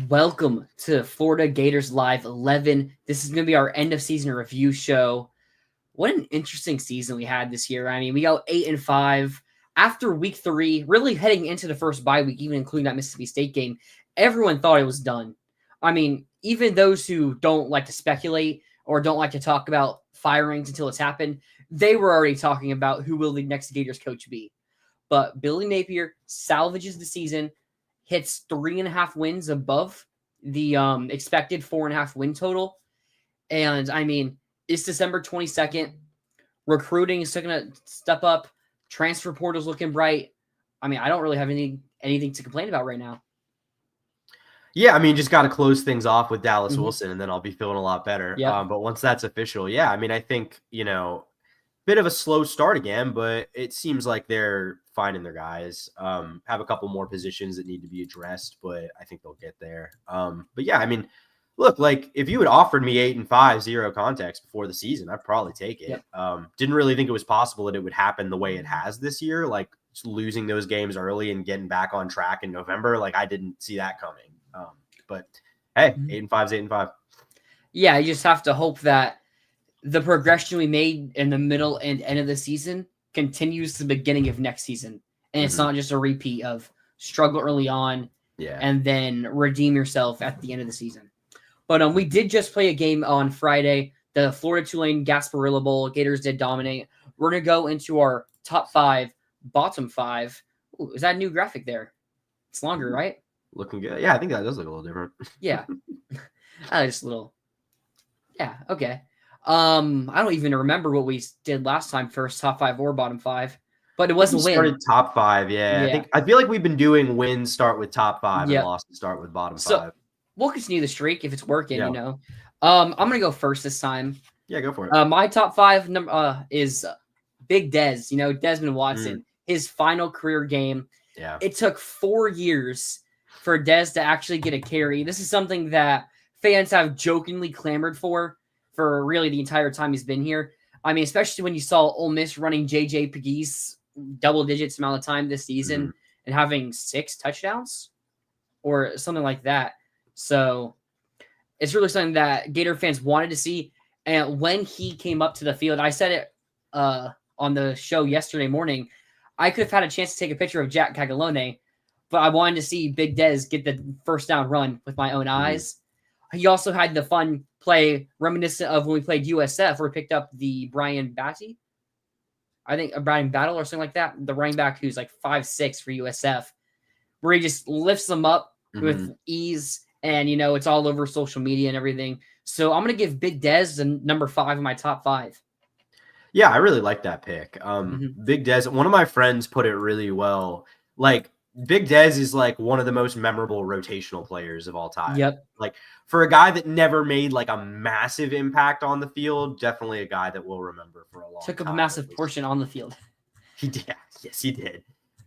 Welcome to Florida Gators Live 11. This is going to be our end of season review show. What an interesting season we had this year. I mean, we go 8-5 after week 3, really heading into the first bye week, even including that Mississippi State game. Everyone thought it was done. I mean, even those who don't like to speculate or don't like to talk about firings until it's happened, they were already talking about who will the next Gators coach be. But Billy Napier salvages the season, hits 3.5 wins above the expected 4.5 win total. And I mean, it's December 22nd. Recruiting is still going to step up. Transfer portal's looking bright. I mean, I don't really have anything to complain about right now. Yeah, I mean, just got to close things off with Dallas Wilson, and then I'll be feeling a lot better. Yep. But once that's official, yeah, I mean, I think, bit of a slow start again, but it seems like they're finding their guys. Have a couple more positions that need to be addressed, but I think they'll get there. But yeah, I mean, look, like if you had offered me 8-5, 0 context before the season, I'd probably take it. Yep. Didn't really think it was possible that it would happen the way it has this year, like losing those games early and getting back on track in November. Like I didn't see that coming. But hey, 8-5 is 8-5. Yeah, you just have to hope that the progression we made in the middle and end of the season continues to the beginning of next season. And it's not just a repeat of struggle early on and then redeem yourself at the end of the season. But we did just play a game on Friday, the Florida Tulane Gasparilla Bowl. Gators did dominate. We're going to go into our top 5, bottom 5. Ooh, is that a new graphic there? It's longer, right? Looking good. Yeah, I think that does look a little different. Yeah. Just a little. Yeah, okay. I don't even remember what we did last time, first top 5 or bottom 5, but it was a win. Started top 5, yeah. I feel like we've been doing wins start with top 5 and losses start with bottom 5. We'll continue the streak if it's working, I'm gonna go first this time. Yeah, go for it. My top 5 number is Big Des. Desmond Watson, his final career game. Yeah, it took 4 years for Des to actually get a carry. This is something that fans have jokingly clamored for really the entire time he's been here. I mean, especially when you saw Ole Miss running J.J. Pegues double digits amount of time this season and having 6 touchdowns or something like that. So it's really something that Gator fans wanted to see. And when he came up to the field, I said it on the show yesterday morning, I could have had a chance to take a picture of Jack Cagalone, but I wanted to see Big Des get the first down run with my own eyes. He also had the fun play reminiscent of when we played USF, where we picked up the Brian Batty. I think a Brian Battle or something like that. The running back who's like 5'6" for USF, where he just lifts them up with ease. And, it's all over social media and everything. So I'm going to give Big Des the number 5 in my top 5. Yeah, I really like that pick. Big Des, one of my friends put it really well. Like, Big Des is like one of the most memorable rotational players of all time. Yep. Like for a guy that never made like a massive impact on the field, definitely a guy that we'll remember for a long time. Took up a massive portion on the field. He did. Yes, he did.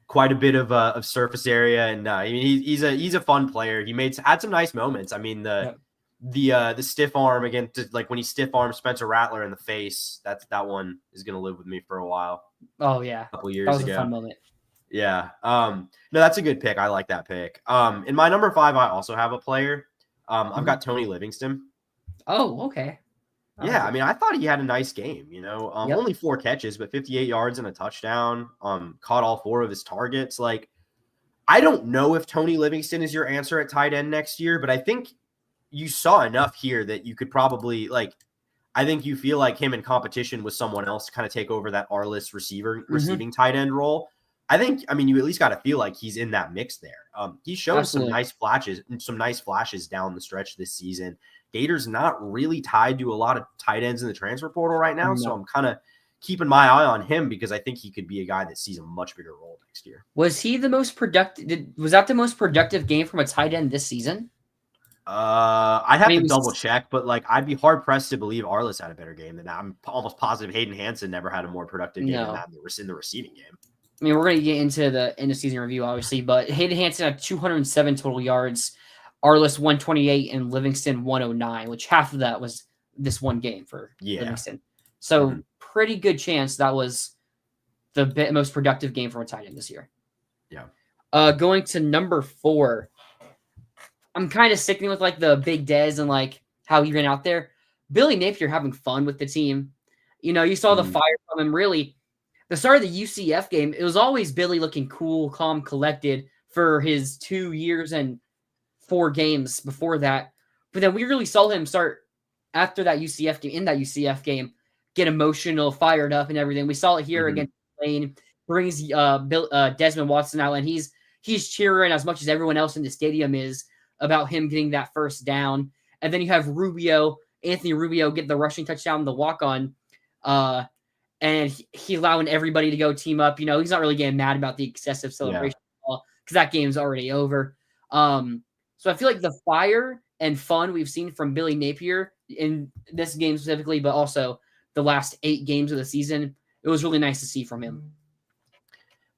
Quite a bit of surface area, and I mean he's a fun player. He had some nice moments. I mean the stiff arm against, like when he stiff armed Spencer Rattler in the face. That one is gonna live with me for a while. Oh yeah, a couple years ago. That was ago. a fun moment. Yeah. No, that's a good pick. I like that pick. In my number 5, I also have a player. I've got Tony Livingston. Oh, okay. Yeah, I mean, I thought he had a nice game, only 4 catches, but 58 yards and a touchdown, caught all 4 of his targets. Like, I don't know if Tony Livingston is your answer at tight end next year, but I think you saw enough here that you could probably, I think you feel like him in competition with someone else to kind of take over that R-list receiving tight end role. I mean, you at least got to feel like he's in that mix there. He showed some nice flashes down the stretch this season. Gators not really tied to a lot of tight ends in the transfer portal right now, so I'm kind of keeping my eye on him because I think he could be a guy that sees a much bigger role next year. Was he the most productive? Was that the most productive game from a tight end this season? I'd have to double check, but I'd be hard pressed to believe Arliss had a better game than that. I'm almost positive Hayden Hansen never had a more productive game than that in the receiving game. I mean, we're going to get into the end of season review, obviously, but Hayden Hansen had 207 total yards, Arliss 128, and Livingston 109, which half of that was this one game for Livingston. So pretty good chance that was the most productive game from a tight end this year. Yeah. Going to number 4, I'm kind of sticking with like the big Dez and like how he ran out there. Billy Napier having fun with the team. You saw the fire from him. Really, the start of the UCF game, it was always Billy looking cool, calm, collected for his 2 years and 4 games before that. But then we really saw him start after that UCF game, in that UCF game, get emotional, fired up, and everything. We saw it here against Lane. Brings Desmond Watson out, and he's cheering as much as everyone else in the stadium is about him getting that first down. And then you have Anthony Rubio, get the rushing touchdown, the walk-on, and he allowing everybody to go team up. He's not really getting mad about the excessive celebration because that game's already over. So I feel like the fire and fun we've seen from Billy Napier in this game specifically, but also the last 8 games of the season, it was really nice to see from him.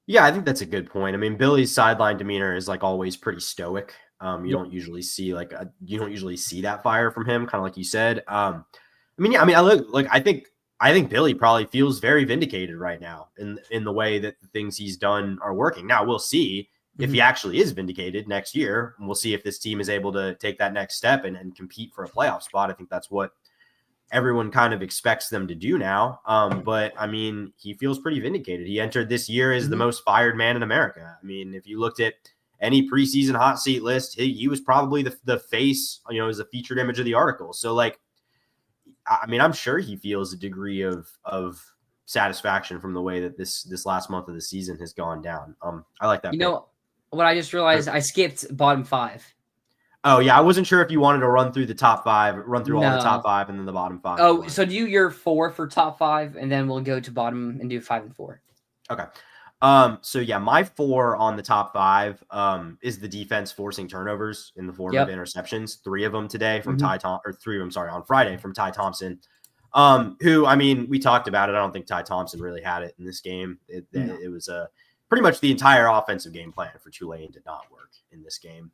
Yeah, I think that's a good point. I mean, Billy's sideline demeanor is like always pretty stoic. You don't usually see that fire from him, kind of like you said. I think Billy probably feels very vindicated right now in the way that the things he's done are working. Now we'll see if he actually is vindicated next year, and we'll see if this team is able to take that next step and compete for a playoff spot. I think that's what everyone kind of expects them to do now. But I mean, he feels pretty vindicated. He entered this year as the most fired man in America. I mean, if you looked at any preseason hot seat list, he was probably the face, as a featured image of the article. So like, I mean, I'm sure he feels a degree of satisfaction from the way that this last month of the season has gone down. I like that. What I just realized, I skipped bottom 5. Oh yeah, I wasn't sure if you wanted to run through the top 5, all the top 5, and then the bottom 5. Oh, so do your 4 for top 5, and then we'll go to bottom and do 5 and 4. Okay. So yeah, my 4 on the top 5 is the defense forcing turnovers in the form of interceptions. 3 of them today from 3 of them, sorry, on Friday from Ty Thompson. Who, I mean, we talked about it. I don't think Ty Thompson really had it in this game. It was pretty much the entire offensive game plan for Tulane did not work in this game.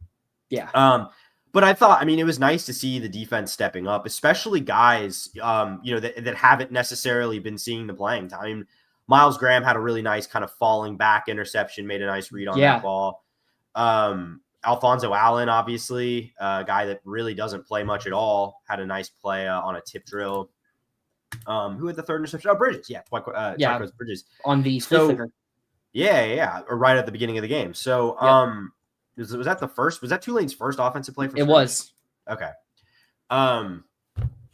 Yeah. But I thought, I mean, it was nice to see the defense stepping up, especially guys, that haven't necessarily been seeing the playing time. Miles Graham had a really nice kind of falling back interception, made a nice read on that ball. Alfonso Allen, obviously, a guy that really doesn't play much at all, had a nice play on a tip drill. Who had the third interception? Oh, Bridges. Yeah. Bridges. On the flicker. Yeah. Right at the beginning of the game. So, was that the first? Was that Tulane's first offensive play? It was. Okay.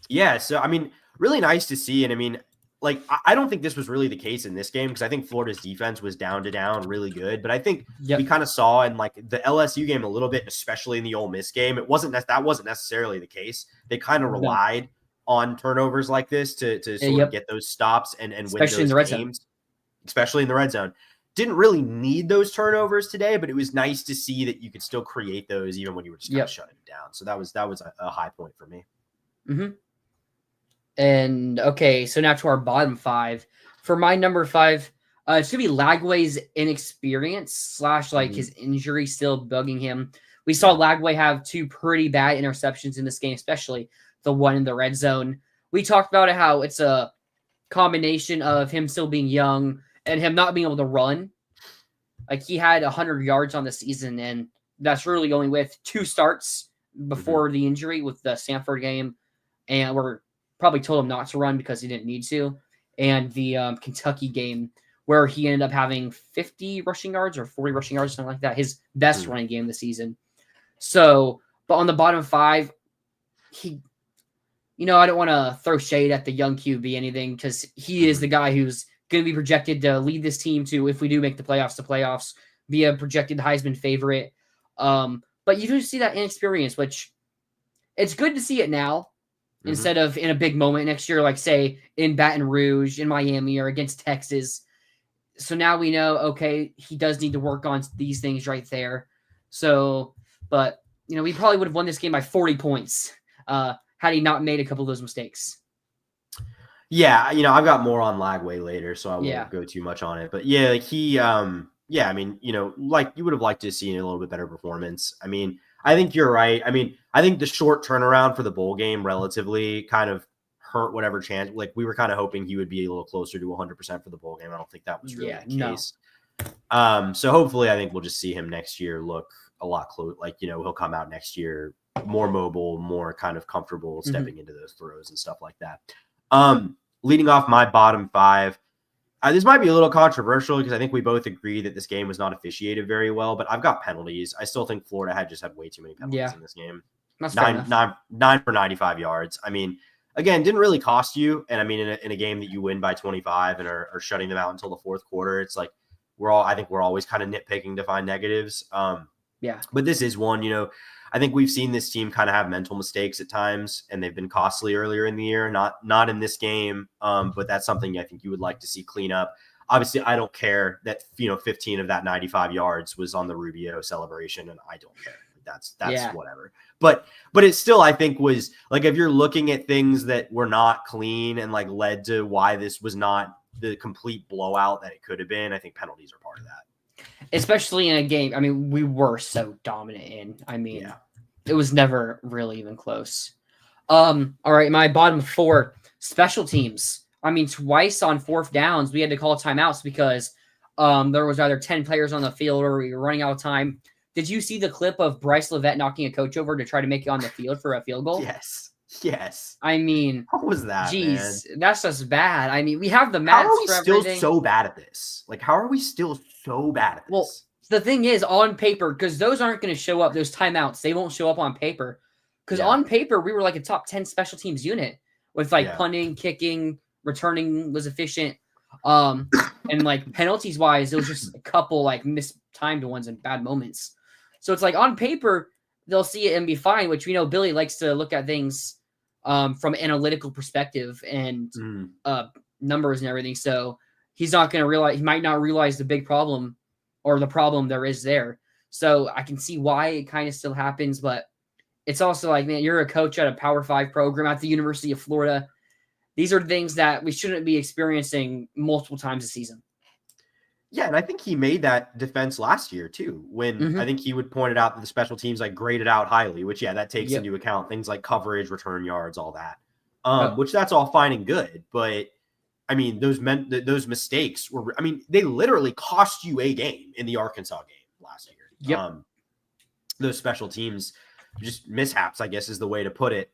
Yeah. So, I mean, really nice to see. And I mean, like, I don't think this was really the case in this game because I think Florida's defense was down really good. But I think we kind of saw in like the LSU game a little bit, especially in the Ole Miss game, that wasn't necessarily the case. They kind of relied on turnovers like this to sort of get those stops and especially win those games, especially in the red zone. Didn't really need those turnovers today, but it was nice to see that you could still create those even when you were just kind of shutting it down. So that was a high point for me. Mm-hmm. And okay, so now to our bottom 5. For my number 5, it's gonna be Lagway's inexperience / like his injury still bugging him. We saw Lagway have 2 pretty bad interceptions in this game, especially the one in the red zone. We talked about it, how it's a combination of him still being young and him not being able to run. Like, he had 100 yards on the season, and that's really only with 2 starts before the injury with the Stanford game, and we're probably told him not to run because he didn't need to, and the Kentucky game where he ended up having 50 rushing yards or 40 rushing yards, something like that, his best running game of the season. So, but on the bottom 5, he, I don't want to throw shade at the young QB anything because he is the guy who's going to be projected to lead this team to, if we do make the playoffs, be a projected Heisman favorite. But you do see that inexperience, which it's good to see it now instead of in a big moment next year, like say in Baton Rouge, in Miami, or against Texas. So now we know, okay, he does need to work on these things right there. So, but we probably would have won this game by 40 points had he not made a couple of those mistakes. Yeah, I've got more on Lagway later, so I won't go too much on it. But yeah, like he, I mean, like you would have liked to see a little bit better performance. I mean, I think you're right. I mean, I think the short turnaround for the bowl game relatively kind of hurt whatever chance. Like, we were kind of hoping he would be a little closer to 100% for the bowl game. I don't think that was really the case. So hopefully, I think we'll just see him next year look a lot close. Like, he'll come out next year more mobile, more kind of comfortable stepping into those throws and stuff like that. Leading off my bottom 5, this might be a little controversial because I think we both agree that this game was not officiated very well, but I've got penalties. I still think Florida had way too many penalties in this game. That's nine for 95 yards. I mean, again, didn't really cost you. And I mean, in a game that you win by 25 and are shutting them out until the fourth quarter, it's like I think we're always kind of nitpicking to find negatives. But this is one, I think we've seen this team kind of have mental mistakes at times, and they've been costly earlier in the year. Not in this game, but that's something I think you would like to see clean up. Obviously, I don't care that 15 of that 95 yards was on the Rubio celebration, and I don't care. That's whatever. But it still, I think, was like, if you're looking at things that were not clean and like led to why this was not the complete blowout that it could have been, I think penalties are part of that. Especially in a game, I mean, we were so dominant in. I mean, it was never really even close. All right, my bottom 4, special teams. I mean, twice on 4th downs, we had to call timeouts because there was either 10 players on the field or we were running out of time. Did you see the clip of Bryce Levette knocking a coach over to try to make it on the field for a field goal? Yes. I mean, what was that? Jeez, that's just bad. I mean, we have the mats. How are we still so bad at this? Like, how are we still so bad at this? Well, the thing is, on paper, because those aren't going to show up, those timeouts, they won't show up on paper. Because on paper, we were like a top 10 special teams unit with like punting, kicking, returning was efficient. And like penalties wise, it was just a couple like mistimed ones and bad moments. So it's like on paper, they'll see it and be fine, which we know Billy likes to look at things from analytical perspective and numbers and everything. So he's not going to realize, he might not realize the big problem or the problem there is there. So I can see why it kind of still happens, but it's also like, man, you're a coach at a Power 5 program at the University of Florida. These are things that we shouldn't be experiencing multiple times a season. Yeah, and I think he made that defense last year too, when I think he would point it out that the special teams like graded out highly, which that takes into account things like coverage, return yards, all that. Which that's all fine and good, but I mean, those mistakes were, I mean, they literally cost you a game in the Arkansas game last year. Those special teams, just mishaps, I guess is the way to put it.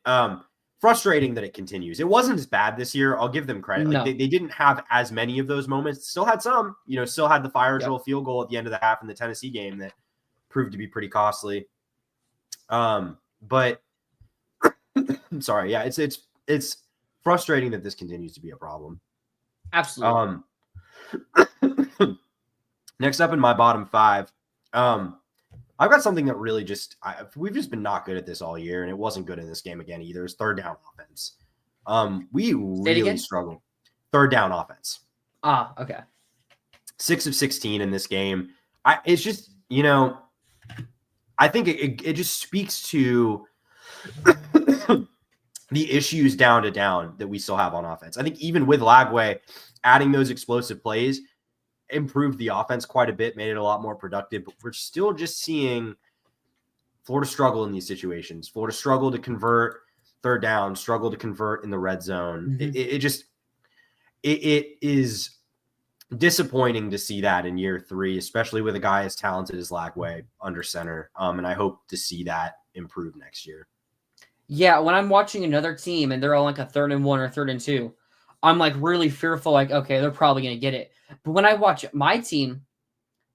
Frustrating that it continues. It wasn't as bad this year. I'll give them credit. Like they didn't have as many of those moments. Still had some, still had the fire drill field goal at the end of the half in the Tennessee game that proved to be pretty costly. But I'm sorry. Yeah, it's frustrating that this continues to be a problem. Absolutely. Next up in my bottom 5, I've got something that really we've just been not good at this all year, and it wasn't good in this game again either. It's third down offense. We really struggle. Third down offense. Okay. 6 of 16 in this game. It's just, I think it just speaks to the issues down to down that we still have on offense. I think even with Lagway adding those explosive plays, improved the offense quite a bit, made it a lot more productive, but we're still just seeing Florida struggle in these situations. Florida struggle to convert third down, struggle to convert in the red zone. It is disappointing to see that in year 3, especially with a guy as talented as Lagway under center. And I hope to see that improve next year. Yeah, when I'm watching another team and they're on like a 3rd and 1 or 3rd and 2, I'm like really fearful, like, okay, they're probably going to get it. But when I watch my team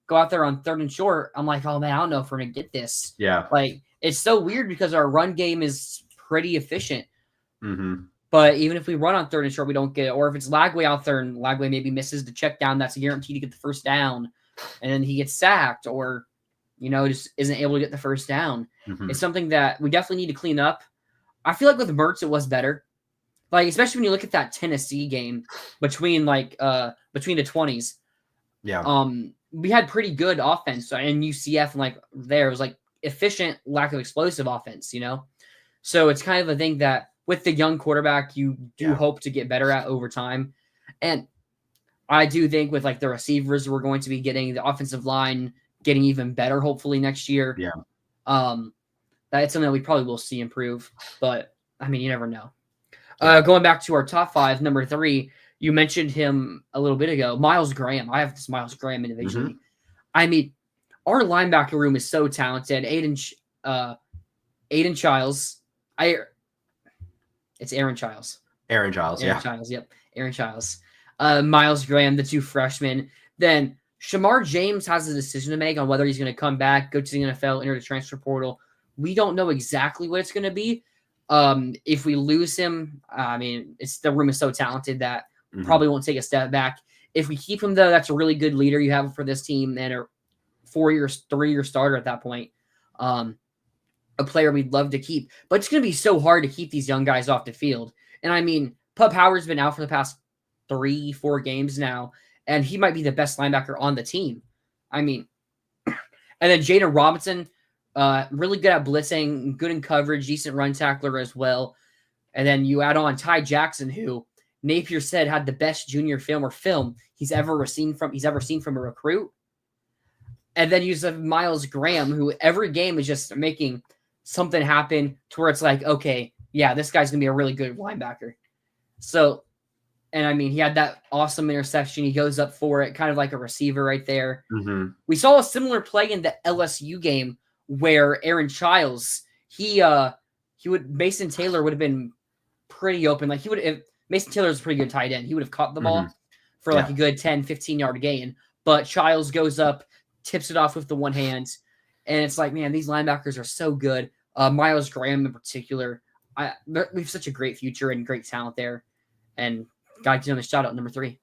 go out there on 3rd and short, I'm like, oh man, I don't know if we're going to get this. Yeah. Like, it's so weird because our run game is pretty efficient. But even if we run on 3rd and short, we don't get it. Or if it's Lagway out there and Lagway maybe misses the check down, that's a guarantee to get the first down. And then he gets sacked or, just isn't able to get the first down. It's something that we definitely need to clean up. I feel like with Mertz, it was better. Like, especially when you look at that Tennessee game between the 20s. Yeah. We had pretty good offense and UCF and like there was like efficient, lack of explosive offense, So it's kind of a thing that with the young quarterback, you do hope to get better at over time. And I do think with like the receivers we're going to be getting, the offensive line getting even better, hopefully next year. Yeah. That's something that we probably will see improve, but I mean, you never know. Going back to our top 5, number 3, you mentioned him a little bit ago, Miles Graham. I have this Miles Graham individually. I mean, our linebacker room is so talented. Aiden Childs. It's Aaron Childs. Aaron Childs, Aaron Childs, yep. Aaron Childs. Miles Graham, the 2 freshmen. Then Shamar James has a decision to make on whether he's going to come back, go to the NFL, enter the transfer portal. We don't know exactly what it's going to be. If we lose him, the room is so talented that probably won't take a step back. If we keep him, though, that's a really good leader you have for this team and a 3-year starter at that point. A player we'd love to keep. But it's going to be so hard to keep these young guys off the field. And Pub Howard's been out for the past 3-4 games now, and he might be the best linebacker on the team. And then Jaden Robinson, really good at blitzing, good in coverage, decent run tackler as well. And then you add on Ty Jackson, who Napier said had the best junior film he's ever seen from a recruit. And then you have Miles Graham, who every game is just making something happen to where it's like, okay, yeah, this guy's going to be a really good linebacker. So, and he had that awesome interception. He goes up for it, kind of like a receiver right there. We saw a similar play in the LSU game where Aaron Childs, Mason Taylor would have been pretty open. Like Mason Taylor's a pretty good tight end. He would have caught the ball for like a good 10, 15-yard gain. But Childs goes up, tips it off with the one hand. And it's like, man, these linebackers are so good. Miles Graham in particular. We have such a great future and great talent there. And got to give him a shout out, number 3.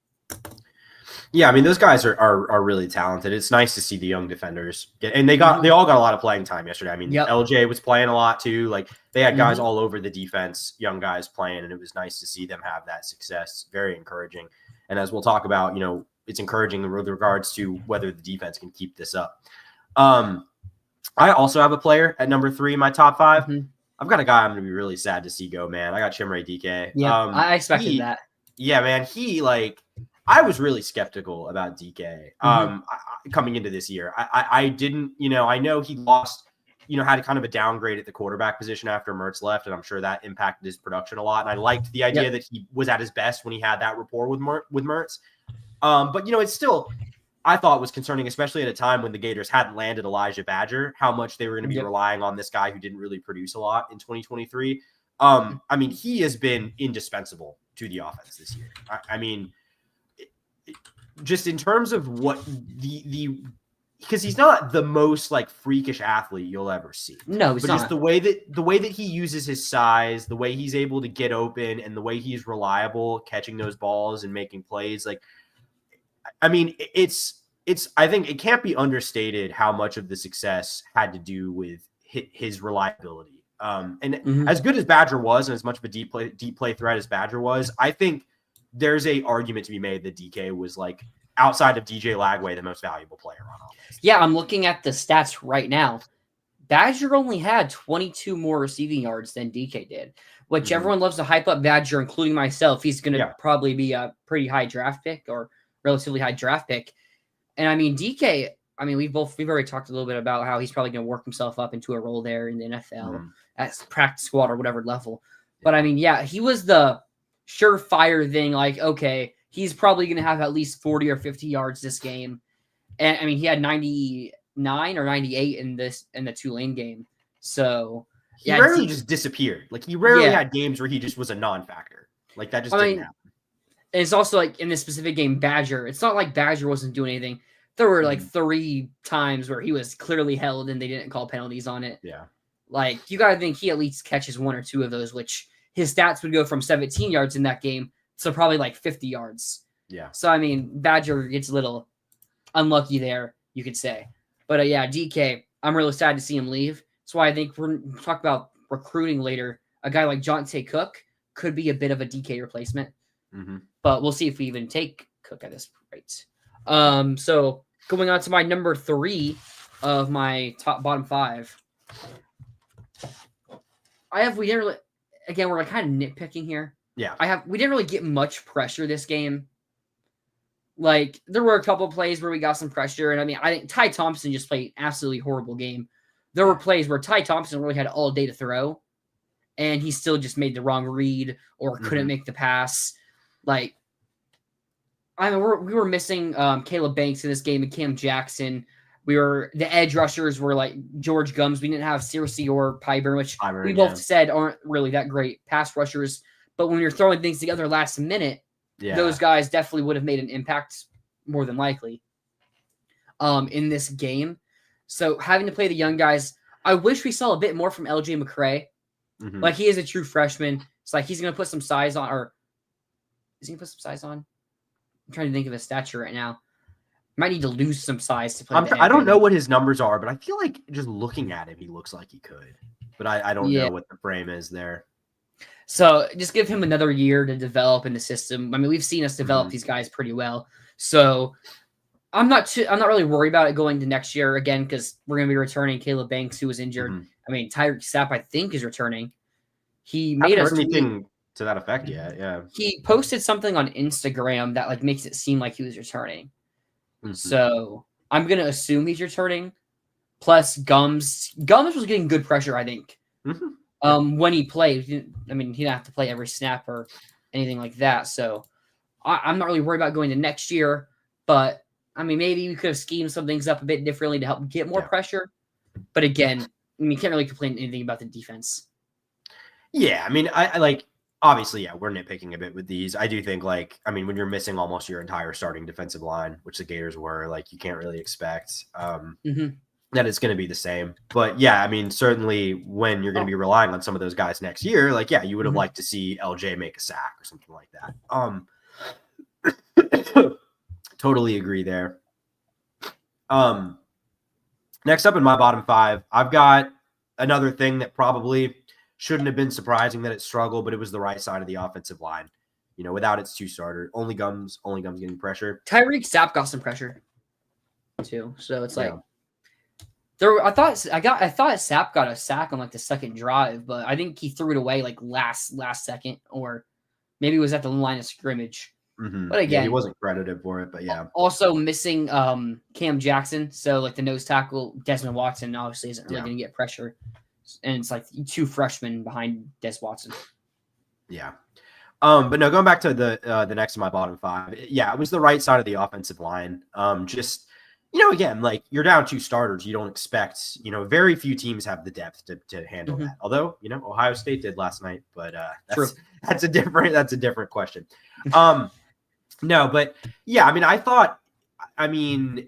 Yeah, those guys are really talented. It's nice to see the young defenders and they all got a lot of playing time yesterday. LJ was playing a lot too. Like they had guys all over the defense, young guys playing, and it was nice to see them have that success. Very encouraging. And as we'll talk about, it's encouraging with regards to whether the defense can keep this up. I also have a player at number 3 in my top 5. I've got a guy I'm going to be really sad to see go, man. I got Chimere DK. Yeah, I expected that. Yeah, man. I was really skeptical about DK coming into this year. I didn't, I know he lost, had kind of a downgrade at the quarterback position after Mertz left, and I'm sure that impacted his production a lot. And I liked the idea that he was at his best when he had that rapport with Mertz. But, it's still, I thought was concerning, especially at a time when the Gators hadn't landed Elijah Badger, how much they were going to be relying on this guy who didn't really produce a lot in 2023. He has been indispensable to the offense this year. Just in terms of what because he's not the most like freakish athlete you'll ever see. No, he's but not. Just the way that he uses his size, the way he's able to get open, and the way he's reliable catching those balls and making plays. Like, it's. I think it can't be understated how much of the success had to do with his reliability. As good as Badger was, and as much of a deep play threat as Badger was, I think there's a argument to be made that DK was like outside of DJ Lagway, the most valuable player on offense. Yeah, I'm looking at the stats right now. Badger only had 22 more receiving yards than DK did, which everyone loves to hype up Badger, including myself. He's going to probably be a pretty high draft pick or relatively high draft pick. And DK, we've already talked a little bit about how he's probably going to work himself up into a role there in the NFL at practice squad or whatever level. But he was the surefire thing. Like, okay, he's probably going to have at least 40 or 50 yards this game. And he had 99 or 98 in the Tulane game. So he rarely just disappeared. Like he rarely had games where he just was a non-factor. Like that just didn't happen. And it's also like in this specific game, Badger, it's not like Badger wasn't doing anything. There were like 3 times where he was clearly held and they didn't call penalties on it. Yeah. Like you got to think he at least catches 1 or 2 of those, which his stats would go from 17 yards in that game to probably like 50 yards. Yeah. So, Badger gets a little unlucky there, you could say. But DK, I'm really sad to see him leave. That's why I think we're going to talk about recruiting later. A guy like Jonte Cook could be a bit of a DK replacement. But we'll see if we even take Cook at this rate. So going on to my number 3 of my bottom 5. We're like kind of nitpicking here. Yeah. We didn't really get much pressure this game. Like there were a couple of plays where we got some pressure, and I think Ty Thompson just played an absolutely horrible game. There were plays where Ty Thompson really had all day to throw, and he still just made the wrong read or couldn't make the pass. Like, we were missing Caleb Banks in this game and Cam Jackson. The edge rushers were like George Gums. We didn't have Searcy or Pyburn, which we Pyburn, both said aren't really that great pass rushers. But when you're throwing things together last minute, those guys definitely would have made an impact more than likely in this game. So having to play the young guys, I wish we saw a bit more from LJ McCray. Like, he is a true freshman. It's like he's going to put some size on, or is he going to put some size on? I'm trying to think of his stature right now. Might need to lose some size to play. I don't know what his numbers are, but I feel like just looking at him, he looks like he could. But I don't know what the frame is there. So just give him another year to develop in the system. I mean, we've seen us develop these guys pretty well. So I'm not really worried about it going to next year again, because we're going to be returning Caleb Banks, who was injured. I mean, Tyreek Sapp, I think, is returning. He made us anything to that effect yet. Yeah, he posted something on Instagram that like makes it seem like he was returning. So I'm gonna assume he's returning. Plus, Gums was getting good pressure, I think. When he played, I mean, he didn't have to play every snap or anything like that. So I'm not really worried about going to next year. But I mean, maybe we could have schemed some things up a bit differently to help get more pressure. But again, I mean, you can't really complain anything about the defense. Yeah, I mean, I like, obviously, we're nitpicking a bit with these. I do think, like, I mean, when you're missing almost your entire starting defensive line, which the Gators were, like, you can't really expect that it's going to be the same. But yeah, I mean, certainly when you're going to be relying on some of those guys next year, like, yeah, you would have liked to see LJ make a sack or something like that. Totally agree there. Next up in my bottom five, I've got another thing that probably shouldn't have been surprising that it struggled, but it was the right side of the offensive line. You know, without its two starter, only Gums getting pressure. Tyreek Sapp got some pressure too, so it's like I thought Sapp got a sack on like the second drive, but I think he threw it away like last second, or maybe it was at the line of scrimmage. But again, he wasn't credited for it, but also missing Cam Jackson, so like the nose tackle Desmond Watson obviously isn't really going to get pressure. And it's like two freshmen behind Des Watson. Yeah. But no, going back to the next of my bottom five. Yeah, it was the right side of the offensive line. Just, you know, again, like, you're down two starters. You don't expect, you know, very few teams have the depth to handle that. Although, you know, Ohio State did last night, but that's a different question. No, but yeah, I mean,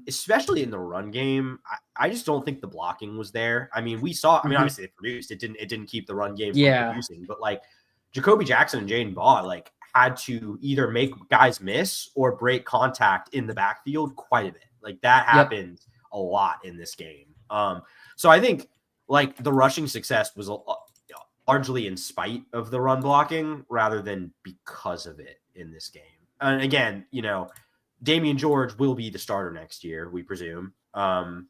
especially in the run game, I just don't think the blocking was there. I mean, we saw, I mean, obviously it produced, it didn't keep the run game from producing, but like Jacoby Jackson and Jaden Baugh, like, had to either make guys miss or break contact in the backfield quite a bit. Like, that happened a lot in this game. So I think, like, the rushing success was largely in spite of the run blocking rather than because of it in this game. And again, you know, Damian George will be the starter next year, we presume. And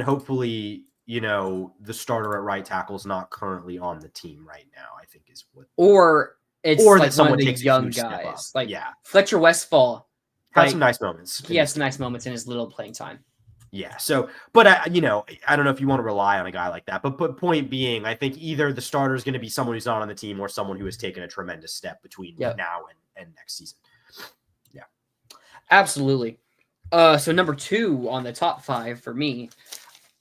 hopefully, you know, the starter at right tackle is not currently on the team right now, I think is what. Or it's like that someone one of the takes young guys. Like, Fletcher Westfall. Had some nice moments. He has some nice moments in his little playing time. Yeah. So, but you know, I don't know if you want to rely on a guy like that, but point being, I think either the starter is going to be someone who's not on the team or someone who has taken a tremendous step between now and next season. Yeah. Absolutely. So number 2 on the top 5 for me,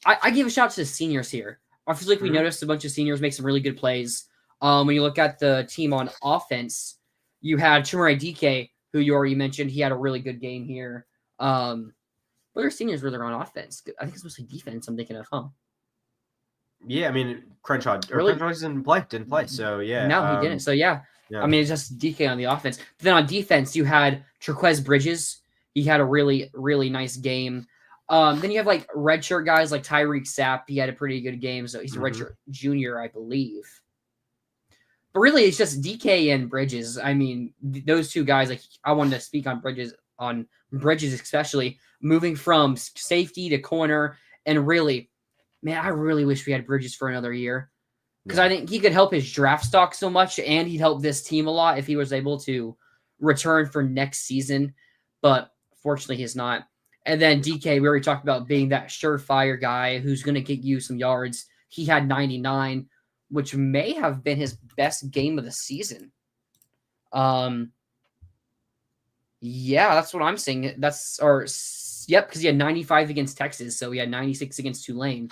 I give a shout out to the seniors here. I feel like we noticed a bunch of seniors make some really good plays. When you look at the team on offense, you had Chimere DK, who you already mentioned. He had a really good game here. What are seniors really on offense? I think it's mostly defense I'm thinking of, huh? Yeah, I mean, Crenshaw didn't play. So, yeah. No, he didn't. So, yeah. I mean, it's just DK on the offense. But then on defense, you had Trequez Bridges. He had a really, really nice game. Then you have, like, redshirt guys like Tyreek Sapp. He had a pretty good game. So, he's a redshirt junior, I believe. But really, it's just DK and Bridges. I mean, those two guys, like, I wanted to speak on Bridges especially, moving from safety to corner. And really, man, I really wish we had Bridges for another year. Because I think he could help his draft stock so much, and he'd help this team a lot if he was able to return for next season. But fortunately, he's not. And then DK, we already talked about being that surefire guy who's going to get you some yards. He had 99, which may have been his best game of the season. Yeah, that's what I'm saying. Yep, because he had 95 against Texas, so he had 96 against Tulane.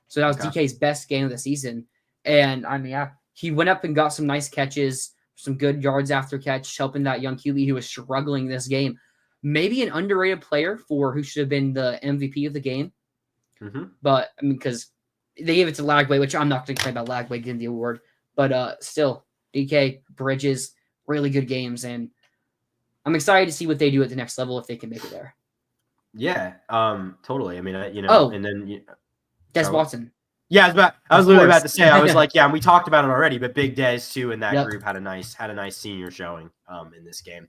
So that was DK's best game of the season. And I mean, yeah, he went up and got some nice catches, some good yards after catch, helping that young QB who was struggling this game. Maybe an underrated player for who should have been the MVP of the game. But I mean, because they gave it to Lagway, which I'm not going to complain about Lagway getting the award. But still, DK, Bridges, really good games, and I'm excited to see what they do at the next level if they can make it there. Yeah, totally. I mean, and then Des Watson. Yeah, I was literally about to say. I was like, yeah, and we talked about it already, but Big Des too in that group had a nice senior showing in this game.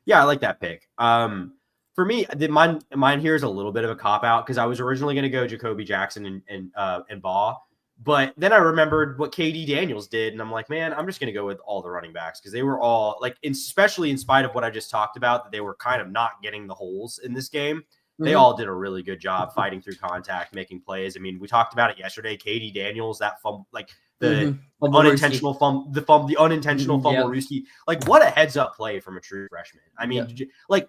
Yeah, I like that pick. For me, mine here is a little bit of a cop out because I was originally going to go Jacoby Jackson and Baugh, but then I remembered what KD Daniels did, and I'm like, man, I'm just going to go with all the running backs because they were all like, especially in spite of what I just talked about, that they were kind of not getting the holes in this game. They all did a really good job fighting through contact, making plays. I mean, we talked about it yesterday. KD Daniels, that fumble, like the unintentional fumble, the unintentional fumble, Ruski. Like, what a heads up play from a true freshman. I mean, like,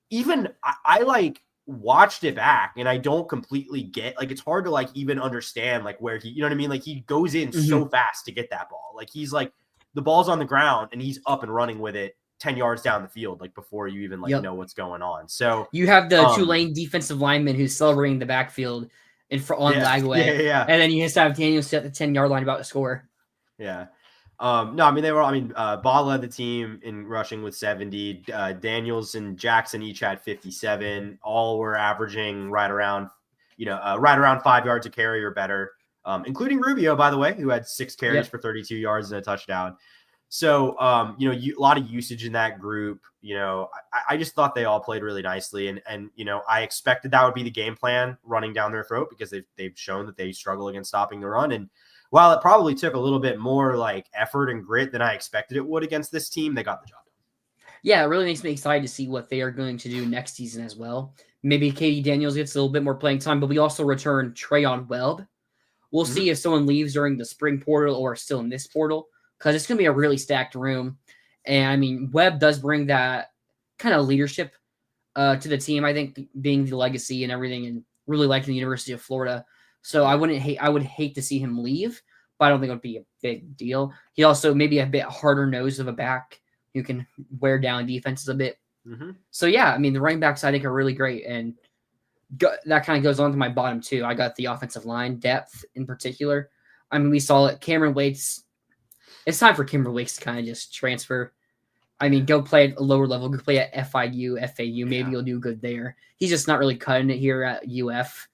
even I like watched it back, and I don't completely get, like, it's hard to like even understand like where he, you know what I mean? Like, he goes in so fast to get that ball. Like, he's like, the ball's on the ground and he's up and running with it 10 yards down the field, like before you even like know what's going on. So you have the Tulane defensive lineman who's celebrating the backfield on Lagway. And then you just have Daniels sit at the 10-yard line about to score. Yeah. No, I mean, Baugh led the team in rushing with 70. Daniels and Jackson each had 57. All were averaging right around 5 yards a carry or better, including Rubio, by the way, who had 6 carries for 32 yards and a touchdown. So, a lot of usage in that group. I just thought they all played really nicely, and I expected that would be the game plan, running down their throat, because they've shown that they struggle against stopping the run. And while it probably took a little bit more like effort and grit than I expected it would against this team, they got the job done. Yeah, it really makes me excited to see what they are going to do next season as well. Maybe KD Daniels gets a little bit more playing time, but we also return Trayon Webb. We'll see if someone leaves during the spring portal or still in this portal, because it's going to be a really stacked room. And, I mean, Webb does bring that kind of leadership to the team, I think, being the legacy and everything, and really liking the University of Florida. So I would hate to see him leave, but I don't think it would be a big deal. He also maybe a bit harder nose of a back who can wear down defenses a bit. So, yeah, I mean, the running backs I think are really great. And that kind of goes on to my bottom two. I got the offensive line depth in particular. I mean, we saw it. Cameron Waits. It's time for Cameron Waits to kind of just transfer. I mean, go play at a lower level. Go play at FIU, FAU. Maybe you'll do good there. He's just not really cutting it here at UF.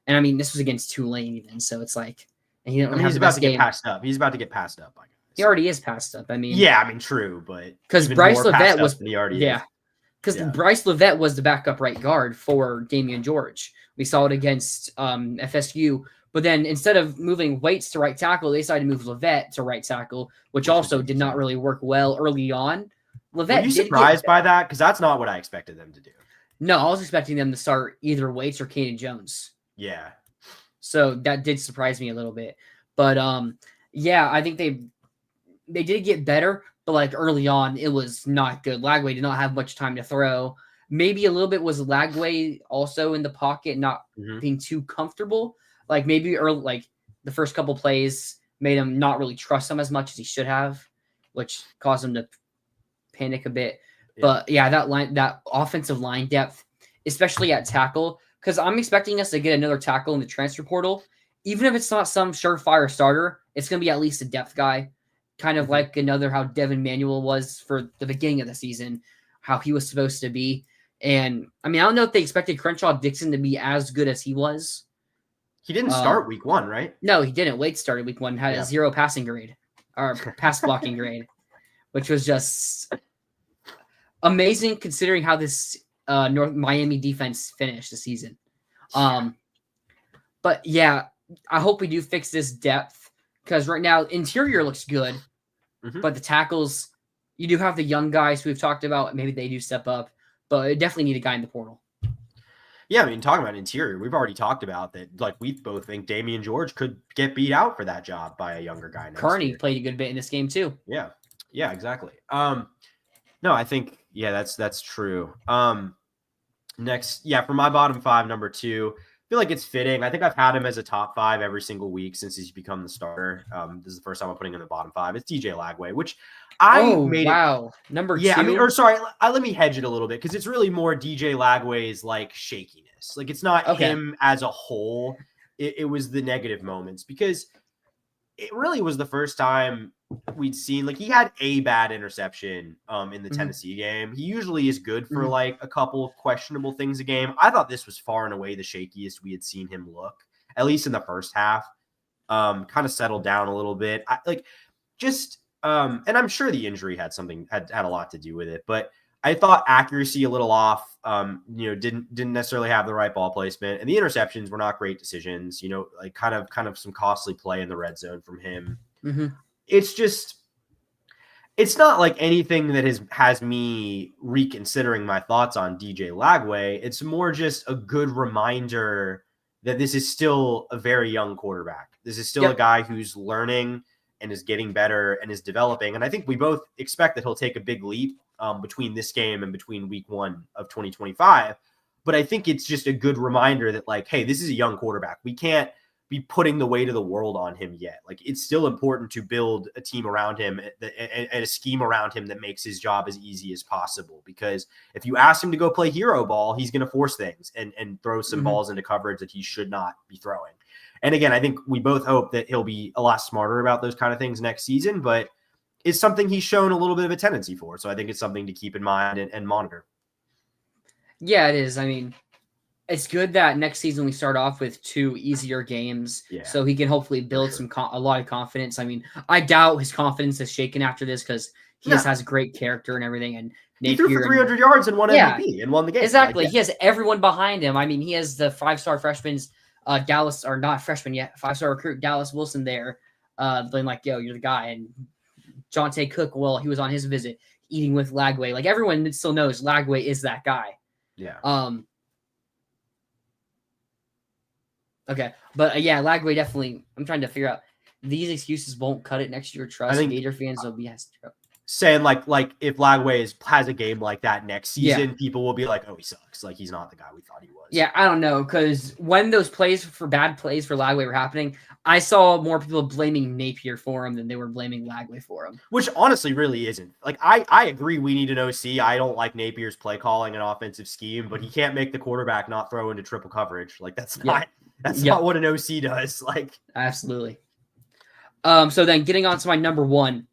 And, I mean, this was against Tulane even. So it's like, and he's about to get passed up. He's about to get passed up by guys. He already is passed up. I mean, true, but because Bryce Levette was because Bryce Levette was the backup right guard for Damian George. We saw it against FSU. But then instead of moving Waits to right tackle, they decided to move Levette to right tackle, which also did not really work well early on. Levette, were you surprised by that? Because that's not what I expected them to do. No, I was expecting them to start either Waits or Kaden Jones. Yeah. So that did surprise me a little bit. But I think they did get better, but like early on, it was not good. Lagway did not have much time to throw. Maybe a little bit was Lagway also in the pocket, not being too comfortable. Like maybe early, like the first couple plays made him not really trust him as much as he should have, which caused him to panic a bit. Yeah. But yeah, that offensive line depth, especially at tackle, because I'm expecting us to get another tackle in the transfer portal. Even if it's not some surefire starter, it's going to be at least a depth guy, kind of like how Devin Manuel was for the beginning of the season, how he was supposed to be. And I mean, I don't know if they expected Crenshaw Dixon to be as good as he was. He didn't start week 1, right? No, he didn't. Wade started week 1, had a 0 passing grade or pass blocking grade, which was just amazing considering how this North Miami defense finished the season. But yeah, I hope we do fix this depth, because right now interior looks good, but the tackles, you do have the young guys who we've talked about. Maybe they do step up, but definitely need a guy in the portal. Yeah, I mean, talking about interior, we've already talked about that. Like, we both think Damian George could get beat out for that job by a younger guy. Kearney played a good bit in this game too. Yeah, exactly. No, I think that's true. Next, for my bottom 5, number 2, I feel like it's fitting. I think I've had him as a top 5 every single week since he's become the starter. This is the first time I'm putting him in the bottom 5. It's DJ Lagway, which I made it. Number 2. I mean, or sorry, let me hedge it a little bit because it's really more DJ Lagway's like shakiness. Like it's not him as a whole. It was the negative moments because it really was the first time we'd seen, like, he had a bad interception in the Tennessee game. He usually is good for like a couple of questionable things a game. I thought this was far and away the shakiest we had seen him look, at least in the first half. Kind of settled down a little bit. And I'm sure the injury had a lot to do with it, but I thought accuracy a little off. Didn't necessarily have the right ball placement, and the interceptions were not great decisions. Like kind of some costly play in the red zone from him. It's not like anything that has me reconsidering my thoughts on DJ Lagway. It's more just a good reminder that this is still a very young quarterback. This is still a guy who's learning and is getting better and is developing. And I think we both expect that he'll take a big leap between this game and between week 1 of 2025. But I think it's just a good reminder that, like, hey, this is a young quarterback. We can't be putting the weight of the world on him yet. Like, it's still important to build a team around him and a scheme around him that makes his job as easy as possible. Because if you ask him to go play hero ball, he's going to force things and throw some balls into coverage that he should not be throwing. And again, I think we both hope that he'll be a lot smarter about those kind of things next season, but it's something he's shown a little bit of a tendency for. So I think it's something to keep in mind and monitor. Yeah, it is. I mean, it's good that next season we start off with 2 easier games, so he can hopefully build a lot of confidence. I mean, I doubt his confidence is shaken after this because he just has great character and everything. And he threw for 300 yards and won MVP and won the game. Exactly. He has everyone behind him. I mean, he has the 5-star freshman's Dallas, or not freshman yet, 5-star recruit Dallas Wilson there, being like, yo, you're the guy. And Jonte Cook, well, he was on his visit eating with Lagway. Like, everyone still knows Lagway is that guy. Yeah. Okay. But Lagway definitely, I'm trying to figure out, these excuses won't cut it next year. Trust Gator fans will be saying like if Lagway has a game like that next season, people will be like, oh, he sucks. Like, he's not the guy we thought he was. Yeah, I don't know, because when those bad plays for Lagway were happening, I saw more people blaming Napier for him than they were blaming Lagway for him. Which honestly really isn't. Like, I agree we need an OC. I don't like Napier's play calling and offensive scheme, but he can't make the quarterback not throw into triple coverage. Like, that's not what an OC does. Like, absolutely. So then getting on to my number 1.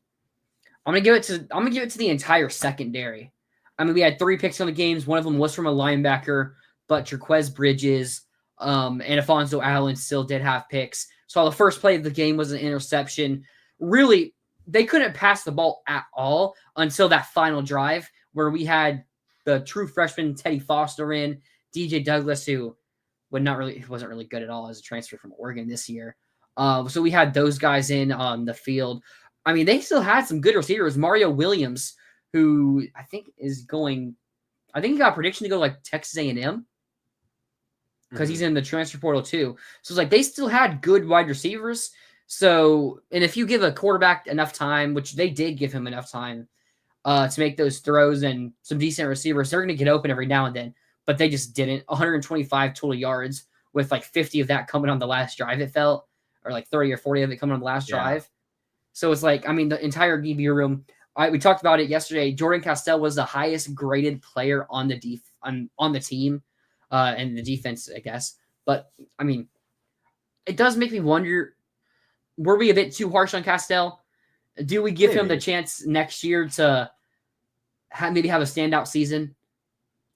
I'm gonna give it to the entire secondary. I mean, we had 3 picks on the games. One of them was from a linebacker, but Jerquez Bridges and Afonso Allen still did have picks. So the first play of the game was an interception. Really, they couldn't pass the ball at all until that final drive where we had the true freshman Teddy Foster in, DJ Douglas, who wasn't really good at all as a transfer from Oregon this year. So we had those guys in on the field. I mean, they still had some good receivers. Mario Williams, who I think he got a prediction to go like Texas A&M because he's in the transfer portal too. So it's like they still had good wide receivers. So, and if you give a quarterback enough time, which they did give him enough time to make those throws and some decent receivers, they're going to get open every now and then. But they just didn't. 125 total yards with like 50 of that coming on the last drive, it felt, or like 30 or 40 of it coming on the last drive. So it's like, I mean, the entire DB room, we talked about it yesterday. Jordan Castell was the highest graded player on the team and the defense, I guess. But, I mean, it does make me wonder, were we a bit too harsh on Castell? Do we give him the chance next year to maybe have a standout season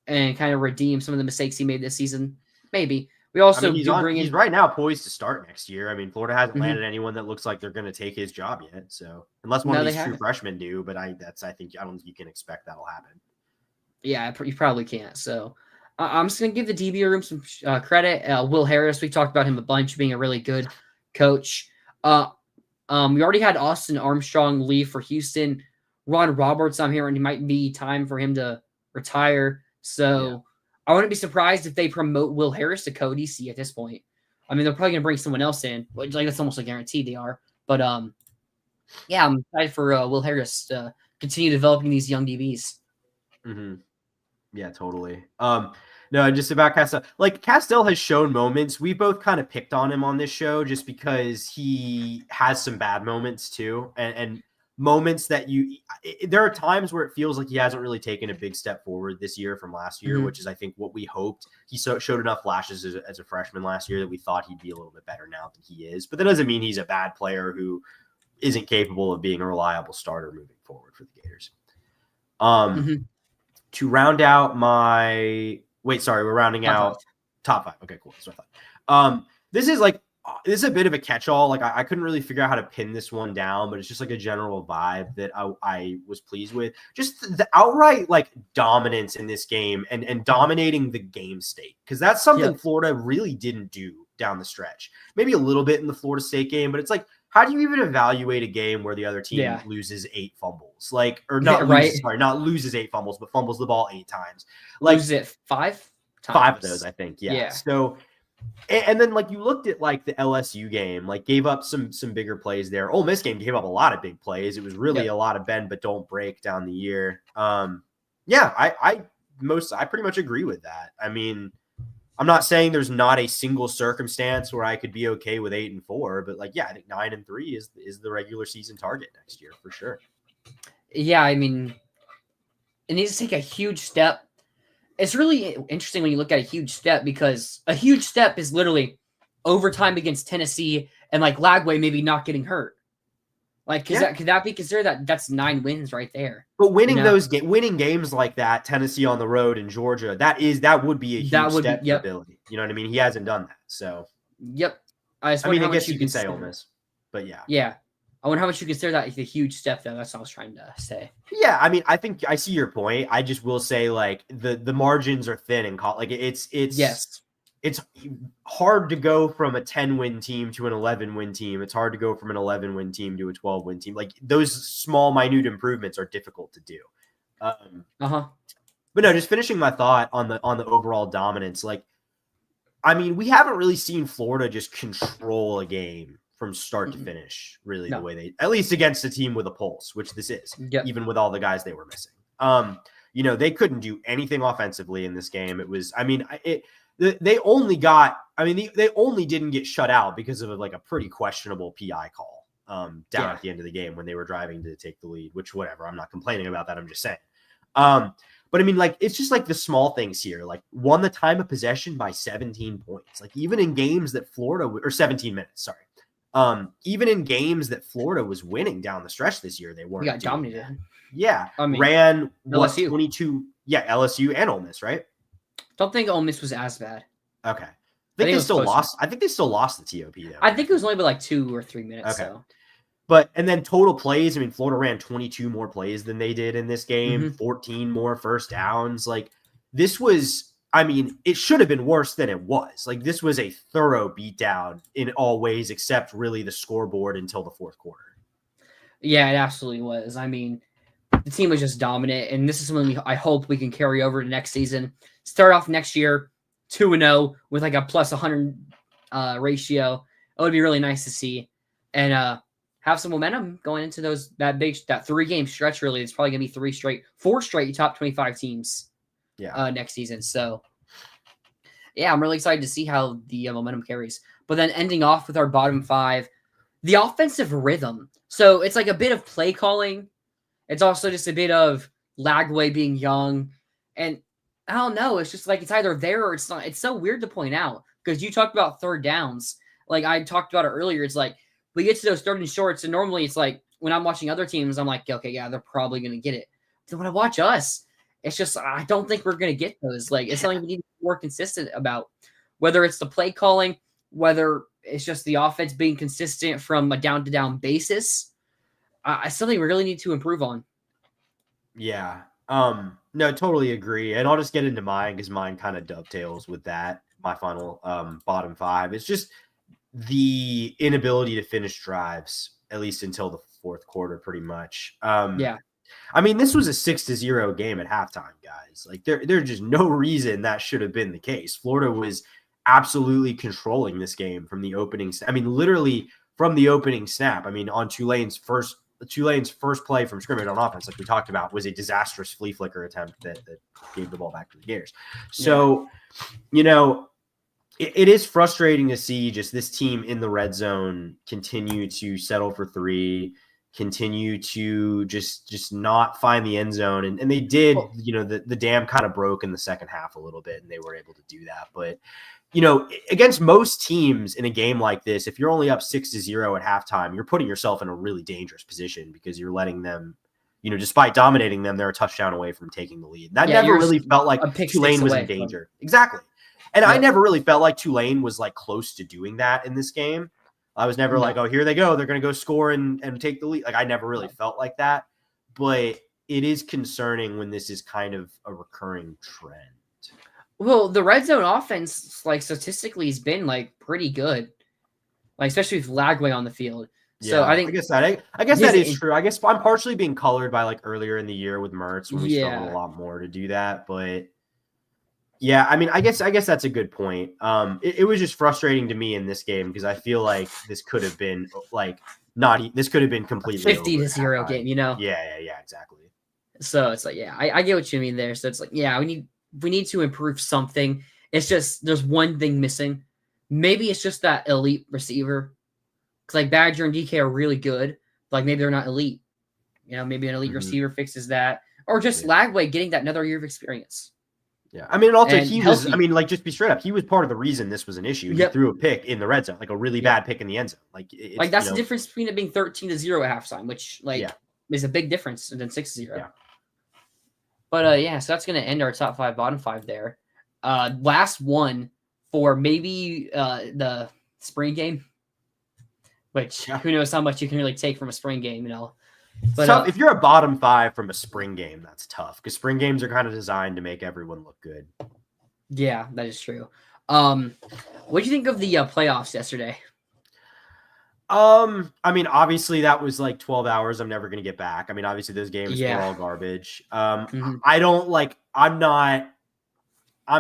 and kind of redeem some of the mistakes he made this season? Maybe. We also he's right now poised to start next year. I mean, Florida hasn't landed anyone that looks like they're going to take his job yet. So unless one of these true freshmen do, but I don't think you can expect that'll happen. Yeah, you probably can't. So I'm just going to give the DB room some credit. Will Harris, we talked about him a bunch, being a really good coach. We already had Austin Armstrong leave for Houston. Ron Roberts, I'm hearing it might be time for him to retire. So I wouldn't be surprised if they promote Will Harris to co-DC at this point. I mean, they're probably going to bring someone else in, but like that's almost a guarantee they are. But I'm excited for Will Harris to continue developing these young DBs. Yeah, totally. No, just about Castell. Like, Castell has shown moments. We both kind of picked on him on this show just because he has some bad moments too. And moments that there are times where it feels like he hasn't really taken a big step forward this year from last year, which is, I think, what we hoped. He showed enough flashes as a freshman last year that we thought he'd be a little bit better now than he is. But that doesn't mean he's a bad player who isn't capable of being a reliable starter moving forward for the Gators. To round out we're rounding out top 5. Okay, cool. That's what I thought. This is a bit of a catch-all. Like, I couldn't really figure out how to pin this one down, but it's just like a general vibe that I was pleased with. Just the outright like dominance in this game and dominating the game state, because that's something Florida really didn't do down the stretch. Maybe a little bit in the Florida State game, but it's like, how do you even evaluate a game where the other team loses 8 fumbles? Like, or not not loses 8 fumbles, but fumbles the ball 8 times. Like, loses it 5 times. 5 of those, I think. Yeah. So, and then like you looked at like the LSU game, like gave up some bigger plays there. Ole Miss game gave up a lot of big plays. It was really a lot of bend but don't break down the year. I pretty much agree with that. I mean, I'm not saying there's not a single circumstance where I could be okay with 8-4, but like, I think 9-3 is the regular season target next year for sure. Yeah, I mean, it needs to take a huge step. It's really interesting when you look at a huge step, because a huge step is literally overtime against Tennessee and like Lagway maybe not getting hurt. Like, could that be considered that's 9 wins right there? But winning winning games like that, Tennessee on the road in Georgia, that would be a huge step for Billy. You know what I mean? He hasn't done that. So I guess you can say Ole Miss, but yeah. I wonder how much you consider that a huge step, though. That's what I was trying to say. Yeah, I mean, I think I see your point. I just will say, like, the margins are thin and like it's hard to go from a 10-win team to an 11-win team. It's hard to go from an 11-win team to a 12-win team. Like, those small, minute improvements are difficult to do. But no, just finishing my thought on the overall dominance. Like, I mean, we haven't really seen Florida just control a game from start to finish, really, the way they, at least against a team with a pulse, which this is, even with all the guys they were missing. They couldn't do anything offensively in this game. It was, I mean, they only didn't get shut out because of like a pretty questionable PI call down at the end of the game when they were driving to take the lead, which whatever, I'm not complaining about that. I'm just saying. But I mean, like, it's just like the small things here, like won the time of possession by 17 points, like even in games that Florida or 17 minutes, sorry. Even in games that Florida was winning down the stretch this year, they weren't. We got dominated. Yeah. I mean, ran LSU. 22. Yeah. LSU and Ole Miss, right? Don't think Ole Miss was as bad. Okay. I think they still lost. I think they still lost the TOP though. I think it was only by like 2 or 3 minutes. Okay. So. But, and then total plays, I mean, Florida ran 22 more plays than they did in this game, 14 more first downs. Like, this was, I mean, it should have been worse than it was. Like, this was a thorough beatdown in all ways, except really the scoreboard until the fourth quarter. Yeah, it absolutely was. I mean, the team was just dominant, and this is something I hope we can carry over to next season. Start off next year 2-0 with like a plus 100 ratio. It would be really nice to see, and have some momentum going into that 3-game stretch. Really, it's probably gonna be 4 straight top 25 teams. Next season. So, yeah, I'm really excited to see how the momentum carries. But then ending off with our bottom 5, the offensive rhythm. So it's like a bit of play calling. It's also just a bit of Lagway being young. And I don't know. It's just like it's either there or it's not. It's so weird to point out because you talked about third downs. Like I talked about it earlier. It's like we get to those third and shorts, and normally it's like when I'm watching other teams, I'm like, okay, yeah, they're probably going to get it. Then when I watch us, it's just, I don't think we're going to get those. Like, it's something we need to be more consistent about, whether it's the play calling, whether it's just the offense being consistent from a down-to-down basis. It's something we really need to improve on. Yeah. No, totally agree. And I'll just get into mine because mine kind of dovetails with that, my final bottom 5. It's just the inability to finish drives, at least until the fourth quarter, pretty much. I mean, this was a 6-0 game at halftime, guys. Like, there's just no reason that should have been the case. Florida was absolutely controlling this game from the opening. I mean, literally from the opening snap. I mean, on Tulane's first Tulane's first play from scrimmage on offense, like we talked about, was a disastrous flea flicker attempt that gave the ball back to the Gators. So, it is frustrating to see just this team in the red zone continue to settle for three, continue to just not find the end zone. And they did, the dam kind of broke in the second half a little bit, and they were able to do that. But, against most teams in a game like this, if you're only up 6-0 at halftime, you're putting yourself in a really dangerous position because you're letting them, despite dominating them, they're a touchdown away from taking the lead. That never really felt like Tulane was in danger. Exactly. And I never really felt like Tulane was like close to doing that in this game. I was never like, oh, here they go. They're going to go score and take the lead. Like, I never really felt like that. But it is concerning when this is kind of a recurring trend. Well, the red zone offense, like, statistically has been like pretty good, like, especially with Lagway on the field. So I guess that is true. I guess I'm partially being colored by like earlier in the year with Mertz when we struggled a lot more to do that. But yeah, I mean, I guess that's a good point. It was just frustrating to me in this game because I feel like this could have been like this could have been completely 50-0 game, Yeah, exactly. So it's like, I get what you mean there. So it's like, we need to improve something. It's just there's one thing missing. Maybe it's just that elite receiver. Because like Badger and DK are really good. Like maybe they're not elite. Maybe an elite receiver fixes that. Or just Lagway getting that another year of experience. Yeah. I mean, and also just be straight up, he was part of the reason this was an issue. He threw a pick in the red zone, like a really bad pick in the end zone. Like that's the difference between it being 13-0 at halftime, which is a big difference than 6-0. Yeah. But so that's gonna end our top 5, bottom 5 there. Last one for maybe the spring game. Which who knows how much you can really take from a spring game, But tough. If you're a bottom 5 from a spring game, that's tough because spring games are kind of designed to make everyone look good. Yeah, that is true. What do you think of the playoffs yesterday? I mean, obviously that was like 12 hours I'm never going to get back. I mean, obviously those games were all garbage. I don't like, I'm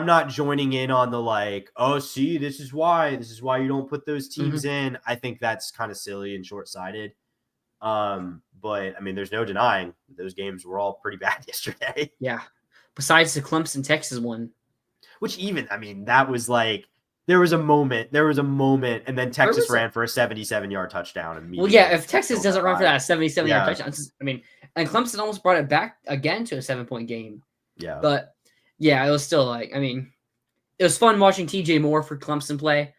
not joining in on the like, oh, see, this is why you don't put those teams in. I think that's kind of silly and short-sighted. But I mean, there's no denying those games were all pretty bad yesterday. Yeah. Besides the Clemson, Texas one. Which even, I mean, that was like, there was a moment, and then Texas ran for a 77-yard touchdown. Well, yeah, if Texas doesn't run for that 77-yard touchdown, I mean, and Clemson almost brought it back again to a 7-point game. Yeah. But, yeah, it was still like, I mean, it was fun watching TJ Moore for Clemson play.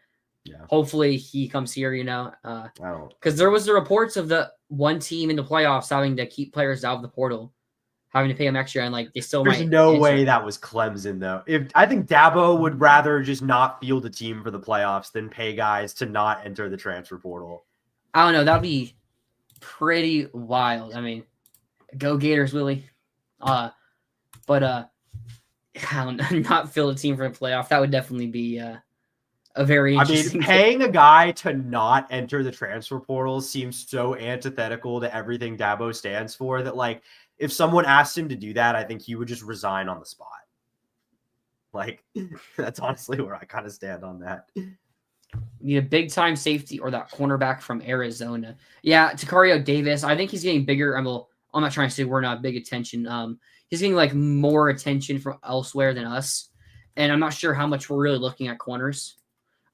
Yeah. Hopefully he comes here, because there was the reports of the one team in the playoffs having to keep players out of the portal, having to pay them extra, and like they still There's no way that was Clemson though. I think Dabo would rather just not field a team for the playoffs than pay guys to not enter the transfer portal. I don't know. That'd be pretty wild. I mean, go Gators, Willie. But I don't know, not field a team for the playoff. That would definitely be a very interesting. I mean, paying a guy to not enter the transfer portal seems so antithetical to everything Dabo stands for that, like, if someone asked him to do that, I think he would just resign on the spot. Like, that's honestly where I kind of stand on that. Need a big-time safety or that cornerback from Arizona. Yeah, Takario Davis. I think he's getting bigger. I'm not trying to say we're not big attention. He's getting, like, more attention from elsewhere than us. And I'm not sure how much we're really looking at corners.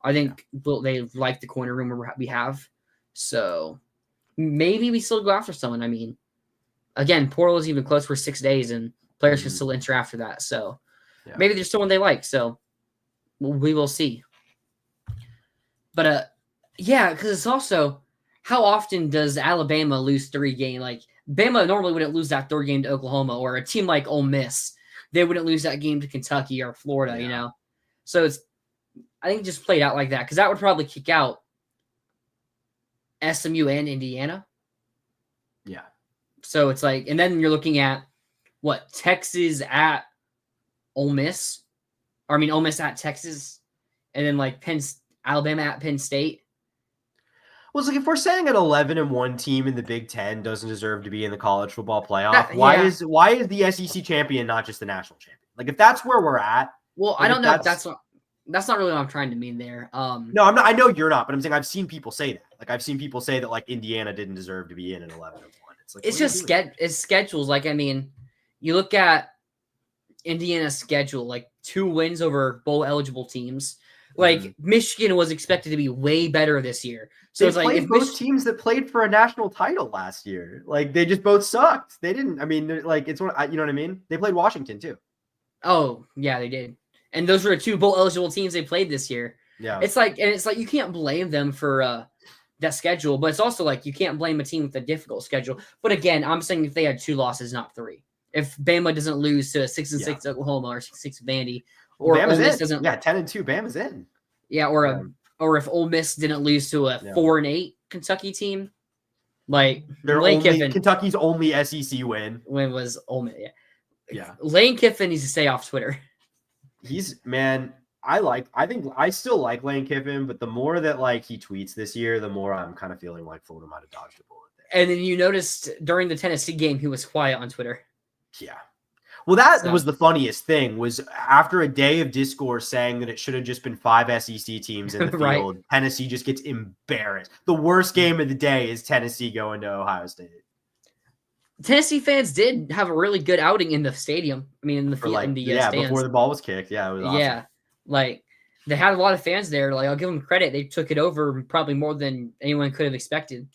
I think they like the corner room we have. So maybe we still go after someone. I mean, again, portal is even close for 6 days, and players can still enter after that. So maybe there's someone they like. So we will see. But because it's also, how often does Alabama lose 3 games? Like, Bama normally wouldn't lose that 3rd game to Oklahoma, or a team like Ole Miss, they wouldn't lose that game to Kentucky or Florida. So I think it just played out like that, because that would probably kick out SMU and Indiana. Yeah. So it's like, and then you're looking at what, Texas at Ole Miss, or I mean Ole Miss at Texas, and then like Alabama at Penn State. Well, it's like, if we're saying an 11-1 team in the Big Ten doesn't deserve to be in the college football playoff, why is the SEC champion not just the national champion? Like, if that's where we're at. Well, I don't know if that's not really what I'm trying to mean there. No, I'm not. I know you're not, but I'm saying I've seen people say that. Like, I've seen people say that like Indiana didn't deserve to be in an 11-1. it's just it's schedules. Like, I mean, you look at Indiana's schedule, like 2 wins over bowl eligible teams. Like Michigan was expected to be way better this year. So it's like if both teams that played for a national title last year, like they just both sucked. They didn't. I mean, like it's one. You know what I mean? They played Washington too. Oh yeah, they did. And those were the 2 bowl eligible teams they played this year. Yeah, it's like you can't blame them for that schedule, but it's also like you can't blame a team with a difficult schedule. But again, I'm saying if they had 2 losses, not 3. If Bama doesn't lose to 6-6 Oklahoma or 6-6 Vandy, or Bama's Ole Miss in. doesn't, 10-2, Bama's in. Yeah, or if Ole Miss didn't lose to a 4-8 Kentucky team, like Kentucky's only SEC win was Ole Miss. Yeah. Lane Kiffin needs to stay off Twitter. I think I still like Lane Kiffin, but the more that like he tweets this year, the more I'm kind of feeling like Florida might have dodged a bullet there. And then you noticed during the Tennessee game, he was quiet on Twitter. Yeah. Well, that was the funniest thing was after a day of discourse saying that it should have just been 5 SEC teams in the field, right. Tennessee just gets embarrassed. The worst game of the day is Tennessee going to Ohio State. Tennessee fans did have a really good outing in the stadium. I mean, in the stands. Before the ball was kicked. Yeah, it was awesome. Yeah, like they had a lot of fans there. Like I'll give them credit; they took it over probably more than anyone could have expected.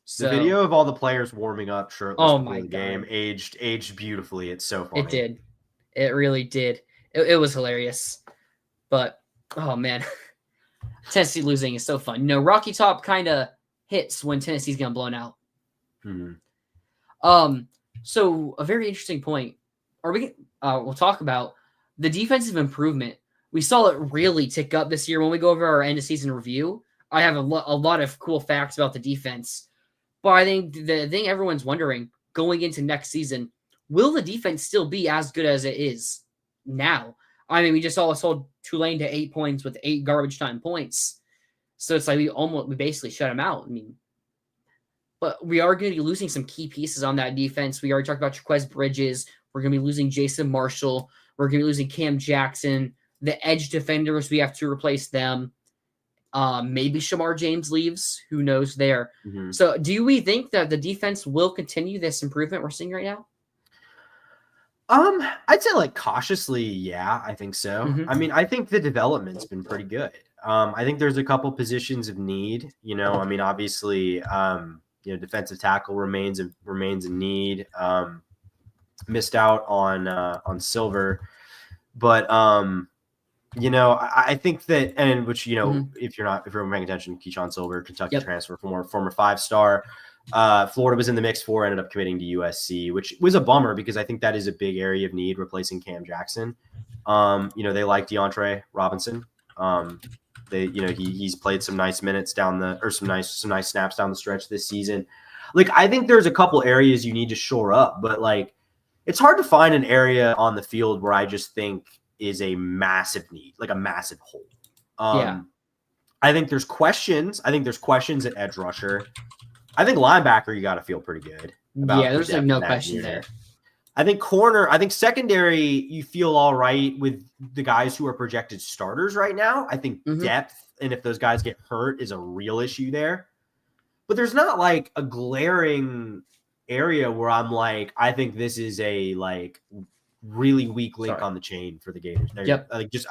So, the video of all the players warming up shirtless before the game aged beautifully. It's so funny. It did. It really did. It was hilarious. But oh man, Tennessee losing is so fun. You know, Rocky Top kind of hits when Tennessee's getting blown out. So a very interesting point. We'll talk about the defensive improvement. We saw it really tick up this year when we go over our end of season review. I have a lot of cool facts about the defense, but I think the thing everyone's wondering going into next season, will the defense still be as good as it is now? I mean, we just saw us hold Tulane to 8 points with 8 garbage time points. So it's like we basically shut them out. I mean, but we are going to be losing some key pieces on that defense. We already talked about Jaquez Bridges. We're going to be losing Jason Marshall. We're going to be losing Cam Jackson. The edge defenders, we have to replace them. Maybe Shamar James leaves. Who knows there? So do we think that the defense will continue this improvement we're seeing right now? I'd say like cautiously, yeah, I think so. I mean, I think the development's been pretty good. I think there's a couple positions of need. You know, I mean, obviously, defensive tackle remains in need. Missed out on Silver, but I think that, and which if you're paying attention, Keyshawn Silver, Kentucky transfer, former 5-star. Florida was in the mix for, ended up committing to USC, which was a bummer because I think that is a big area of need, replacing Cam Jackson. They like DeAndre Robinson. He's played some nice minutes some nice snaps down the stretch this season. Like, I think there's a couple areas you need to shore up, but like, it's hard to find an area on the field where I just think is a massive need, like a massive hole. I think there's questions. I think there's questions at edge rusher. I think linebacker, you got to feel pretty good about. Yeah, there's like no question there. I think secondary, you feel all right with the guys who are projected starters right now. I think depth, and if those guys get hurt, is a real issue there. But there's not like a glaring area where I'm like, I think this is a like really weak link on the chain for the Gators. I think this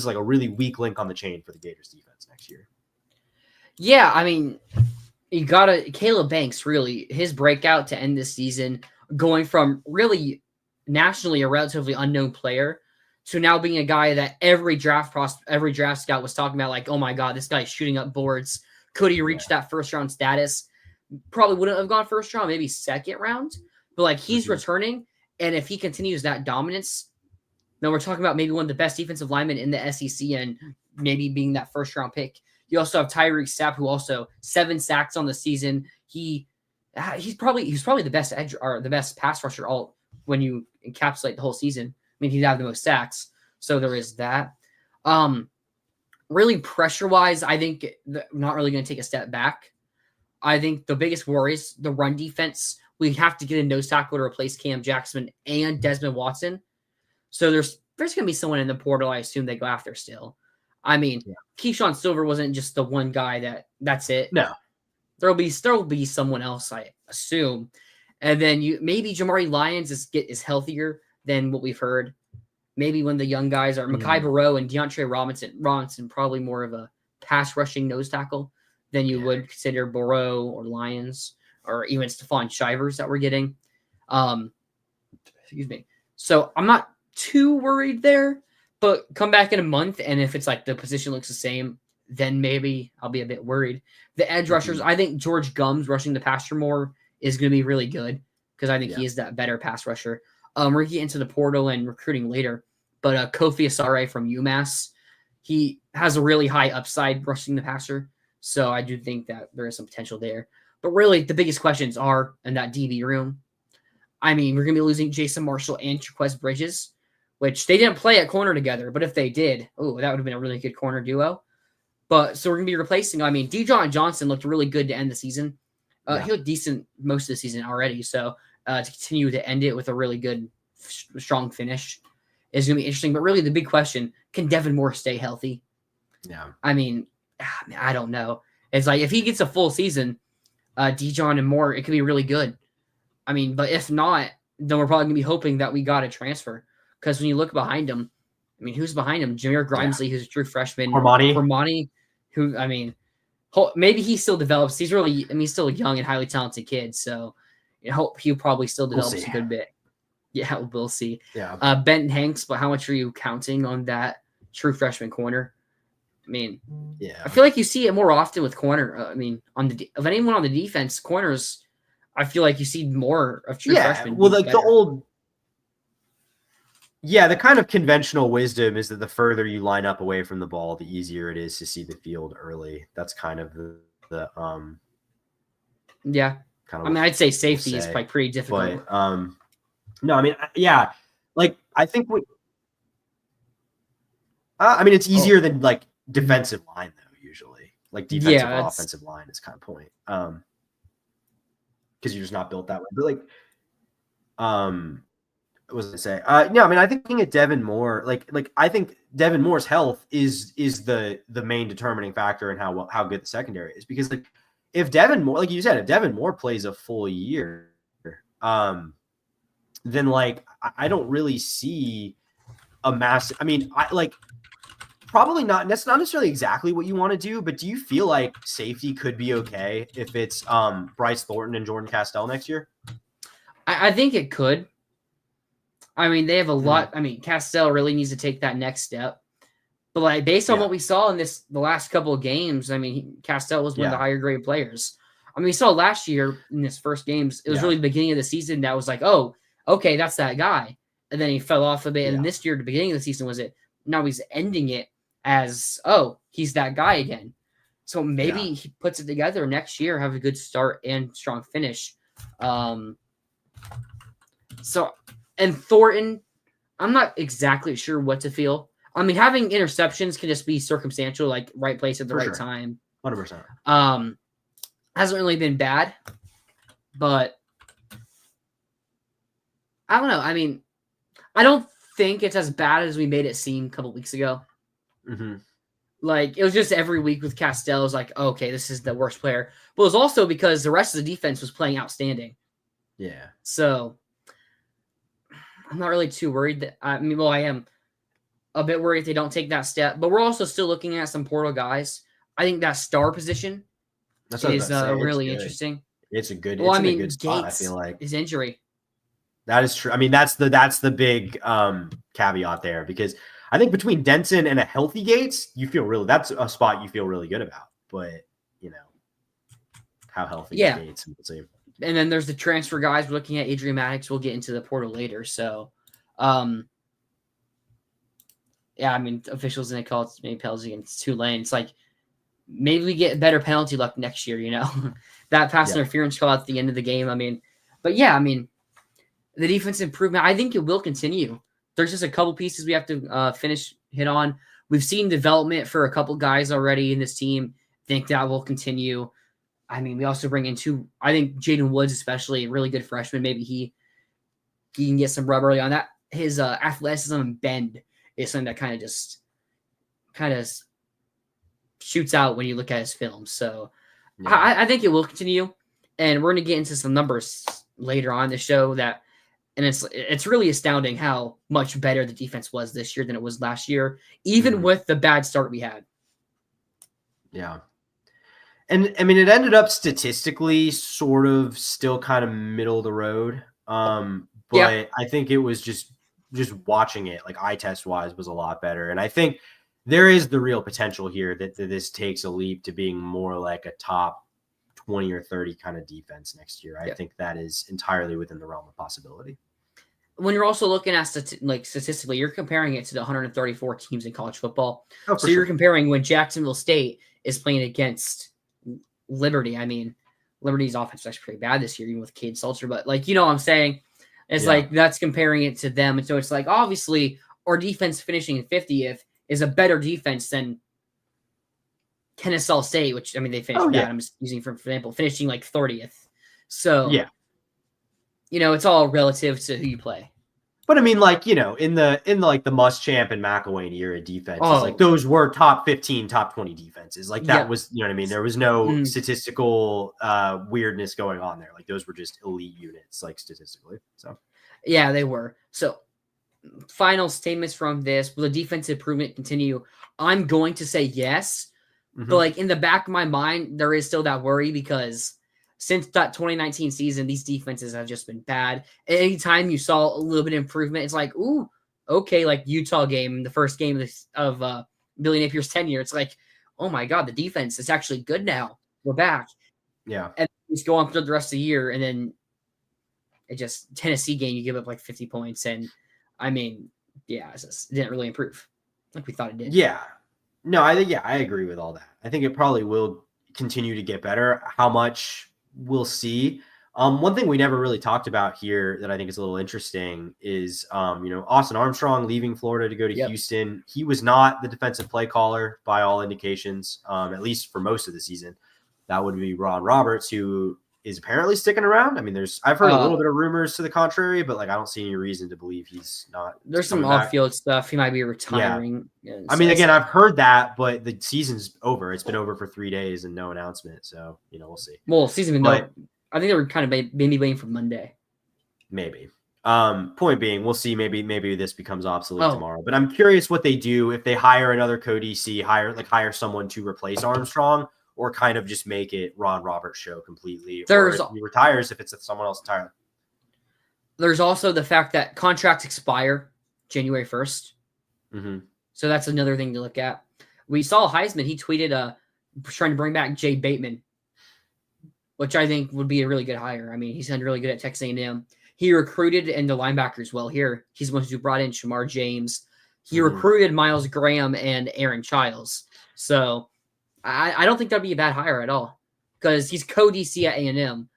is like a really weak link on the chain for the Gators defense next year. Yeah, I mean, you got Caleb Banks, really, his breakout to end this season, going from really nationally a relatively unknown player to now being a guy that every draft scout was talking about, like, oh my God, this guy's shooting up boards. Could he reach that first round status? Probably wouldn't have gone first round, maybe second round, but like he's returning. And if he continues that dominance, then we're talking about maybe one of the best defensive linemen in the SEC and maybe being that first round pick. You also have Tyreek Sapp, who also 7 sacks on the season. He's probably the best edge or the best pass rusher all when you encapsulate the whole season. I mean, he'd have the most sacks. So there is that. Really pressure wise, I think not really going to take a step back. I think the biggest worry is the run defense. We have to get a nose tackle to replace Cam Jackson and Desmond Watson. So there's going to be someone in the portal, I assume they go after still. I mean, Keyshawn Silver wasn't just the one guy that's it. No. There'll be someone else, I assume. And then maybe Jamari Lyons is healthier than what we've heard. Maybe when the young guys are Mekhi Barrow and Deontay Robinson, probably more of a pass rushing nose tackle than you would consider Barrow or Lyons or even Stephon Shivers that we're getting. Excuse me. So I'm not too worried there, but come back in a month, and if it's like the position looks the same, then maybe I'll be a bit worried. The edge rushers, I think George Gums rushing the passer more is going to be really good because I think he is that better pass rusher. We're going to get into the portal and recruiting later, but Kofi Asare from UMass, he has a really high upside rushing the passer, so I do think that there is some potential there. But really, the biggest questions are in that DB room. I mean, we're going to be losing Jason Marshall and Jaquez Bridges, which they didn't play at corner together, but if they did, that would have been a really good corner duo. But so we're going to be replacing, Dijon Johnson looked really good to end the season. He looked decent most of the season already. So to continue to end it with a really good, strong finish is going to be interesting. But really the big question, can Devin Moore stay healthy? Yeah. I mean, I don't know. It's like if he gets a full season, Dijon and Moore, it could be really good. I mean, but if not, then we're probably going to be hoping that we got a transfer. Because when you look behind him, I mean, who's behind him? Jameer Grimesley, who's a true freshman. Cormani, who, I mean, maybe he still develops. He's still a young and highly talented kid. So I hope he probably still develops a good bit. Yeah, we'll see. Yeah. Benton Hanks, but how much are you counting on that true freshman corner? I mean, I feel like you see it more often with corner. Of anyone on the defense, corners, I feel like you see more of true freshmen. Well, like the kind of conventional wisdom is that the further you line up away from the ball, the easier it is to see the field early. That's kind of the I'd say safety is like pretty difficult. But like I think it's easier than like defensive line though. Usually, like defensive or offensive line is kind of point. Because you're just not built that way. But like, what was I say? I think looking at Devin Moore, like I think Devin Moore's health is the main determining factor in how good the secondary is. Because like if Devin Moore, like you said, if Devin Moore plays a full year, then like I don't really see a massive. I mean, probably not. That's not necessarily exactly what you want to do, but do you feel like safety could be okay if it's Bryce Thornton and Jordan Castell next year? I think it could. I mean, they have a lot. I mean, Castell really needs to take that next step. But like based on what we saw in the last couple of games, I mean, Castell was one of the higher grade players. I mean, we saw last year in his first games, it was really the beginning of the season that was like, oh, okay, that's that guy. And then he fell off a bit. And this year, the beginning of the season was it. Now he's ending it as, oh, he's that guy again. So maybe he puts it together next year, have a good start and strong finish. And Thornton, I'm not exactly sure what to feel. I mean, having interceptions can just be circumstantial, like right place at the right time. 100%. Hasn't really been bad, but I don't know. I mean, I don't think it's as bad as we made it seem a couple weeks ago. Mm-hmm. Like, it was just every week with Castell, it was like, oh, okay, this is the worst player. But it was also because the rest of the defense was playing outstanding. Yeah. So I'm not really too worried. I am a bit worried if they don't take that step. But we're also still looking at some portal guys. I think that star position is really interesting. It's a good. Well, it's a good spot. Gates, I feel like his injury. That is true. I mean, that's the big caveat there, because I think between Denson and a healthy Gates, that's a spot you feel really good about. But how healthy is Gates? We'll see. And then there's the transfer guys. We're looking at Adrian Maddox. We'll get into the portal later. So, officials didn't call it maybe penalties against Tulane. It's like maybe we get better penalty luck next year. That pass interference call at the end of the game. The defense improvement, I think it will continue. There's just a couple pieces we have to hit on. We've seen development for a couple guys already in this team. Think that will continue. I mean, we also bring in I think Jaden Woods, especially a really good freshman. Maybe he can get some rub early on that. His athleticism and bend is something that kind of shoots out when you look at his film. So I think it will continue. And we're going to get into some numbers later on in the show that, and it's really astounding how much better the defense was this year than it was last year, even with the bad start we had. Yeah. And I mean, it ended up statistically sort of still kind of middle of the road. But I think it was just watching it, like eye test wise, was a lot better. And I think there is the real potential here that this takes a leap to being more like a top 20 or 30 kind of defense next year. I think that is entirely within the realm of possibility. When you're also looking at statistically, you're comparing it to the 134 teams in college football. So you're comparing when Jacksonville State is playing against Liberty. I mean, Liberty's offense is actually pretty bad this year, even with Cade Salter. But like, you know what I'm saying? It's like that's comparing it to them. And so it's like, obviously, our defense finishing in 50th is a better defense than Kennesaw State, which, I mean, they finished bad. I'm just using for example, finishing like 30th. So, you know, it's all relative to who you play. But I mean, like, you know, in the like the Muschamp and McElwain era defenses, like those were top 15, top 20 defenses. Like that was, you know what I mean? There was no statistical weirdness going on there. Like those were just elite units, like statistically. So yeah, they were. So final statements from this: will the defensive improvement continue? I'm going to say yes, but like in the back of my mind, there is still that worry because since that 2019 season, these defenses have just been bad. Anytime you saw a little bit of improvement, it's like, ooh, okay, like Utah game, the first game of Billy Napier's tenure. It's like, oh my God, the defense is actually good now. We're back. Yeah. And just go on through the rest of the year, and then it just Tennessee game, you give up like 50 points. And I mean, yeah, it didn't really improve like we thought it did. Yeah. No, I agree with all that. I think it probably will continue to get better. How much? We'll see. One thing we never really talked about here that I think is a little interesting is, you know, Austin Armstrong leaving Florida to go to Houston. He was not the defensive play caller by all indications, at least for most of the season. That would be Ron Roberts, who is apparently sticking around. I mean, I've heard a little bit of rumors to the contrary, but like I don't see any reason to believe he's not. There's some off-field stuff. He might be retiring. Yeah. I mean, again, I've heard that, but the season's over. It's been over for 3 days and no announcement. So, you know, we'll see. Well, season, I think they were kind of maybe waiting for Monday. Maybe. Point being, we'll see. Maybe this becomes obsolete tomorrow. But I'm curious what they do if they hire another co-DC, hire someone to replace Armstrong, or kind of just make it Ron Roberts show completely. Or if he retires if it's someone else entirely. There's also the fact that contracts expire January 1st. So that's another thing to look at. We saw Heisman. He tweeted trying to bring back Jay Bateman, which I think would be a really good hire. I mean, he's done really good at Texas A&M. He recruited into linebackers well here. He's the one who brought in Shamar James. He recruited Miles Graham and Aaron Childs. So I don't think that'd be a bad hire at all because he's co-DC at A&M.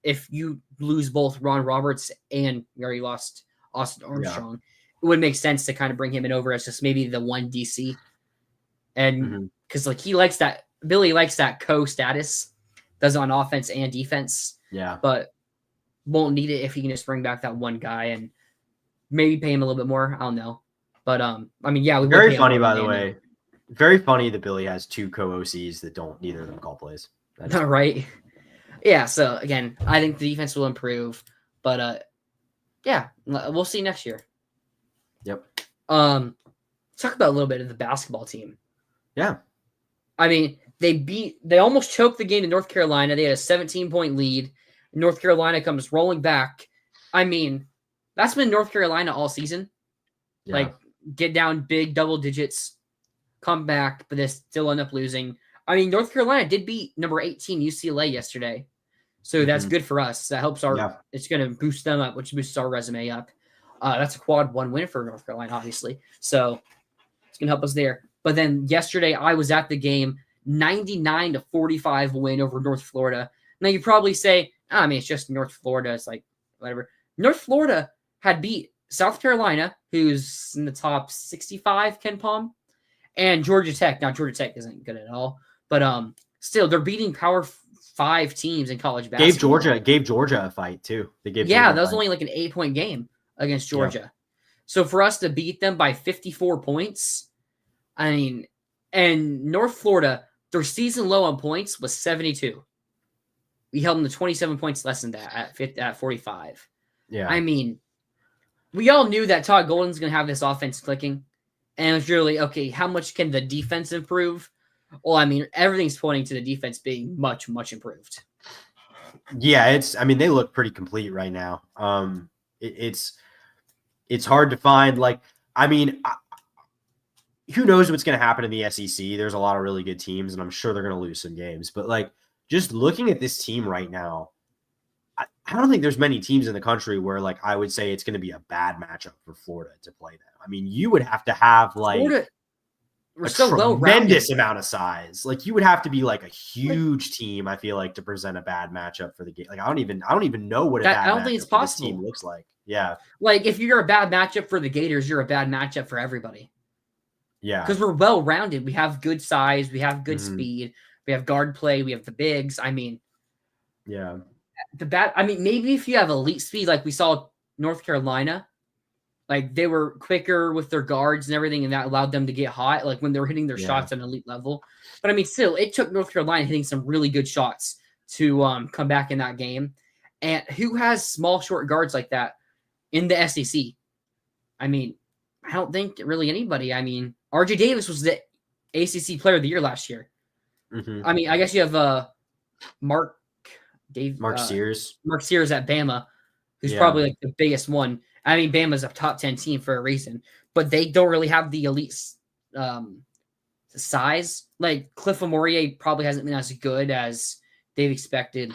If you lose both Ron Roberts and you already lost Austin Armstrong, it would make sense to kind of bring him in over as just maybe the one DC. And because like Billy likes that co-status, does it on offense and defense. Yeah. But won't need it if he can just bring back that one guy and maybe pay him a little bit more. I don't know. But I mean, yeah, very funny by the way. Very funny that Billy has two co-OCs that neither of them call plays. That's right. Yeah, so again, I think the defense will improve, but yeah, we'll see next year. Yep. Talk about a little bit of the basketball team. Yeah. I mean, they almost choked the game to North Carolina. They had a 17-point lead. North Carolina comes rolling back. I mean, that's been North Carolina all season. Yeah. Like, get down big double digits, come back, but they still end up losing. I mean, North Carolina did beat number 18 UCLA yesterday. So that's good for us. That helps it's going to boost them up, which boosts our resume up. That's a quad one win for North Carolina, obviously. So it's going to help us there. But then yesterday I was at the game, 99-45 win over North Florida. Now you probably say, I mean, it's just North Florida. It's like, whatever. North Florida had beat South Carolina, who's in the top 65, Ken Palm, and Georgia Tech. Now, Georgia Tech isn't good at all, but still, they're beating Power 5 teams in college basketball. Gave Georgia a fight, too. That was only like an 8-point game against Georgia. Yeah. So for us to beat them by 54 points, I mean, and North Florida, their season low on points was 72. We held them to 27 points less than that at 45. Yeah. I mean, we all knew that Todd Golden's going to have this offense clicking. And it's really, okay, how much can the defense improve? Well, I mean, everything's pointing to the defense being much, much improved. Yeah, they look pretty complete right now. It's hard to find, who knows what's going to happen in the SEC? There's a lot of really good teams, and I'm sure they're going to lose some games. But, just looking at this team right now, I don't think there's many teams in the country where, I would say it's going to be a bad matchup for Florida to play them. I mean, you would have to have, Florida, a tremendous amount of size. You would have to be, a huge team, I feel like, to present a bad matchup for the game. I don't even know what I don't think it's possible. This team looks like. Yeah. If you're a bad matchup for the Gators, you're a bad matchup for everybody. Yeah. Because we're well-rounded. We have good size. We have good speed. We have guard play. We have the bigs. I mean, yeah. Maybe if you have elite speed, like we saw North Carolina, they were quicker with their guards and everything, and that allowed them to get hot, when they were hitting their shots at an elite level. But, still, it took North Carolina hitting some really good shots to come back in that game. And who has small, short guards like that in the SEC? I don't think really anybody. RJ Davis was the ACC Player of the Year last year. Mm-hmm. I guess you have Mark Sears. Mark Sears at Bama, who's probably the biggest one. Bama's a top 10 team for a reason, but they don't really have the elite size. Cliff Amorie probably hasn't been as good as they've expected.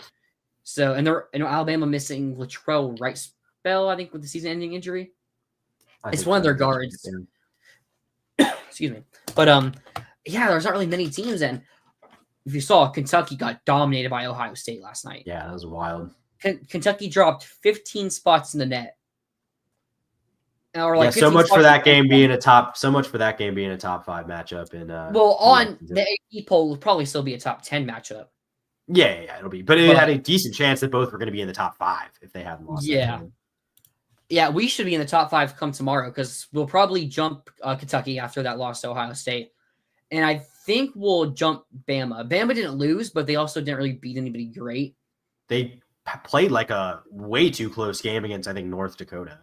So, and Alabama missing Latrell Wright-Spell, I think, with the season-ending injury. It's one of their guards. Excuse me. But, there's not really many teams. And if you saw, Kentucky got dominated by Ohio State last night. Yeah, that was wild. Kentucky dropped 15 spots in the net. Or so much for that game being a top 5 matchup in on the AP poll will probably still be a top 10 matchup. Yeah, it'll be. But it had a decent chance that both were going to be in the top 5 if they hadn't lost. Yeah, we should be in the top 5 come tomorrow because we'll probably jump Kentucky after that loss to Ohio State. And I think we'll jump Bama. Bama didn't lose, but they also didn't really beat anybody great. They played a way too close game against, I think, North Dakota.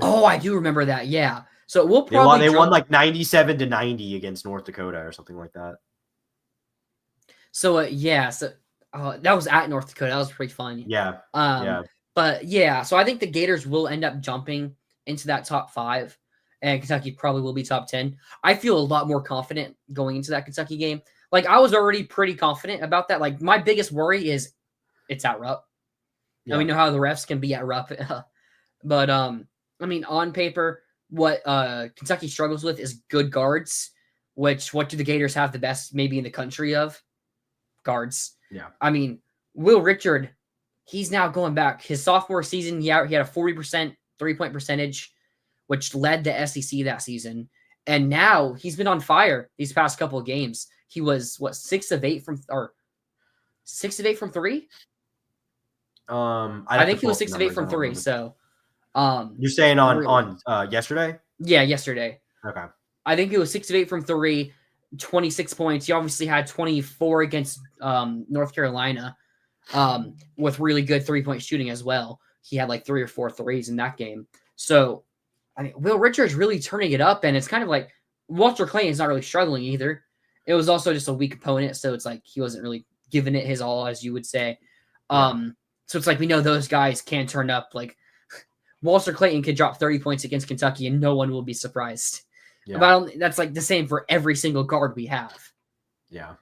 Oh, I do remember that. Yeah. So we'll probably they won 97-90 against North Dakota or something like that. So that was at North Dakota. That was pretty fun. Yeah. But so I think the Gators will end up jumping into that top 5, and Kentucky probably will be top 10. I feel a lot more confident going into that Kentucky game. I was already pretty confident about that. My biggest worry is it's at Rupp. Yeah. And we know how the refs can be at Rupp. But on paper, what Kentucky struggles with is good guards, what do the Gators have the best maybe in the country of? Guards. Yeah. Will Richard, he's now going back. His sophomore season, he had a 40% three-point percentage, which led the SEC that season. And now he's been on fire these past couple of games. He was, 6 of 8 from 3? I think he was 6 of 8 from 3. So you're saying on yesterday? Yeah, yesterday. Okay. I think it was 6 of 8 from 3, 26 points. He obviously had 24 against North Carolina with really good 3-point shooting as well. He had 3 or 4 threes in that game. So, Will Richard's really turning it up, and it's kind of Walter Clayton's not really struggling either. It was also just a weak opponent, so it's he wasn't really giving it his all, as you would say. So it's we know those guys can turn up. Walter Clayton could drop 30 points against Kentucky, and no one will be surprised. Yeah. But that's the same for every single guard we have. Yeah.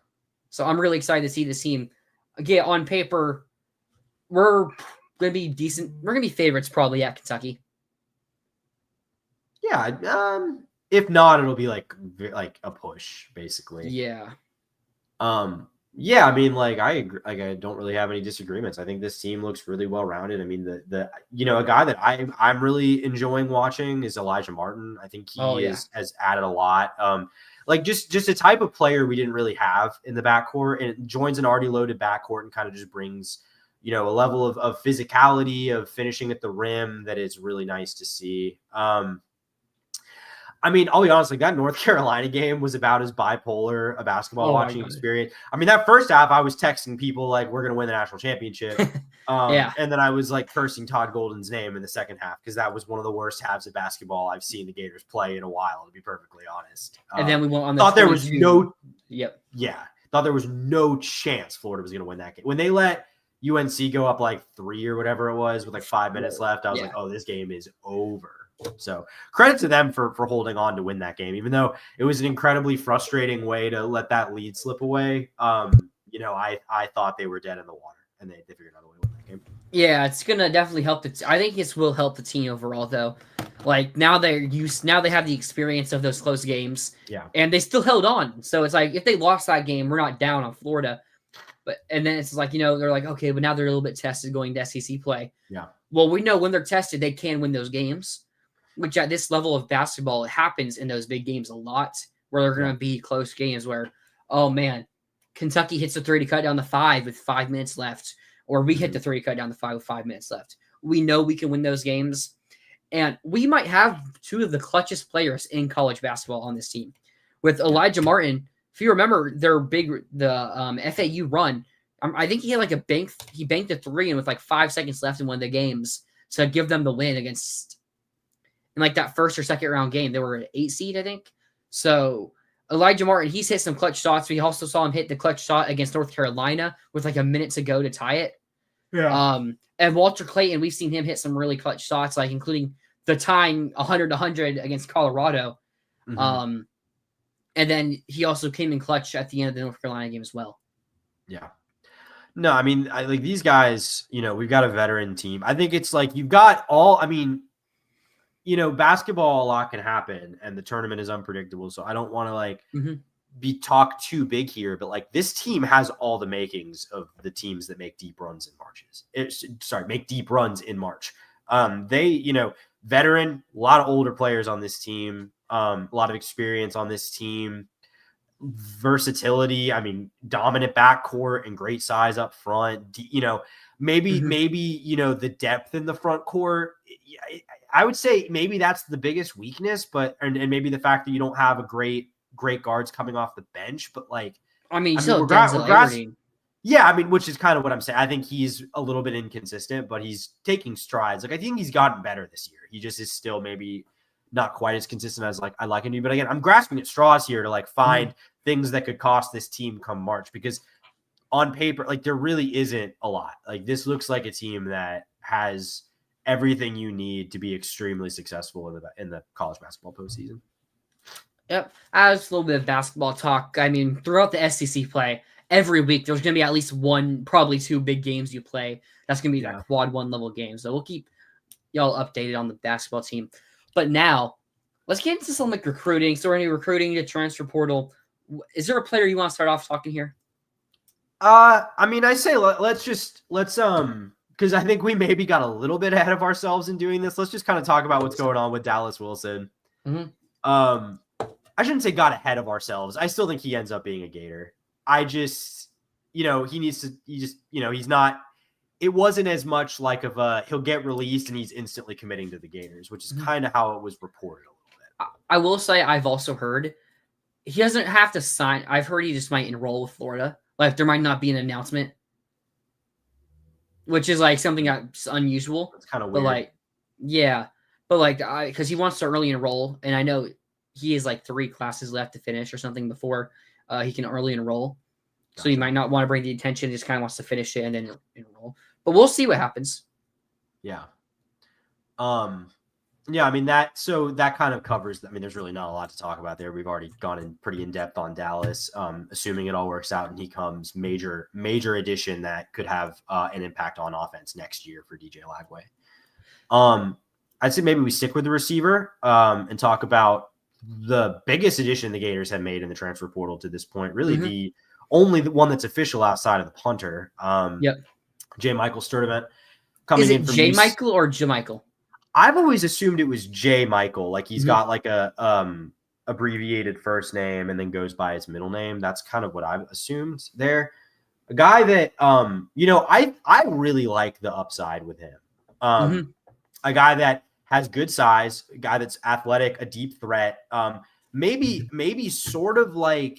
So I'm really excited to see this team. Again, on paper, we're going to be decent. We're going to be favorites probably at Kentucky. Yeah. If not, it'll be a push, basically. Yeah. Yeah, I agree. I don't really have any disagreements. I think this team looks really well rounded. A guy that I'm really enjoying watching is Elijah Martin. I think he has added a lot. Just a type of player we didn't really have in the backcourt, and it joins an already loaded backcourt and kind of just brings, a level of physicality, of finishing at the rim that is really nice to see. I mean, I'll be honest, like that North Carolina game was about as bipolar a basketball watching experience. I mean, that first half, I was texting people like, we're going to win the national championship. Yeah. And then I was like cursing Todd Golden's name in the second half because that was one of the worst halves of basketball I've seen the Gators play in a while, to be perfectly honest. And then we went on the thought there was no thought there was no chance Florida was going to win that game. When they let UNC go up like 3 or whatever it was with like 5 minutes left, I was like, oh, this game is over. So credit to them for holding on to win that game, even though it was an incredibly frustrating way to let that lead slip away. I thought they were dead in the water, and they figured out a way to win that game. Yeah, it's gonna definitely help I think this will help the team overall, though. Like now they have the experience of those close games. Yeah, and they still held on. So it's like if they lost that game, we're not down on Florida. And then it's like, they're like, okay, but now they're a little bit tested going to SEC play. Yeah. Well, we know when they're tested, they can win those games. Which at this level of basketball, it happens in those big games a lot, where they're going to be close games where, oh man, Kentucky hits a 3 to cut down the 5 with 5 minutes left, or we hit the 3 to cut down the 5 with 5 minutes left. We know we can win those games, and we might have 2 of the clutchest players in college basketball on this team. With Elijah Martin, if you remember the FAU run, I think he had like he banked a 3 and with like 5 seconds left in one of the games to give them the win against. In like that first or second round game, they were an 8 seed, I think. So Elijah Martin, he's hit some clutch shots. We also saw him hit the clutch shot against North Carolina with like a minute to go to tie it. Yeah. And Walter Clayton, we've seen him hit some really clutch shots, like including the tying 100-100 against Colorado. Mm-hmm. And then he also came in clutch at the end of the North Carolina game as well. Yeah. No, I mean, like these guys, we've got a veteran team. I think it's like you've got basketball, a lot can happen, and the tournament is unpredictable. So I don't want to be talked too big here, but like this team has all the makings of the teams that make deep runs in make deep runs in March. They, veteran, a lot of older players on this team, a lot of experience on this team, versatility. I mean, dominant backcourt and great size up front. Maybe the depth in the front court. I would say maybe that's the biggest weakness, and maybe the fact that you don't have a great guards coming off the bench. But like, which is kind of what I'm saying. I think he's a little bit inconsistent, but he's taking strides. Like I think he's gotten better this year. He just is still maybe not quite as consistent as like I like him to be. But again, I'm grasping at straws here to like find things that could cost this team come March, because on paper, like there really isn't a lot. Like this looks like a team that has everything you need to be extremely successful in the college basketball postseason. Yep. As a little bit of basketball talk, I mean, throughout the SEC play, every week there's going to be at least 1, probably 2 big games you play. That's going to be that quad 1 level game. So we'll keep y'all updated on the basketball team. But now, let's get into some like recruiting. So we're going to be recruiting the transfer portal. Is there a player you want to start off talking here? I mean, I say let's because I think we maybe got a little bit ahead of ourselves in doing this. Let's just kind of talk about what's going on with Dallas Wilson. Mm-hmm. I shouldn't say got ahead of ourselves. I still think he ends up being a Gator. I just, he's not, it wasn't as much like he'll get released and he's instantly committing to the Gators, which is kind of how it was reported a little bit. I will say I've also heard he doesn't have to sign. I've heard he just might enroll with Florida. Like there might not be an announcement, which is like something that's unusual. It's kind of weird. Because he wants to early enroll, and I know he has like 3 classes left to finish or something before he can early enroll. Gotcha. So he might not want to bring the attention; just kind of wants to finish it and then enroll. But we'll see what happens. Yeah. Yeah, I mean that kind of covers. I mean, there's really not a lot to talk about there. We've already gone in pretty in depth on Dallas. Assuming it all works out and he comes, major addition that could have an impact on offense next year for DJ Lagway. I'd say maybe we stick with the receiver and talk about the biggest addition the Gators have made in the transfer portal to this point. Really, the only one that's official outside of the punter. J. Michael Sturdivant coming in from J. Michael or J. Michael? I've always assumed it was J. Michael. Like he's got like a abbreviated first name and then goes by his middle name. That's kind of what I've assumed there. A guy that, I really like the upside with him. A guy that has good size, a guy that's athletic, a deep threat. Maybe sort of like,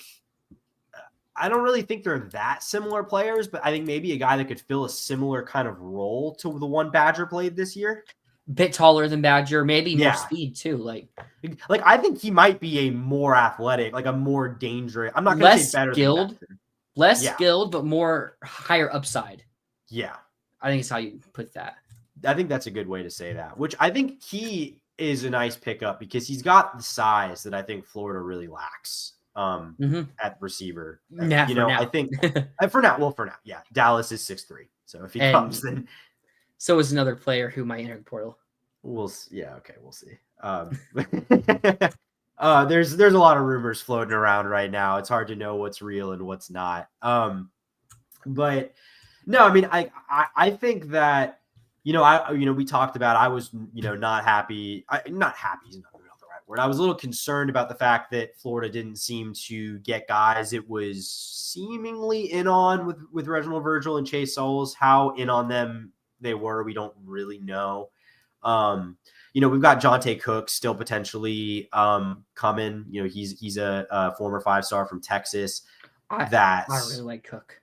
I don't really think they're that similar players, but I think maybe a guy that could fill a similar kind of role to the one Badger played this year. Bit taller than Badger, maybe more speed too. Like I think he might be a more athletic, like a more dangerous. I'm not going to say better skilled, than Badger. Less skilled, but more higher upside. Yeah. I think it's how you put that. I think that's a good way to say that, which I think he is a nice pickup because he's got the size that I think Florida really lacks at receiver. I think for now. Yeah. Dallas is 6'3". So if he comes, then so is another player who might enter the portal. We'll see. There's a lot of rumors floating around right now. It's hard to know what's real and what's not. But no, I mean, I think that, we talked about, I was, not happy. Not happy is not the right word. I was a little concerned about the fact that Florida didn't seem to get guys it was seemingly in on with Reginald Virgil and Chase Souls. How in on them they were, we don't really know. We've got Jonte Cook still potentially coming. He's a former 5-star from Texas. I really like Cook.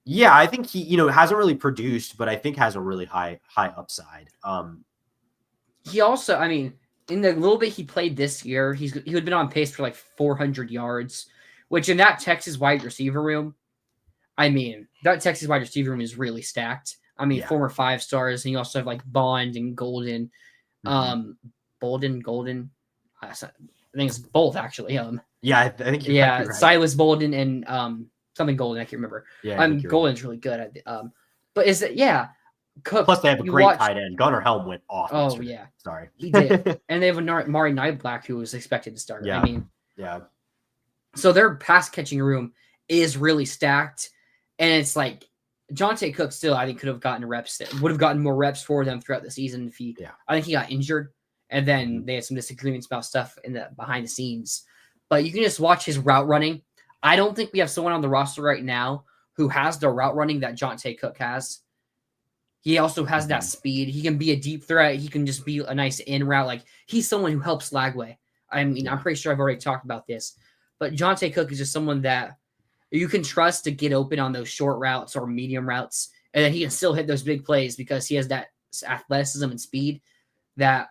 Yeah, I think he, hasn't really produced, but I think has a really high upside. He also, I mean, in the little bit he played this year, he had been on pace for like 400 yards, which in that Texas wide receiver room, I mean, that Texas wide receiver room is really stacked. I mean, former 5-stars, and you also have like Bond and Golden. Golden. I think it's both actually. I think you're right. Silas Bolden and something Golden. I can't remember. Yeah, Golden's really good at but is it Cook? Plus they have a great tight end. Gunnar Helm went off. Oh yeah, sorry, he did. And they have Mari Nightblack who was expected to start. Yeah, I mean, yeah. So their pass catching room is really stacked, and it's like Jonte Cook still, I think, could have gotten reps. Would have gotten more reps for them throughout the season if he. Yeah. I think he got injured, and then they had some disagreements about stuff in the behind the scenes. But you can just watch his route running. I don't think we have someone on the roster right now who has the route running that Jonte Cook has. He also has that speed. He can be a deep threat. He can just be a nice in route. Like he's someone who helps Lagway. I mean, I'm pretty sure I've already talked about this, but Jonte Cook is just someone that you can trust to get open on those short routes or medium routes, and then he can still hit those big plays because he has that athleticism and speed that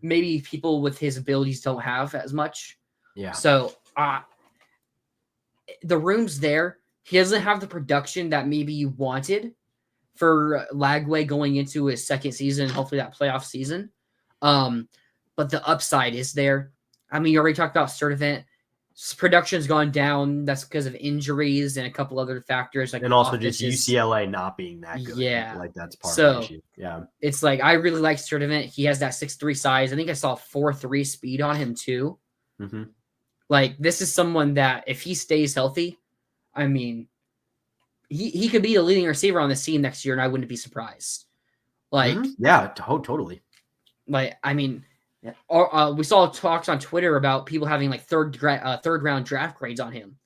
maybe people with his abilities don't have as much. Yeah. So the room's there. He doesn't have the production that maybe you wanted for Lagway going into his second season, hopefully that playoff season. But the upside is there. I mean, you already talked about Sturdivant. Production's gone down. That's because of injuries and a couple other factors. And also just UCLA not being that good. Yeah. Like that's part of the issue. Yeah. It's like, I really like Sturdivant. He has that 6'3" size. I think I saw 4'3" speed on him too. Mm-hmm. Like this is someone that if he stays healthy, I mean, he could be the leading receiver on the team next year, and I wouldn't be surprised. Like, totally. Like, I mean, we saw talks on Twitter about people having like third round draft grades on him.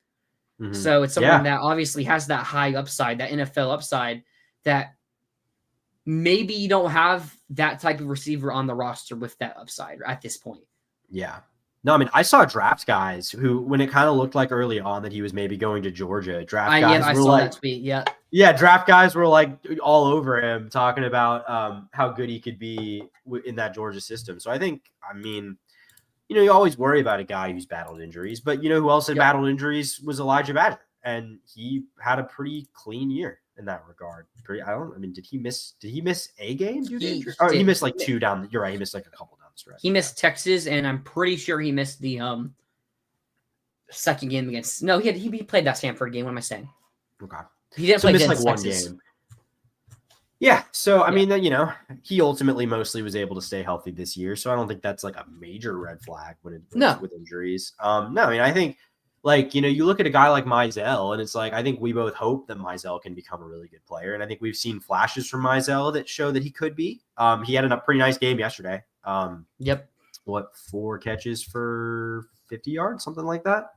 Mm-hmm. So it's someone that obviously has that high upside, that NFL upside, that maybe you don't have that type of receiver on the roster with that upside at this point. Yeah. No, I mean, I saw draft guys who, when it kind of looked like early on that he was maybe going to Georgia, I saw that tweet. Yeah. Yeah. Draft guys were like all over him talking about how good he could be in that Georgia system. So I think, I mean, you always worry about a guy who's battled injuries, but who else had battled injuries was Elijah Badger. And he had a pretty clean year in that regard. Did he miss a game? He missed like two down. You're right. He missed like a couple down the stretch. He missed Texas, and I'm pretty sure he missed the second game against. No, he played that Stanford game. What am I saying? Okay. He didn't play against like Texas. One game. Yeah. So I mean, he ultimately mostly was able to stay healthy this year. So I don't think that's like a major red flag with injuries. No, I mean, I think. Like, you look at a guy like Mizell, and it's like, I think we both hope that Mizell can become a really good player. And I think we've seen flashes from Mizell that show that he could be. He had a pretty nice game yesterday. Yep. 4 catches for 50 yards, something like that?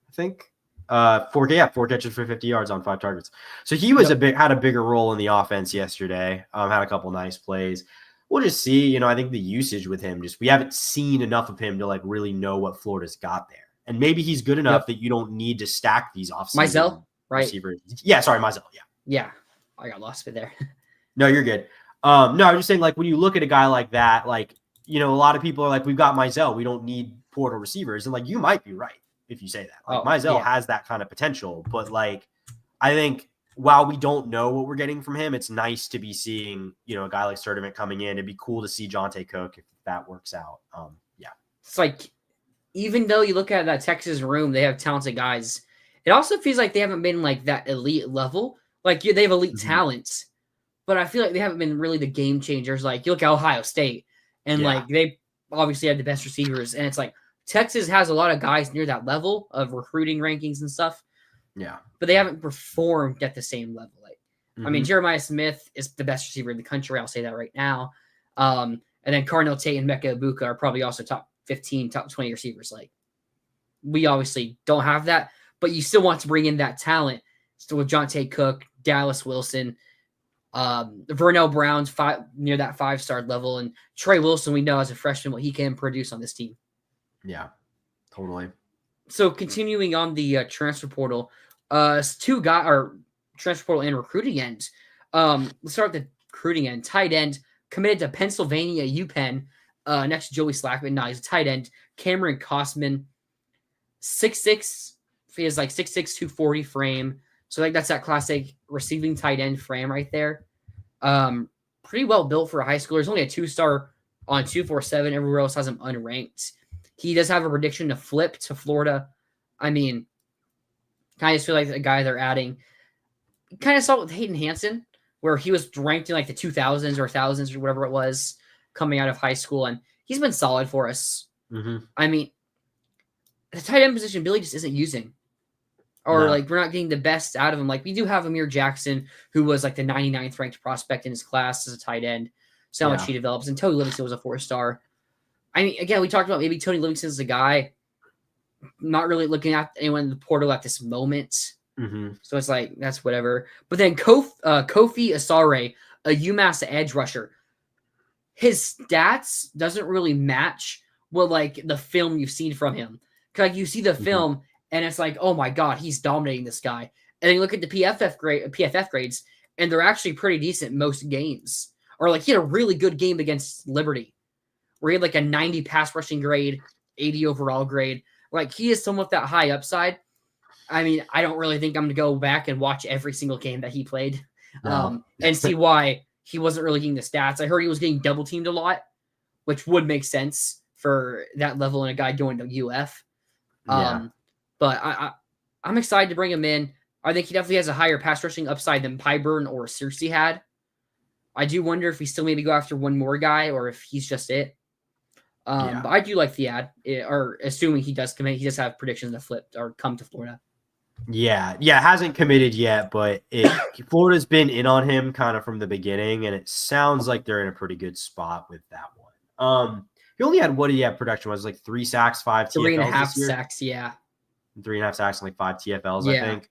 I think. 4 catches for 50 yards on 5 targets. So he was had a bigger role in the offense yesterday. Had a couple nice plays. we'll just see. I think the usage with him, we haven't seen enough of him to like really know what Florida's got there. And maybe he's good enough that you don't need to stack these offseason Mizell, right? receivers. Yeah, sorry, Mizell. Yeah. Yeah. I got lost with there. No, you're good. No, I'm just saying, like, when you look at a guy like that, like, a lot of people are like, we've got Mizell. We don't need portal receivers. And like, you might be right if you say that. Like, Mizell has that kind of potential. But like, I think while we don't know what we're getting from him, it's nice to be seeing, a guy like Sturdivant coming in. It'd be cool to see Jonte Cook if that works out. Yeah. It's like, even though you look at that Texas room, they have talented guys. It also feels like they haven't been like that elite level. Like they have elite talents, but I feel like they haven't been really the game changers. Like you look at Ohio State, and like they obviously had the best receivers, and it's like Texas has a lot of guys near that level of recruiting rankings and stuff. Yeah, but they haven't performed at the same level. Like, I mean, Jeremiah Smith is the best receiver in the country. I'll say that right now. And then Cardinal Tate and Mecca Ibuka are probably also top 15, top 20 receivers. Like, we obviously don't have that, but you still want to bring in that talent. Still with Jonte Cook, Dallas Wilson, Vernell Brown's near that 5-star level, and Trey Wilson, we know as a freshman what he can produce on this team. Yeah, totally. So continuing on the transfer portal, two guys are transfer portal and recruiting end. Let's start with the recruiting end. Tight end committed to Pennsylvania UPenn. Next to Joey Slackman. Now he's a tight end. Cameron Kosman, 6'6". He has like 6'6", 240 frame. So I think that's that classic receiving tight end frame right there. Pretty well built for a high schooler. He's only a 2-star on 247. Everywhere else has him unranked. He does have a prediction to flip to Florida. I mean, I just feel like the guy they're adding. Kind of saw it with Hayden Hansen, where he was ranked in like the 2000s or 1000s or whatever it was coming out of high school, and he's been solid for us. I mean, the tight end position Billy just isn't using. Or like we're not getting the best out of him. Like we do have Amir Jackson, who was like the 99th ranked prospect in his class as a tight end. So how much he develops. And Tony Livingston was a 4-star. I mean, again, we talked about maybe Tony Livingston's a guy. Not really looking at anyone in the portal at this moment. So it's like, that's whatever. But then Kofi Asare, a UMass edge rusher. His stats doesn't really match what like the film you've seen from him. Because like you see the film and it's like, oh my God, he's dominating this guy. And then you look at the PFF grades, and they're actually pretty decent most games. Or like he had a really good game against Liberty, where he had like a 90 pass rushing grade, 80 overall grade. Like he is somewhat that high upside. I mean, I don't really think I'm going to go back and watch every single game that he played and see why he wasn't really getting the stats. I heard he was getting double teamed a lot, which would make sense for that level and a guy going to UF. But I'm excited to bring him in. I think he definitely has a higher pass rushing upside than Pyburn or Cersei had. I do wonder if we still maybe go after one more guy or if he's just it. But I do like the ad, or assuming he does commit, he does have predictions to flip or come to Florida. Yeah, hasn't committed yet, but Florida's been in on him kind of from the beginning, and it sounds like they're in a pretty good spot with that one. He only had, what did he have production was like 3 sacks, 5 TFLs 3.5 sacks, 3.5 sacks and like 5 TFLs, I think.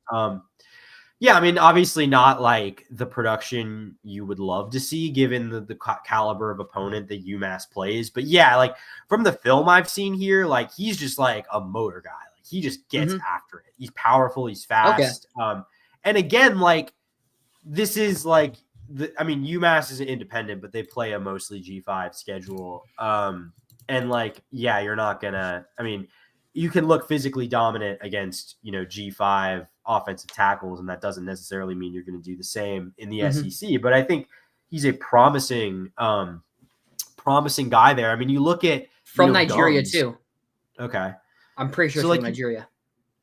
I mean, obviously not like the production you would love to see given the caliber of opponent that UMass plays. But like from the film I've seen here, like he's just like a motor guy. Like he just gets after it. He's powerful. He's fast. And again, like this is like, UMass is independent, but they play a mostly G5 schedule. And like, you're not gonna, you can look physically dominant against, G5 offensive tackles, and that doesn't necessarily mean you're going to do the same in the SEC. But I think he's a promising guy there. I mean, you look at from Nigeria Gums. too. Okay, I'm pretty sure it's from Nigeria.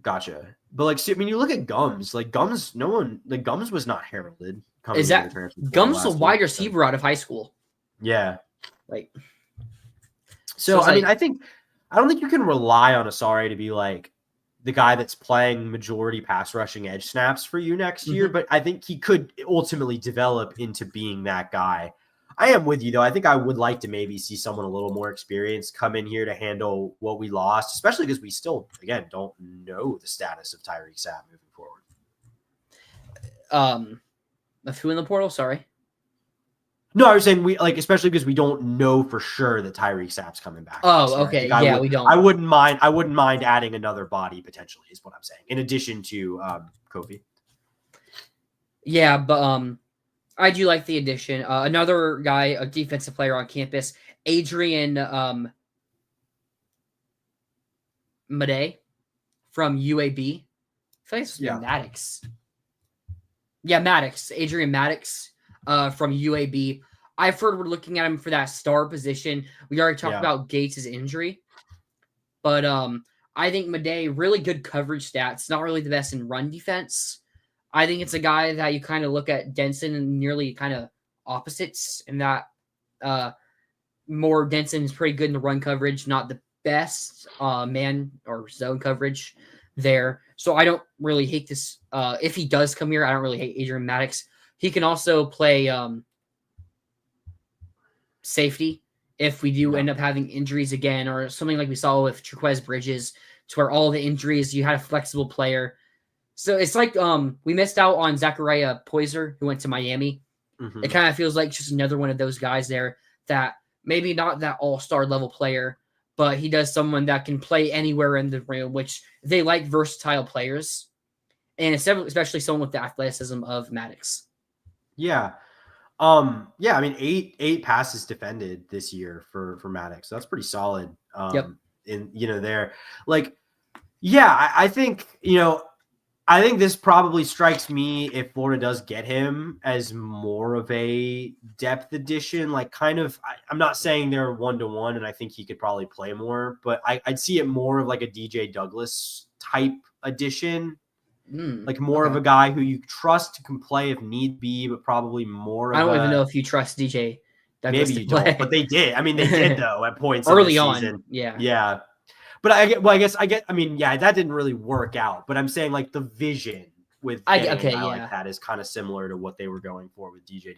Gotcha. But like, you look at Gums. Like Gums, Gums was not heralded. Is that Gums a wide receiver out of high school? Yeah. Like, so I don't think you can rely on Asare to be like the guy that's playing majority pass rushing edge snaps for you next year, but I think he could ultimately develop into being that guy. I am with you, though. I think I would like to maybe see someone a little more experienced come in here to handle what we lost, especially because we still, again, don't know the status of Tyreek Sapp moving forward. Of who in the portal? Sorry. No, I was saying especially because we don't know for sure that Tyreek Sapp's coming back. Oh, okay. Yeah, we don't. I wouldn't mind adding another body potentially, is what I'm saying, in addition to Kofi. Yeah, but I do like the addition. Another guy, a defensive player on campus, Adrian Madej from UAB. I feel like it's Maddox. Yeah, Maddox. Adrian Maddox from UAB. I've heard we're looking at him for that star position. We already talked about Gates' injury. But I think Madej, really good coverage stats. Not really the best in run defense. I think it's a guy that you kind of look at Denson and nearly kind of opposites in that more Denson is pretty good in the run coverage, not the best man or zone coverage there. So I don't really hate this. If he does come here, I don't really hate Adrian Maddox. He can also play safety if we do end up having injuries again, or something like we saw with Triquez Bridges, to where all the injuries, you had a flexible player. So it's like we missed out on Zachariah Poyser, who went to Miami. It kind of feels like just another one of those guys there that maybe not that all-star level player, but he does someone that can play anywhere in the room, which they like versatile players, and especially someone with the athleticism of Maddox. Yeah. I mean, eight passes defended this year for Maddox. So that's pretty solid. In there. I think this probably strikes me, if Florida does get him, as more of a depth addition. I'm not saying they're 1-to-1, and I think he could probably play more, but I'd see it more of like a DJ Douglas type addition. Of a guy who you trust can play if need be, but probably more. I don't even know if you trust DJ Douglas. Maybe you don't, but they did. I mean, they did though at points early in the on. Season. Yeah. But that didn't really work out. But I'm saying the vision with like that is kind of similar to what they were going for with DJ.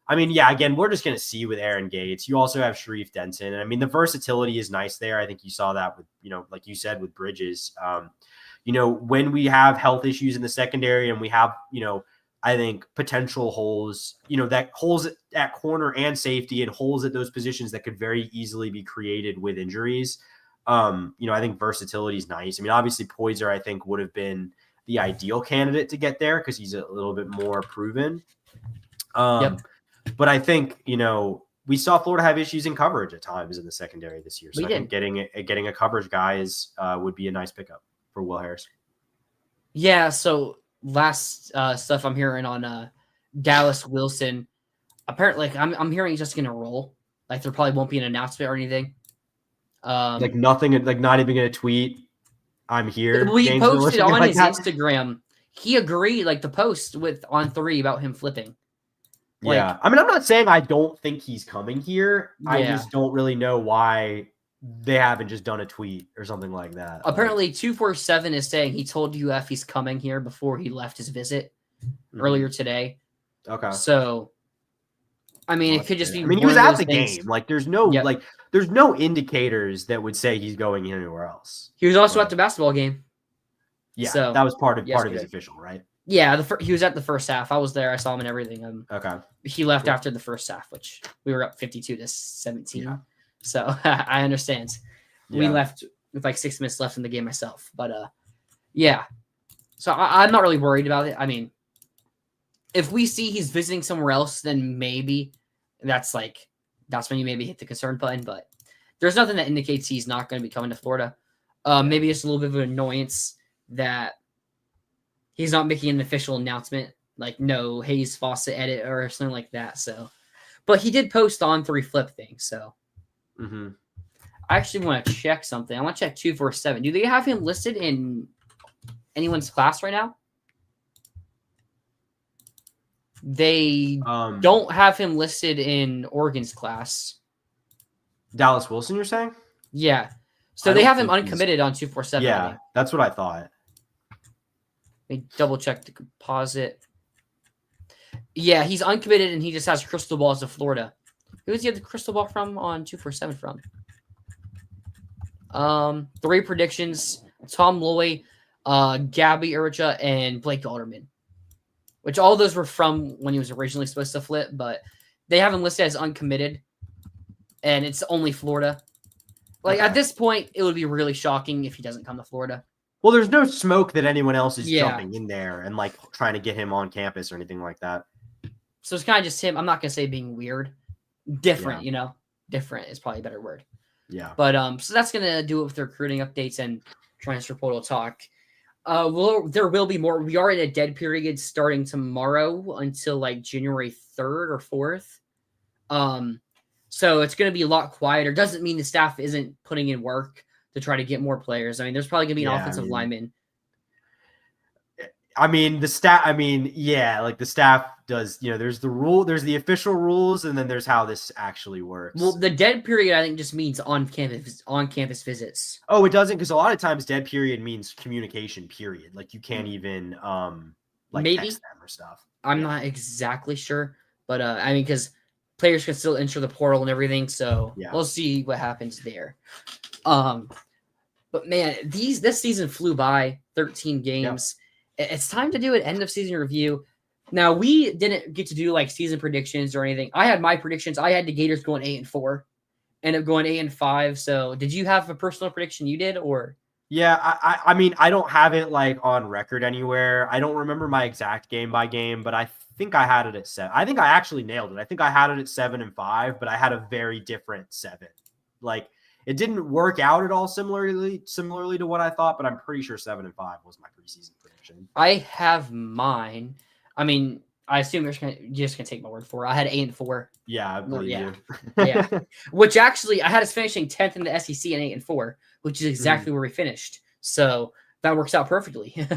Again, we're just going to see with Aaron Gates. You also have Sharif Denson. And I mean, the versatility is nice there. I think you saw that with, like you said, with Bridges. When we have health issues in the secondary and we have, I think potential holes, that holes at corner and safety and holes at those positions that could very easily be created with injuries. I think versatility is nice. I mean, obviously Poyser, I think, would have been the ideal candidate to get there because he's a little bit more proven. But I think, we saw Florida have issues in coverage at times in the secondary this year. So I think getting a coverage guy would be a nice pickup for Will Harris. Yeah. So last stuff I'm hearing on Dallas Wilson, apparently I'm hearing he's just going to roll. There probably won't be an announcement or anything. Nothing, not even going to tweet, I'm here. Well, he posted on his Instagram. He agreed, the post on 3 about him flipping. I mean, I'm not saying I don't think he's coming here. Yeah. I just don't really know why they haven't just done a tweet or something like that. Apparently, 247 is saying he told UF he's coming here before he left his visit earlier today. Okay. So, I mean, it could just be. I mean, he was at the game. There's no indicators that would say he's going anywhere else. He was also at the basketball game. Yeah, so that was part of his official, right? Yeah, he was at the first half. I was there. I saw him and everything. Okay. He left after the first half, which we were up 52-17. Yeah. So I understand. We left with 6 minutes left in the game myself, but yeah. So I'm not really worried about it. I mean, if we see he's visiting somewhere else, then maybe that's when you maybe hit the concern button. But there's nothing that indicates he's not going to be coming to Florida. Maybe it's a little bit of an annoyance that he's not making an official announcement, no Hayes Fawcett edit or something like that. So, but he did post on 3 flip things. So, I actually want to check something. I want to check 247. Do they have him listed in anyone's class right now? They don't have him listed in Oregon's class. Dallas Wilson, you're saying? Yeah. So they have him uncommitted on 247. Yeah, that's what I thought. Let me double check the composite. Yeah, he's uncommitted and he just has crystal balls to Florida. Who does he have the crystal ball from on 247 from? 3 predictions: Tom Loy, Gabby Urcha, and Blake Alderman. Which all those were from when he was originally supposed to flip, but they have him listed as uncommitted, and it's only Florida. Like, at this point, it would be really shocking if he doesn't come to Florida. Well, there's no smoke that anyone else is jumping in there and, like, trying to get him on campus or anything like that. So it's kind of just him. I'm not going to say being weird. Different, you know? Different is probably a better word. Yeah. But, so that's going to do it with the recruiting updates and transfer portal talk. There will be more. We are in a dead period starting tomorrow until, like, January 3rd or 4th. So it's going to be a lot quieter. Doesn't mean the staff isn't putting in work to try to get more players. I mean, there's probably going to be an offensive lineman. I mean, the staff, like the staff does, there's the rule, there's the official rules, and then there's how this actually works. Well, the dead period, I think, just means on campus visits. Oh, it doesn't? Because a lot of times dead period means communication period. Like, you can't even, maybe text them or stuff. I'm not exactly sure. But, I mean, because players can still enter the portal and everything, so we'll see what happens there. But man, this season flew by. 13 games. It's time to do an end of season review. Now, we didn't get to do like season predictions or anything. I had my predictions. I had the Gators going 8-4, ended up going 8-5. So, did you have a personal prediction you did, or? Yeah, I mean, I don't have it like on record anywhere. I don't remember my exact game by game, but I think I had it at 7. I think I actually nailed it. I think I had it at 7-5, but I had a very different 7. Like, it didn't work out at all similarly to what I thought, but I'm pretty sure 7-5 was my preseason prediction. I have mine. I mean, I assume you're just gonna take my word for it. I had 8-4. Yeah, I believe you. Yeah. Which actually, I had us finishing 10th in the SEC and 8-4, which is exactly where we finished. So that works out perfectly.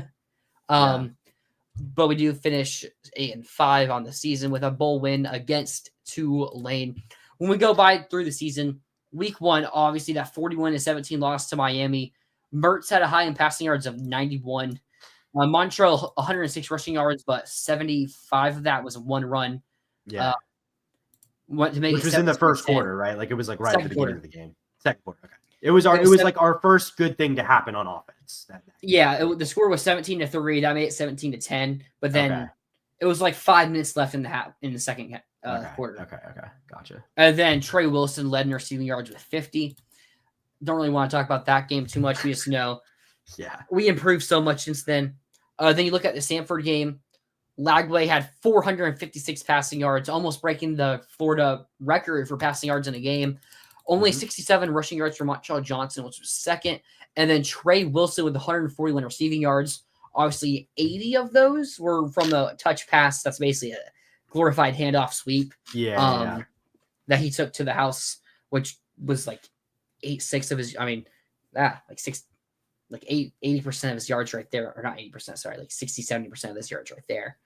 But we do finish 8-5 on the season with a bowl win against Tulane. When we go through the season, week 1, obviously that 41-17 loss to Miami. Mertz had a high in passing yards of 91. Montrell 106 rushing yards, but 75 of that was one run. Yeah. Which was in the first quarter, right? Like, it was like right at the beginning of the game. Second quarter. Okay. It was like our first good thing to happen on offense. The score was 17-3. That made it 17-10. But then it was like 5 minutes left in the second quarter. Okay. Gotcha. And then Trey Wilson led in receiving yards with 50. Don't really want to talk about that game too much. We just know we improved so much since then. Then you look at the Samford game. Lagway had 456 passing yards, almost breaking the Florida record for passing yards in a game. Only 67 rushing yards for Montrell Johnson, which was second. And then Trey Wilson with 141 receiving yards. Obviously, 80 of those were from the touch pass. That's basically a glorified handoff sweep. That he took to the house, which was like 80% of his yards right there, or not 80%, sorry, like 60-70% of his yards right there.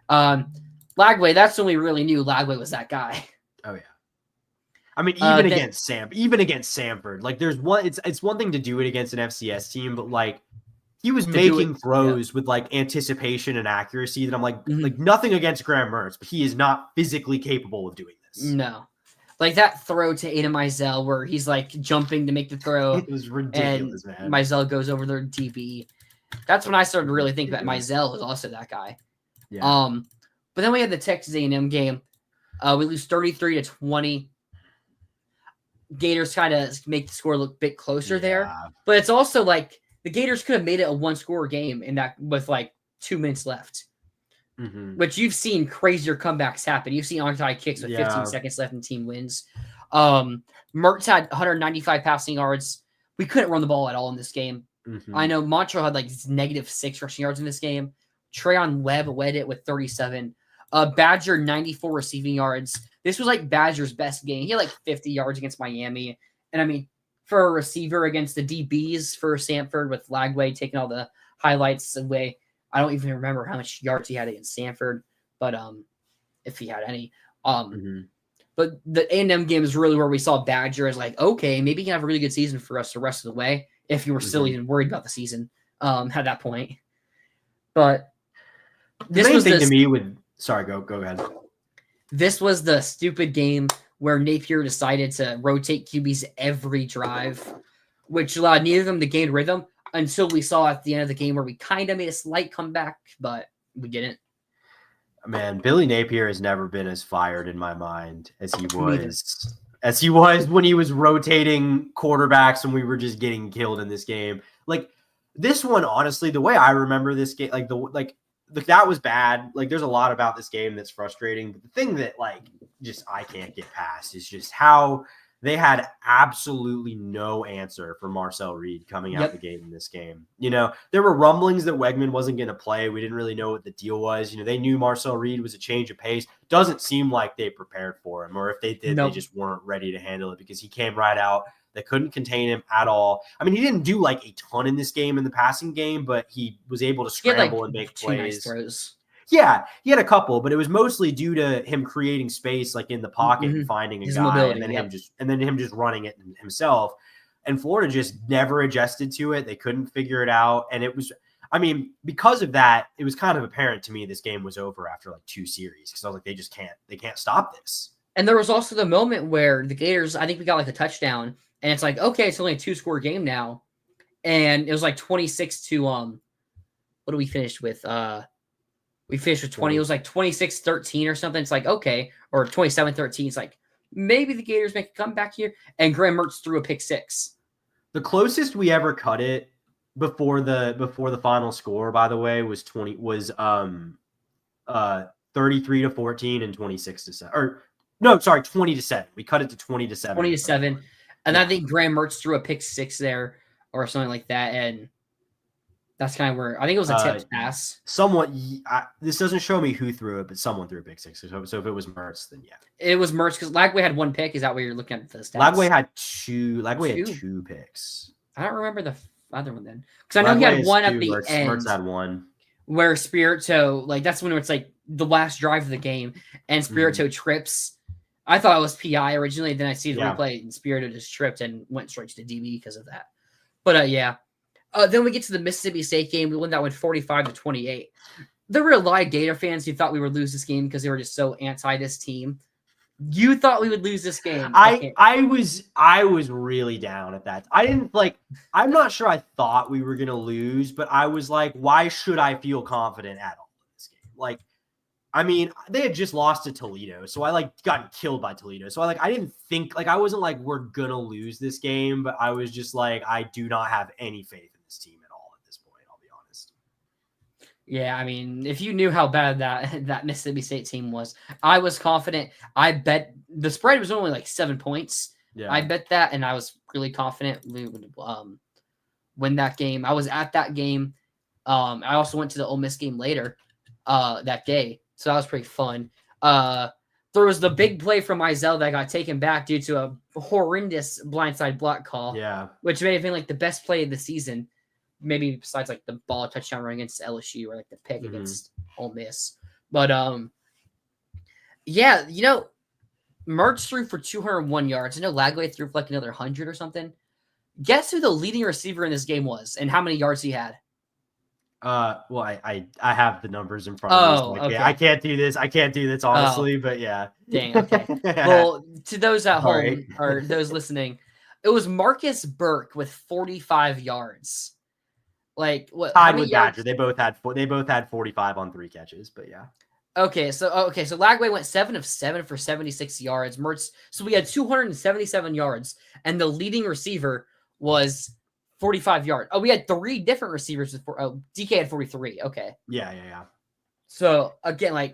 Lagway, that's when we really knew Lagway was that guy. Oh yeah. I mean, against Samford, like it's one thing to do it against an FCS team, but like he was making throws with like anticipation and accuracy that I'm like nothing against Graham Mertz, but he is not physically capable of doing this. No. Like that throw to Aiden Mizell where he's like jumping to make the throw. It was ridiculous, man. Mizell goes over their DB. That's when I started to really think that Mizell was also that guy. Yeah. But then we had the Texas A&M game. We lose 33-20. Gators kind of make the score look a bit closer there. But it's also like the Gators could have made it a one-score game in that with like 2 minutes left. Which you've seen crazier comebacks happen. You've seen onside kicks with 15 seconds left and team wins. Mertz had 195 passing yards. We couldn't run the ball at all in this game. I know Montrell had like -6 rushing yards in this game. Trayon Webb led it with 37. Badger 94 receiving yards. This was like Badger's best game. He had like 50 yards against Miami. And I mean, for a receiver against the DBs for Samford with Lagway taking all the highlights away, I don't even remember how much yards he had against Samford, but if he had any. But the A&M game is really where we saw Badger as like, okay, maybe he can have a really good season for us the rest of the way if you were still even worried about the season at that point. But this was the main thing to me with sorry, go ahead. This was the stupid game where Napier decided to rotate QBs every drive, which allowed neither of them to gain rhythm until we saw at the end of the game where we kind of made a slight comeback, but we didn't. Man, Billy Napier has never been as fired in my mind as he Neither. was when he was rotating quarterbacks and we were just getting killed in this game. Like this one, honestly, the way I remember this game, that was bad. Like there's a lot about this game that's frustrating. But the thing that just I can't get past is just how they had absolutely no answer for Marcel Reed coming out the gate in this game. There were rumblings that Wegman wasn't going to play. We didn't really know what the deal was. They knew Marcel Reed was a change of pace. Doesn't seem like they prepared for him, or if they did, they just weren't ready to handle it because he came right out. They couldn't contain him at all. I mean, he didn't do a ton in this game in the passing game, but he was able to scramble and make plays. Nice throws. Yeah, he had a couple, but it was mostly due to him creating space in the pocket and finding a guy, mobility, and then him just running it himself. And Florida just never adjusted to it. They couldn't figure it out, and it was. I mean, because of that, it was kind of apparent to me this game was over after 2 series because I was like, they can't stop this. And there was also the moment where the Gators, I think we got a touchdown, and it's okay, it's only a 2-score game now, and it was 26 to what do we finish with? We finished with 20. It was 26-13 or something. It's okay. Or 27-13. It's maybe the Gators make a comeback here. And Graham Mertz threw a pick 6. The closest we ever cut it before the final score, by the way, was 33-14 and 26-7. Or no, sorry, 20-7. We cut it to 20-7. 20-7. And I think Graham Mertz threw a pick 6 there or something like that. And that's kind of where I think it was a tipped pass. This doesn't show me who threw it, but someone threw a pick 6. So if it was Mertz, then yeah, it was Mertz because Lagway had 1 pick. Is that what you're looking at for the stats? Lagway had 2. Lagway had 2 picks. I don't remember the other one then because I know he had 1 at the end. Mertz had 1 where Spirito that's when it's the last drive of the game and Spirito trips. I thought it was PI originally. Then I see the replay and Spirito just tripped and went straight to the DB because of that. But yeah. Then we get to the Mississippi State game. We won that one 45-28. There were a lot of Gator fans who thought we would lose this game because they were just so anti this team. You thought we would lose this game. I was really down at that. I didn't I'm not sure I thought we were gonna lose, but I was why should I feel confident at all in this game? I mean, they had just lost to Toledo, so I got killed by Toledo. So I didn't think I wasn't we're gonna lose this game, but I was just I do not have any faith in this team at all at this point. I'll be honest. Yeah, I mean, if you knew how bad that Mississippi State team was, I was confident. I bet the spread was only 7 points. Yeah, I bet that, and I was really confident we would win that game. I was at that game. I also went to the Ole Miss game later that day. So that was pretty fun. There was the big play from Mizell that got taken back due to a horrendous blindside block call. Yeah. Which may have been the best play of the season. Maybe besides the ball touchdown run against LSU or the pick against Ole Miss. But yeah, Mertz threw for 201 yards. I know Lagway threw for another 100 or something. Guess who the leading receiver in this game was and how many yards he had? Well, I have the numbers in front of me. So okay. I can't do this. Honestly, but yeah. Dang. Okay. Well, to those at home or those listening, it was Marcus Burke with 45 yards. What? Tied with Badger. They both had 45 on 3 catches, but yeah. Okay, so Lagway went 7 of 7 for 76 yards. Mertz. So we had 277 yards, and the leading receiver was 45 yards. Oh, we had 3 different receivers. DK had 43. Okay. Yeah. So, again,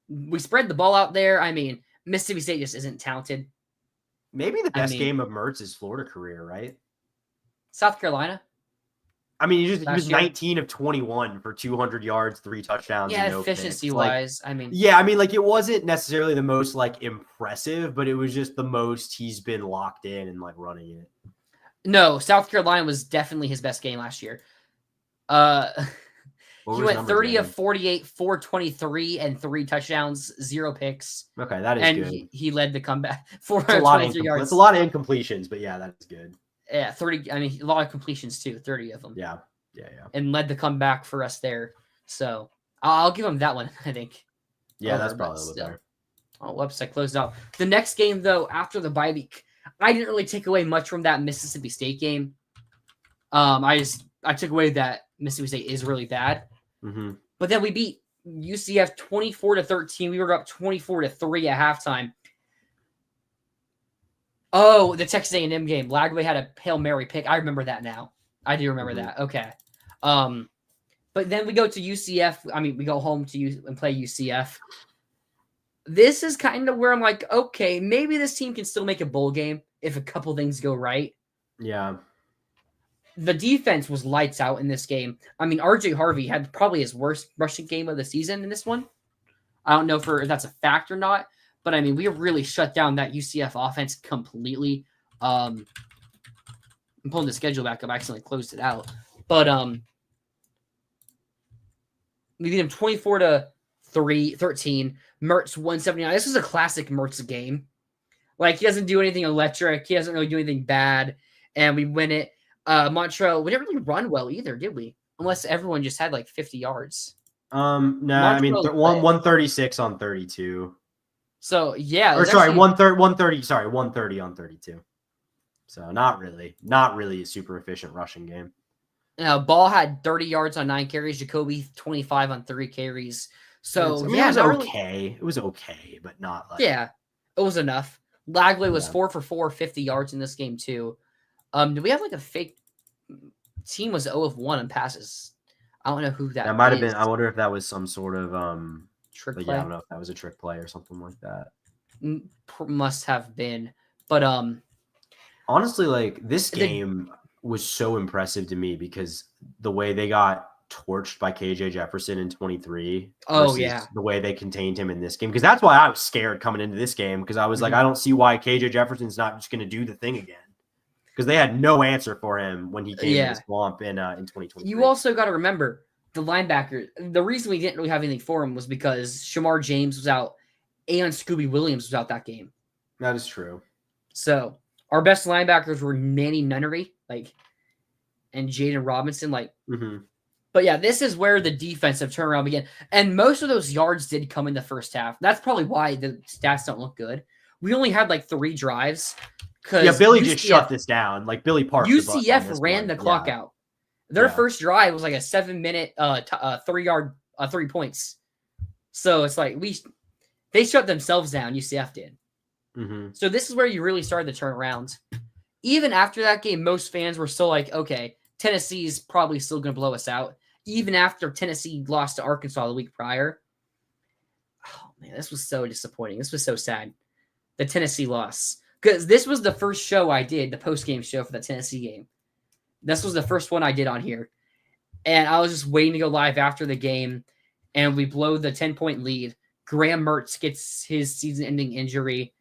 we spread the ball out there. I mean, Mississippi State just isn't talented. Maybe the best game of Mertz's Florida career, right? South Carolina. I mean, he was 19 of 21 for 200 yards, 3 touchdowns. Yeah, no efficiency-wise. It wasn't necessarily the most, impressive, but it was just the most he's been locked in and, running it. No, South Carolina was definitely his best game last year. He went 30 of 48, 423, and 3 touchdowns, 0 picks. Okay, that is good. And he led the comeback. 423 yards. That's a lot of incompletions, but yeah, that is good. Yeah, 30. I mean, a lot of completions too, 30 of them. Yeah. And led the comeback for us there. So I'll give him that one, I think. Yeah, that's probably a little better. Oh, website closed out. The next game, though, after the bye week, I didn't really take away much from that Mississippi State game. I took away that Mississippi State is really bad. Mm-hmm. But then we beat UCF 24-13. We were up 24-3 at halftime. Oh, the Texas A&M game. Lagway had a Hail Mary pick. I remember that now. I do remember that. Okay. But then we go to UCF. I mean, we go home and play UCF. This is kind of where I'm like, okay, maybe this team can still make a bowl game if a couple things go right. Yeah. The defense was lights out in this game. I mean, RJ Harvey had probably his worst rushing game of the season in this one. I don't know if that's a fact or not, but I mean, we really shut down that UCF offense completely. I'm pulling the schedule back up. I accidentally closed it out. But we beat him 24-13. Mertz 179. This was a classic Mertz game. Like, he doesn't do anything electric. He doesn't really do anything bad. And we win it. Montreal, we didn't really run well either, did we? Unless everyone just had like 50 yards. No, I mean 136 on 32. So yeah, or sorry, 130. Sorry, 130 on 32. So not really a super efficient rushing game. Ball had 30 yards on 9 carries. Jacoby 25 on 3 carries. So it was okay. Really... It was okay, but not like it was enough. Lagway was 4 for 4, 50 yards in this game too. Do we have like a fake team? Was 0 of 1 on passes? I don't know who that might have been. I wonder if that was some sort of trick play. Yeah, I don't know if that was a trick play or something like that. Must have been. But honestly, like this game was so impressive to me because the way they got torched by KJ Jefferson in 23. Oh yeah, the way they contained him in this game, because that's why I was scared coming into this game, because I was like, I don't see why KJ Jefferson's not just going to do the thing again, because they had no answer for him when he came in the swamp in 2023. You also got to remember the linebacker. The reason we didn't really have anything for him was because Shamar James was out and Scooby Williams was out that game. That is true. So our best linebackers were Manny Nunnery, and Jaden Robinson, But yeah, this is where the defensive turnaround began. And most of those yards did come in the first half. That's probably why the stats don't look good. We only had 3 drives. Yeah, Billy just shut this down. Like Billy parked UCF ran the clock out. Their first drive was like a 7-minute 3 points. So it's like they shut themselves down, UCF did. So this is where you really started to turn around. Even after that game, most fans were still like, okay, Tennessee's probably still going to blow us out. Even after Tennessee lost to Arkansas the week prior. Oh, man, this was so disappointing. This was so sad. The Tennessee loss. Because this was the first show I did, the post-game show for the Tennessee game. This was the first one I did on here. And I was just waiting to go live after the game. And we blow the 10-point lead. Graham Mertz gets his season-ending injury.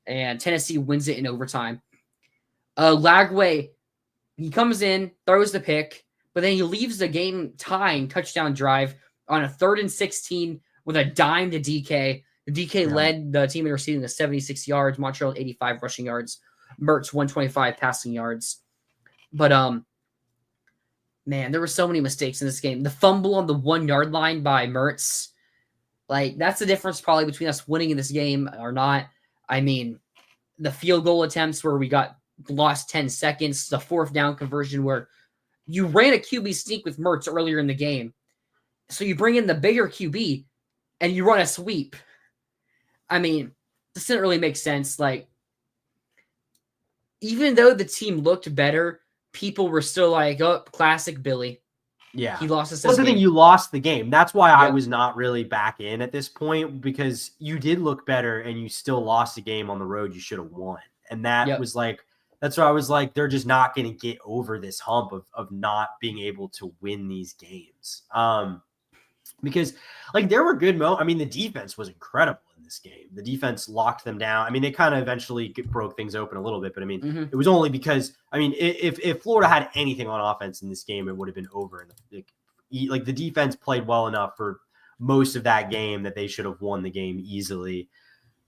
And Tennessee wins it in overtime. Lagway, he comes in, throws the pick, but then he leaves the game-tying touchdown drive on a 3rd and 16 with a dime to DK. The DK led the team in receiving to 76 yards, Montreal 85 rushing yards, Mertz 125 passing yards. But man, there were so many mistakes in this game. The fumble on the 1-yard line by Mertz, that's the difference probably between us winning in this game or not. I mean, the field goal attempts where we lost 10 seconds, the 4th down conversion where you ran a QB sneak with Mertz earlier in the game. So you bring in the bigger QB and you run a sweep. I mean, this didn't really make sense. Even though the team looked better, people were still like, oh, classic Billy. Yeah. He lost us. Well, the thing, you lost the game. That's why I was not really back in at this point, because you did look better and you still lost the game on the road you should have won. And that was that's why I was like, they're just not going to get over this hump of not being able to win these games. Because there were good moments. I mean, the defense was incredible in this game. The defense locked them down. I mean, they kind of eventually broke things open a little bit, but I mean, it was only because, I mean, if Florida had anything on offense in this game, it would have been over. The defense played well enough for most of that game that they should have won the game easily.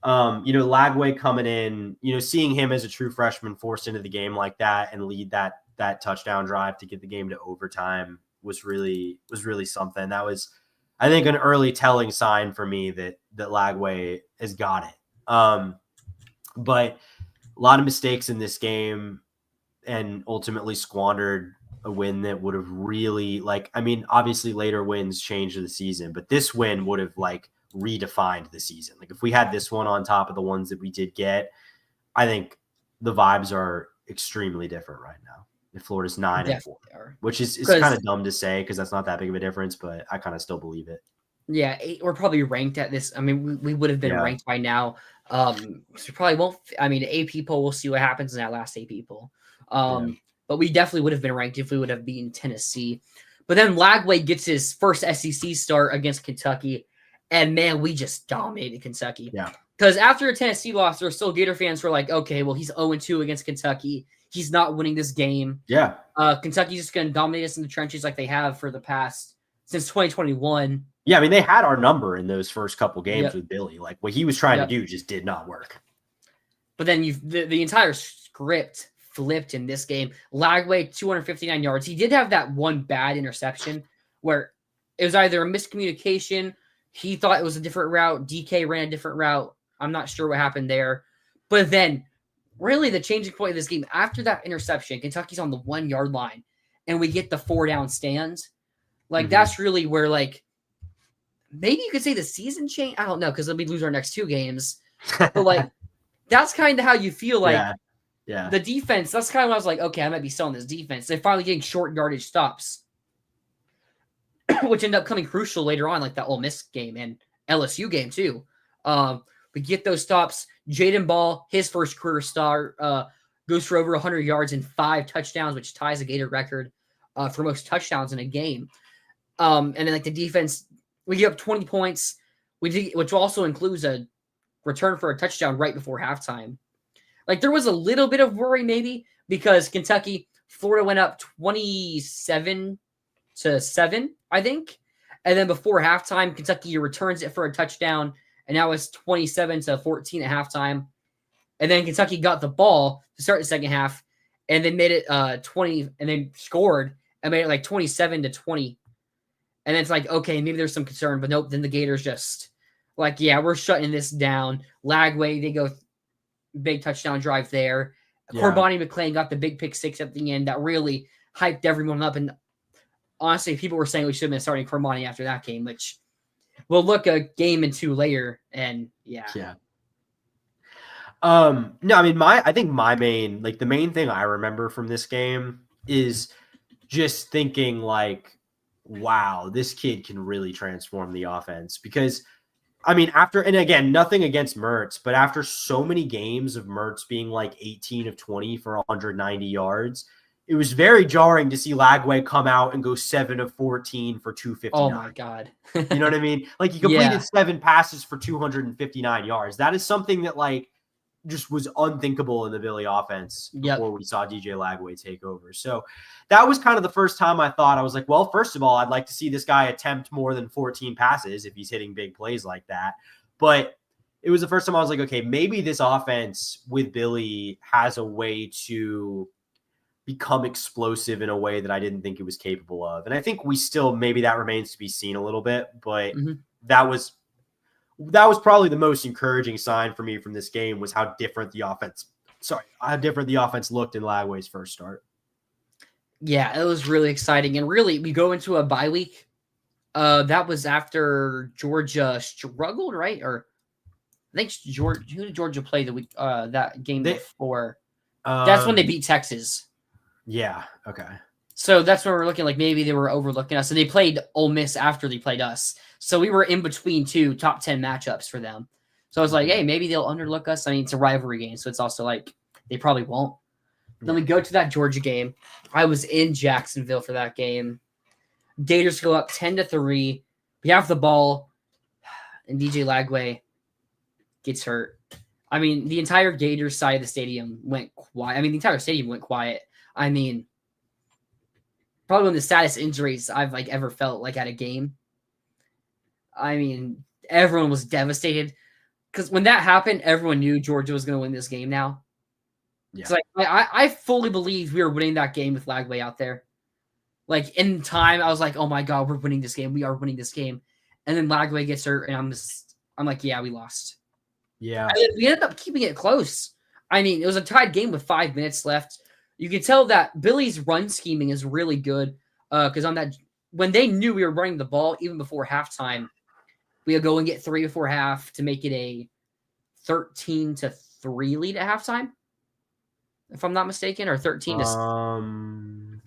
Lagway coming in, seeing him as a true freshman forced into the game like that and lead that touchdown drive to get the game to overtime was really something. That was, I think, an early telling sign for me that Lagway has got it. But a lot of mistakes in this game and ultimately squandered a win that would have really obviously later wins changed the season, but this win would have redefined the season. Like if we had this one on top of the ones that we did get, I think the vibes are extremely different right now. If Florida's 9-4, which is kind of dumb to say because that's not that big of a difference, but I kind of still believe it. Yeah, we're probably ranked at this. I mean, we would have been ranked by now. So we probably won't. I mean, the AP poll, we'll see what happens in that last AP poll. But we definitely would have been ranked if we would have beaten Tennessee. But then Lagway gets his first SEC start against Kentucky, and man, we just dominated Kentucky. Yeah. Because after a Tennessee loss, there were still Gator fans who were like, okay, well, he's 0-2 against Kentucky. He's not winning this game. Yeah. Kentucky's just going to dominate us in the trenches like they have for the past since 2021. Yeah, I mean, they had our number in those first couple games with Billy. Like, what he was trying to do just did not work. But then the entire script flipped in this game. Lagway, 259 yards. He did have that one bad interception where it was either a miscommunication. He thought it was a different route. DK ran a different route. I'm not sure what happened there. But then, really, the changing point of this game, after that interception, Kentucky's on the 1 yard line, and we get the 4-down stands. That's really where, maybe you could say the season changed. I don't know, because we lose our next 2 games. But, that's kind of how you feel yeah. The defense, that's kind of when I was like, okay, I might be selling this defense. They're finally getting short yardage stops, which ended up coming crucial later on, like that Ole Miss game and LSU game, too. We get those stops. Jaden Ball, his first career start, goes for over 100 yards and 5 touchdowns, which ties a Gator record for most touchdowns in a game. And then, the defense, we give up 20 points, which also includes a return for a touchdown right before halftime. There was a little bit of worry maybe because Florida went up 27-7, I think. And then before halftime, Kentucky returns it for a touchdown. And now it's 27-14 at halftime. And then Kentucky got the ball to start the second half. And they made it 20, and they scored and made it 27-20. And then it's okay, maybe there's some concern, but nope. Then the Gators just we're shutting this down. Lagway, they go big touchdown drive there. Yeah. Corbani McClain got the big pick 6 at the end that really hyped everyone up. And honestly, people were saying we should have been starting Corbani after that game, which we'll look a game and 2 later. And yeah. No, I mean, I think my main, the main thing I remember from this game is just thinking wow, this kid can really transform the offense because I mean, and again, nothing against Mertz, but after so many games of Mertz being 18 of 20 for 190 yards, it was very jarring to see Lagway come out and go 7 of 14 for 259. Oh my God. You know what I mean? He completed 7 passes for 259 yards. That is something that just was unthinkable in the Billy offense before we saw DJ Lagway take over. So that was kind of the first time I thought, I was like, well, first of all, I'd like to see this guy attempt more than 14 passes if he's hitting big plays like that. But it was the first time I was like, okay, maybe this offense with Billy has a way to become explosive in a way that I didn't think it was capable of. And I think we still, maybe that remains to be seen a little bit, but that was probably the most encouraging sign for me from this game was how different the offense looked in Lagway's first start. Yeah, it was really exciting. And really, we go into a bye week. That was after Georgia struggled, right? Or I think who did Georgia play the week that game before? That's when they beat Texas. Yeah, okay. So that's when we're looking maybe they were overlooking us. And they played Ole Miss after they played us. So we were in between 2 top 10 matchups for them. So I was like, hey, maybe they'll underlook us. I mean, it's a rivalry game. So it's also they probably won't. Then we go to that Georgia game. I was in Jacksonville for that game. Gators go up 10-3. We have the ball. And DJ Lagway gets hurt. I mean, the entire Gators side of the stadium went quiet. I mean, the entire stadium went quiet. I mean, probably one of the saddest injuries I've ever felt at a game. I mean, everyone was devastated because when that happened, everyone knew Georgia was going to win this game now. Yeah. So I fully believe we were winning that game with Lagway out there. In time, I was like, oh my God, we're winning this game. We are winning this game. And then Lagway gets hurt, and I'm like, yeah, we lost. Yeah. And we ended up keeping it close. I mean, it was a tied game with 5 minutes left. you can tell that Billy's run scheming is really good. Because on that, when they knew we were running the ball, even before halftime, we would go and get 3 before half to make it a 13-3 lead at halftime, if I'm not mistaken, or 13 to.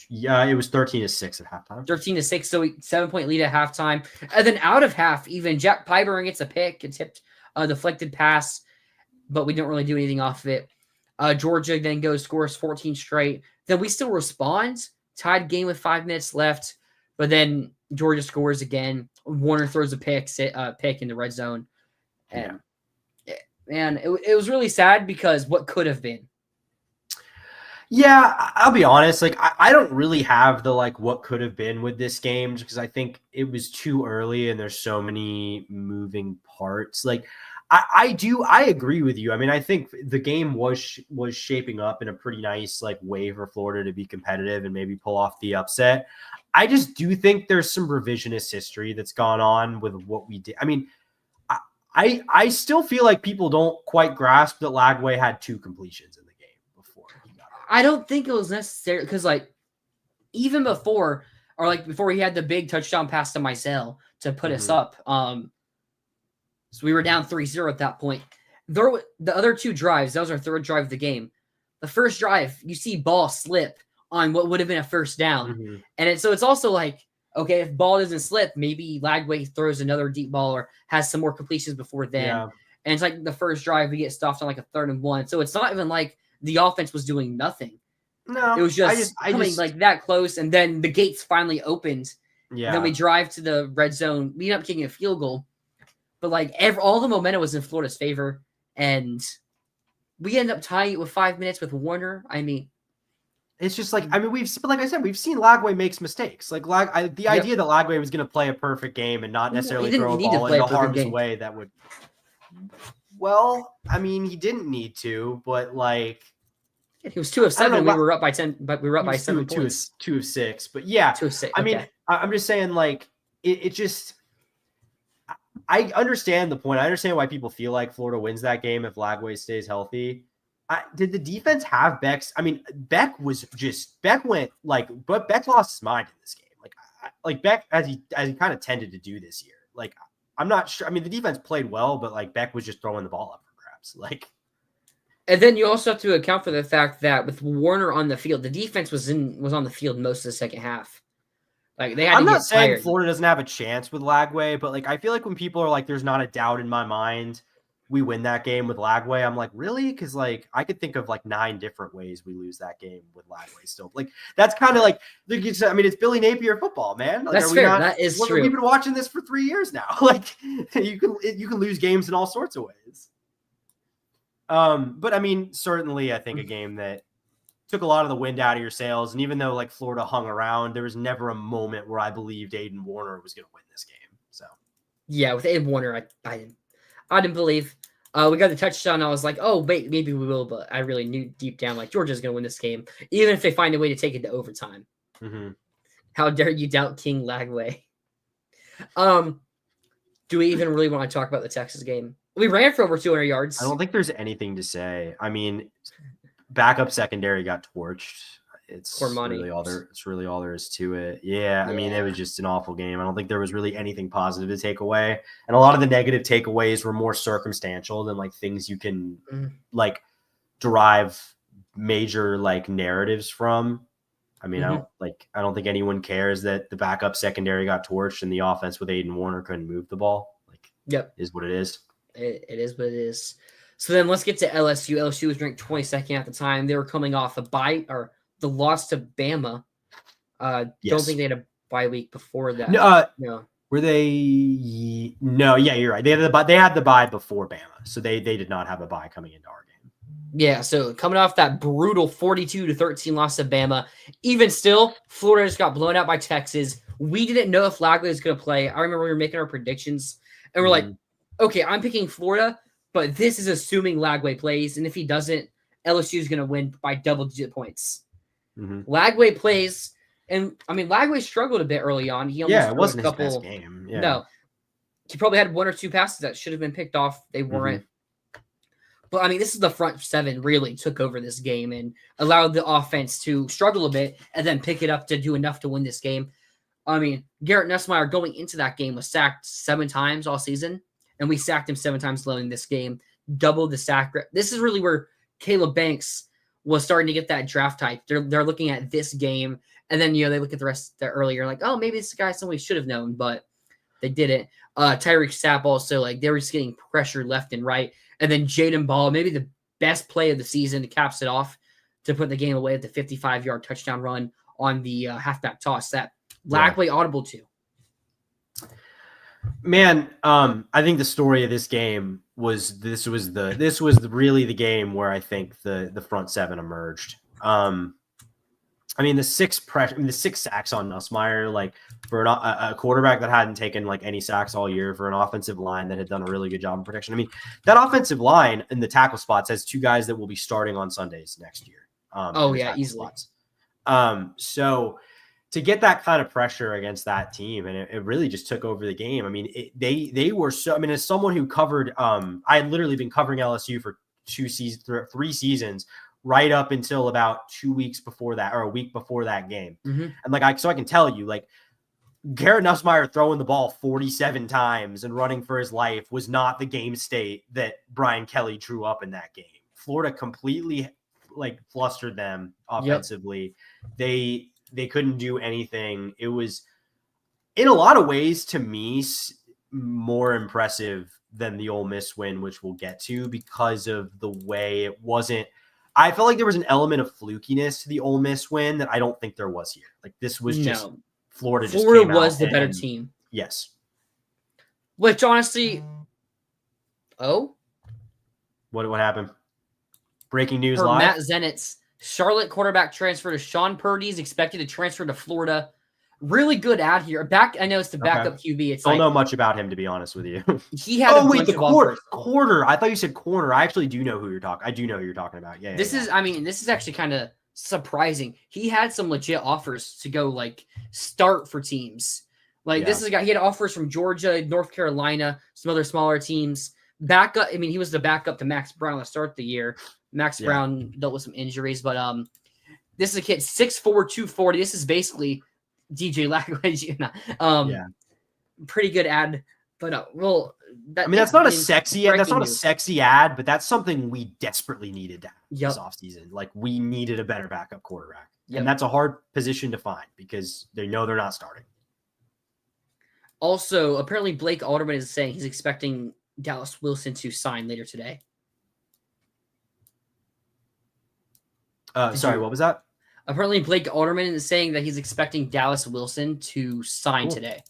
Yeah, it was 13-6 at halftime. 13-6, so 7-point lead at halftime, and then out of half, even Jack Pyburn gets a pick, a tipped, deflected pass, but we don't really do anything off of it. Georgia then scores 14 straight. Then we still respond. Tied game with 5 minutes left, but then Georgia scores again. Warner throws a pick in the red zone, and it was really sad because what could have been. Yeah, I'll be honest. Like, I don't really have the what could have been with this game, just because I think it was too early and there's so many moving parts. Like, I agree with you. I mean, I think the game was shaping up in a pretty nice way for Florida to be competitive and maybe pull off the upset. I just do think there's some revisionist history that's gone on with what we did. I mean, I still feel like people don't quite grasp that Lagway had 2 completions in the game before he got out. I don't think it was necessary because even before before he had the big touchdown pass to Mizell to put us up. So we were down 3-0 at that point. The other 2 drives, that was our 3rd drive of the game. The first drive, you see ball slip on what would have been a first down. And it's also okay, if ball doesn't slip, maybe Lagway throws another deep ball or has some more completions before then. Yeah. And it's the first drive, we get stopped on a 3rd and 1. So it's not even the offense was doing nothing. No. It was just coming that close, and then the gates finally opened. Yeah. And then we drive to the red zone. We end up kicking a field goal. But all the momentum was in Florida's favor, and we end up tying it with 5 minutes with Warner. I mean, it's just like I said, we've seen Lagway makes mistakes. The idea that Lagway was going to play a perfect game and not necessarily throw a ball into harm's way that would. Well, I mean, he didn't need to, but he was 2 of 7. We were up by 10, but we were up by 7 points. 2 of 6, but yeah, 2 of 6. I mean, I'm just saying, it just. I understand the point. I understand why people feel like Florida wins that game if Lagway stays healthy. Did the defense have Beck's? I mean, Beck went but Beck lost his mind in this game. Beck, as he kind of tended to do this year. I'm not sure. I mean, the defense played well, but Beck was just throwing the ball up for grabs. And then you also have to account for the fact that with Warner on the field, the defense was on the field most of the second half. I'm not saying Florida doesn't have a chance with Lagway, but I feel when people are there's not a doubt in my mind we win that game with Lagway, I'm really? Because I could think of 9 different ways we lose that game with Lagway still. That's kind of I mean, it's Billy Napier football, man. That's fair. That is true. We've been watching this for 3 years now. You can lose games in all sorts of ways. But I mean, certainly I think a game that took a lot of the wind out of your sails. And even though Florida hung around, there was never a moment where I believed Aiden Warner was going to win this game. So yeah, with Aiden Warner, I didn't believe. We got the touchdown. I was like, oh wait, maybe we will, but I really knew deep down Georgia's going to win this game, even if they find a way to take it to overtime. How dare you doubt King Lagway? Do we even really want to talk about the Texas game? We ran for over 200 yards. I don't think there's anything to say. I mean, backup secondary got torched. It's really all there is to it. Yeah, I mean, it was just an awful game. I don't think there was really anything positive to take away. And a lot of the negative takeaways were more circumstantial than things you can derive major narratives from. I mean, I don't think anyone cares that the backup secondary got torched and the offense with Aiden Warner couldn't move the ball. Is what it is. It is what it is. So then let's get to LSU. LSU was ranked 22nd at the time. They were coming off a bye or the loss to Bama. Don't think they had a bye week before that. No. Were they? No. Yeah, you're right. They had the bye before Bama, so they did not have a bye coming into our game. Yeah. So coming off that brutal 42-13 loss to Bama, even still, Florida just got blown out by Texas. We didn't know if Lagway was going to play. I remember we were making our predictions, and we're like, okay, I'm picking Florida, but this is assuming Lagway plays, and if he doesn't, LSU is going to win by double-digit points. Lagway plays, and I mean, Lagway struggled a bit early on. He almost it wasn't his best game. Yeah. No, he probably had 1 or 2 passes that should have been picked off. They weren't. But I mean, this is the front seven really took over this game and allowed the offense to struggle a bit and then pick it up to do enough to win this game. I mean, Garrett Nussmeier going into that game was sacked 7 times all season, and we sacked him 7 times alone in this game, doubled the sack. This is really where Caleb Banks was starting to get that draft type. They're looking at this game, and then, they look at the rest there earlier, like, oh, maybe this guy somebody should have known, but they didn't. Tyreek Sapp also, like, they were just getting pressure left and right. And then Jaden Ball, maybe the best play of the season, caps it off to put the game away at the 55-yard touchdown run on the halfback toss that Lackley audible to. Man, I think the story of this game was really the game where I think the front seven emerged. I mean, the 6 sacks on Nussmeier, like for a quarterback that hadn't taken like any sacks all year, for an offensive line that had done a really good job in protection. I mean, that offensive line in the tackle spots has 2 guys that will be starting on Sundays next year. Easily. So to get that kind of pressure against that team, and it really just took over the game. I mean, they were so. I mean, as someone who covered, I had literally been covering LSU for 3 seasons, right up until about 2 weeks before that, or a week before that game. Mm-hmm. And so I can tell you, like, Garrett Nussmeier throwing the ball 47 times and running for his life was not the game state that Brian Kelly drew up in that game. Florida completely flustered them offensively. Yep. They couldn't do anything. It was, in a lot of ways, to me, more impressive than the Ole Miss win, which we'll get to, because of the way it wasn't. I felt like there was an element of flukiness to the Ole Miss win that I don't think there was here. Like, this was just Florida. Florida was the better team. Yes. Which, honestly, what happened? Breaking news for live. Matt Zennett's Charlotte quarterback transfer to Sean Purdy is expected to transfer to Florida. Really good ad here. I know it's the backup QB. It's don't know much about him, to be honest with you. He had the quarter. I thought you said corner. I actually do know who you're talking. I do know who you're talking about. Yeah. This is actually kind of surprising. He had some legit offers to go start for teams. This is a guy. He had offers from Georgia, North Carolina, some other smaller teams. Backup. I mean, he was the backup to Max Brown to start the year. Max Brown dealt with some injuries, but this is a kid 6'4", 240. This is basically DJ Lackley. Pretty good ad, but that's not a sexy ad. That's not a sexy ad, but that's something we desperately needed this offseason. Like, we needed a better backup quarterback, and that's a hard position to find because they know they're not starting. Also, apparently Blake Alderman is saying he's expecting Dallas Wilson to sign later today. Sorry, what was that? Apparently, Blake Alderman is saying that he's expecting Dallas Wilson to sign today.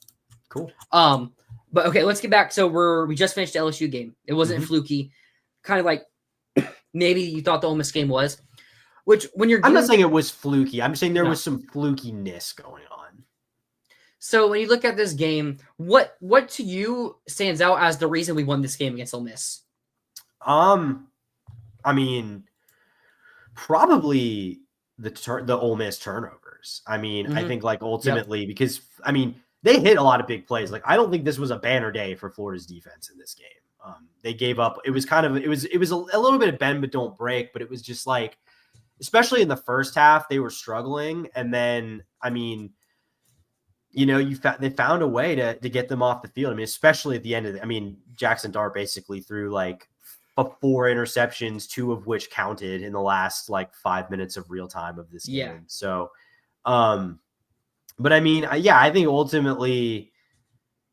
Cool. But okay, let's get back. So we just finished the LSU game. It wasn't fluky. Kind of like maybe you thought the Ole Miss game was. Which I'm not saying it was fluky. I'm saying there was some flukiness going on. So when you look at this game, what to you stands out as the reason we won this game against Ole Miss? I mean, probably the Ole Miss turnovers. I mean, I think ultimately because they hit a lot of big plays. Like, I don't think this was a banner day for Florida's defense in this game. They gave up. It was a little bit of bend but don't break, but it was just especially in the first half, they were struggling, and then they found a way to get them off the field. I mean, especially at the end of Jackson Dart basically threw 4 interceptions, 2 of which counted in the last 5 minutes of real time of this game. Yeah. So, but I think ultimately,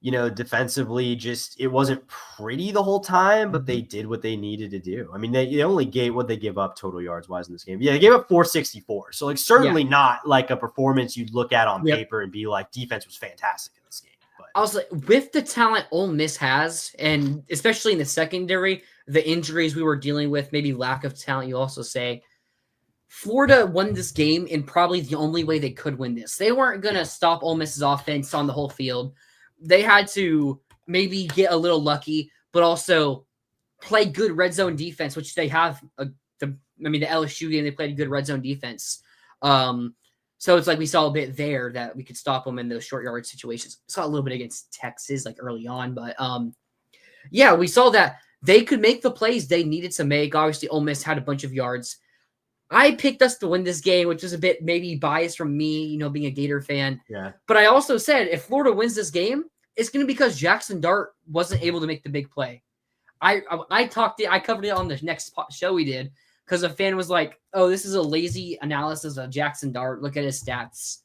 defensively, just it wasn't pretty the whole time, but they did what they needed to do. I mean, they only gave what they give up total yards wise in this game. Yeah, they gave up 464. So certainly not a performance you'd look at on paper and be like, defense was fantastic in this game. But also, with the talent Ole Miss has, and especially in the secondary, the injuries we were dealing with, maybe lack of talent, you also say, Florida won this game in probably the only way they could win this. They weren't going to stop Ole Miss's offense on the whole field. They had to maybe get a little lucky, but also play good red zone defense, which they have. The LSU game, they played a good red zone defense. So it's we saw a bit there that we could stop them in those short yard situations. Saw a little bit against Texas early on, but we saw that They could make the plays they needed to make. Obviously, Ole Miss had a bunch of yards. I picked us to win this game, which is a bit maybe biased from me, being a Gator fan. Yeah. But I also said if Florida wins this game, it's going to be because Jackson Dart wasn't able to make the big play. I covered it on the next show we did because a fan was like, "Oh, this is a lazy analysis of Jackson Dart. Look at his stats."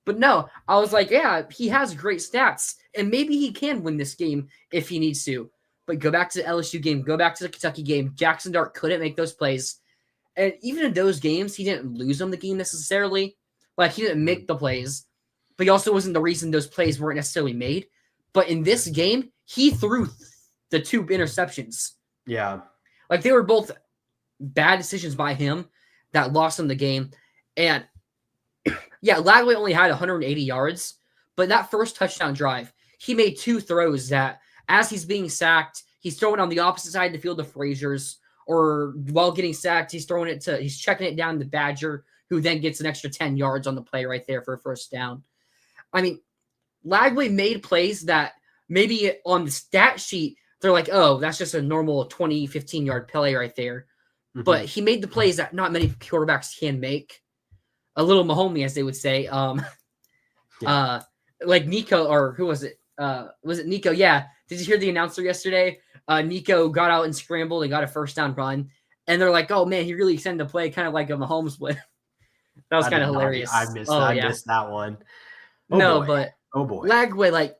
But no, I was like, "Yeah, he has great stats, and maybe he can win this game if he needs to." But go back to the LSU game, go back to the Kentucky game. Jackson Dart couldn't make those plays. And even in those games, he didn't lose them the game necessarily. Like, he didn't make the plays. But he also wasn't the reason those plays weren't necessarily made. But in this game, he threw the 2 interceptions. Yeah. Like, they were both bad decisions by him that lost him the game. And, yeah, Lagway only had 180 yards. But that first touchdown drive, he made 2 throws that, as he's being sacked, he's throwing on the opposite side of the field to Frazier's, or while getting sacked, he's checking it down to Badger, who then gets an extra 10 yards on the play right there for a first down. I mean, Lagway made plays that maybe on the stat sheet, they're like, oh, that's just a normal 20, 15-yard play right there. Mm-hmm. But he made the plays that not many quarterbacks can make. A little Mahomes, as they would say. Like Nico, or who was it? Was it Nico? Yeah. Did you hear the announcer yesterday? Nico got out and scrambled and got a first down run. And they're like, oh, man, he really extended the play kind of like a Mahomes would. That was kind of hilarious. I missed that one. Oh, boy. Lagway, like,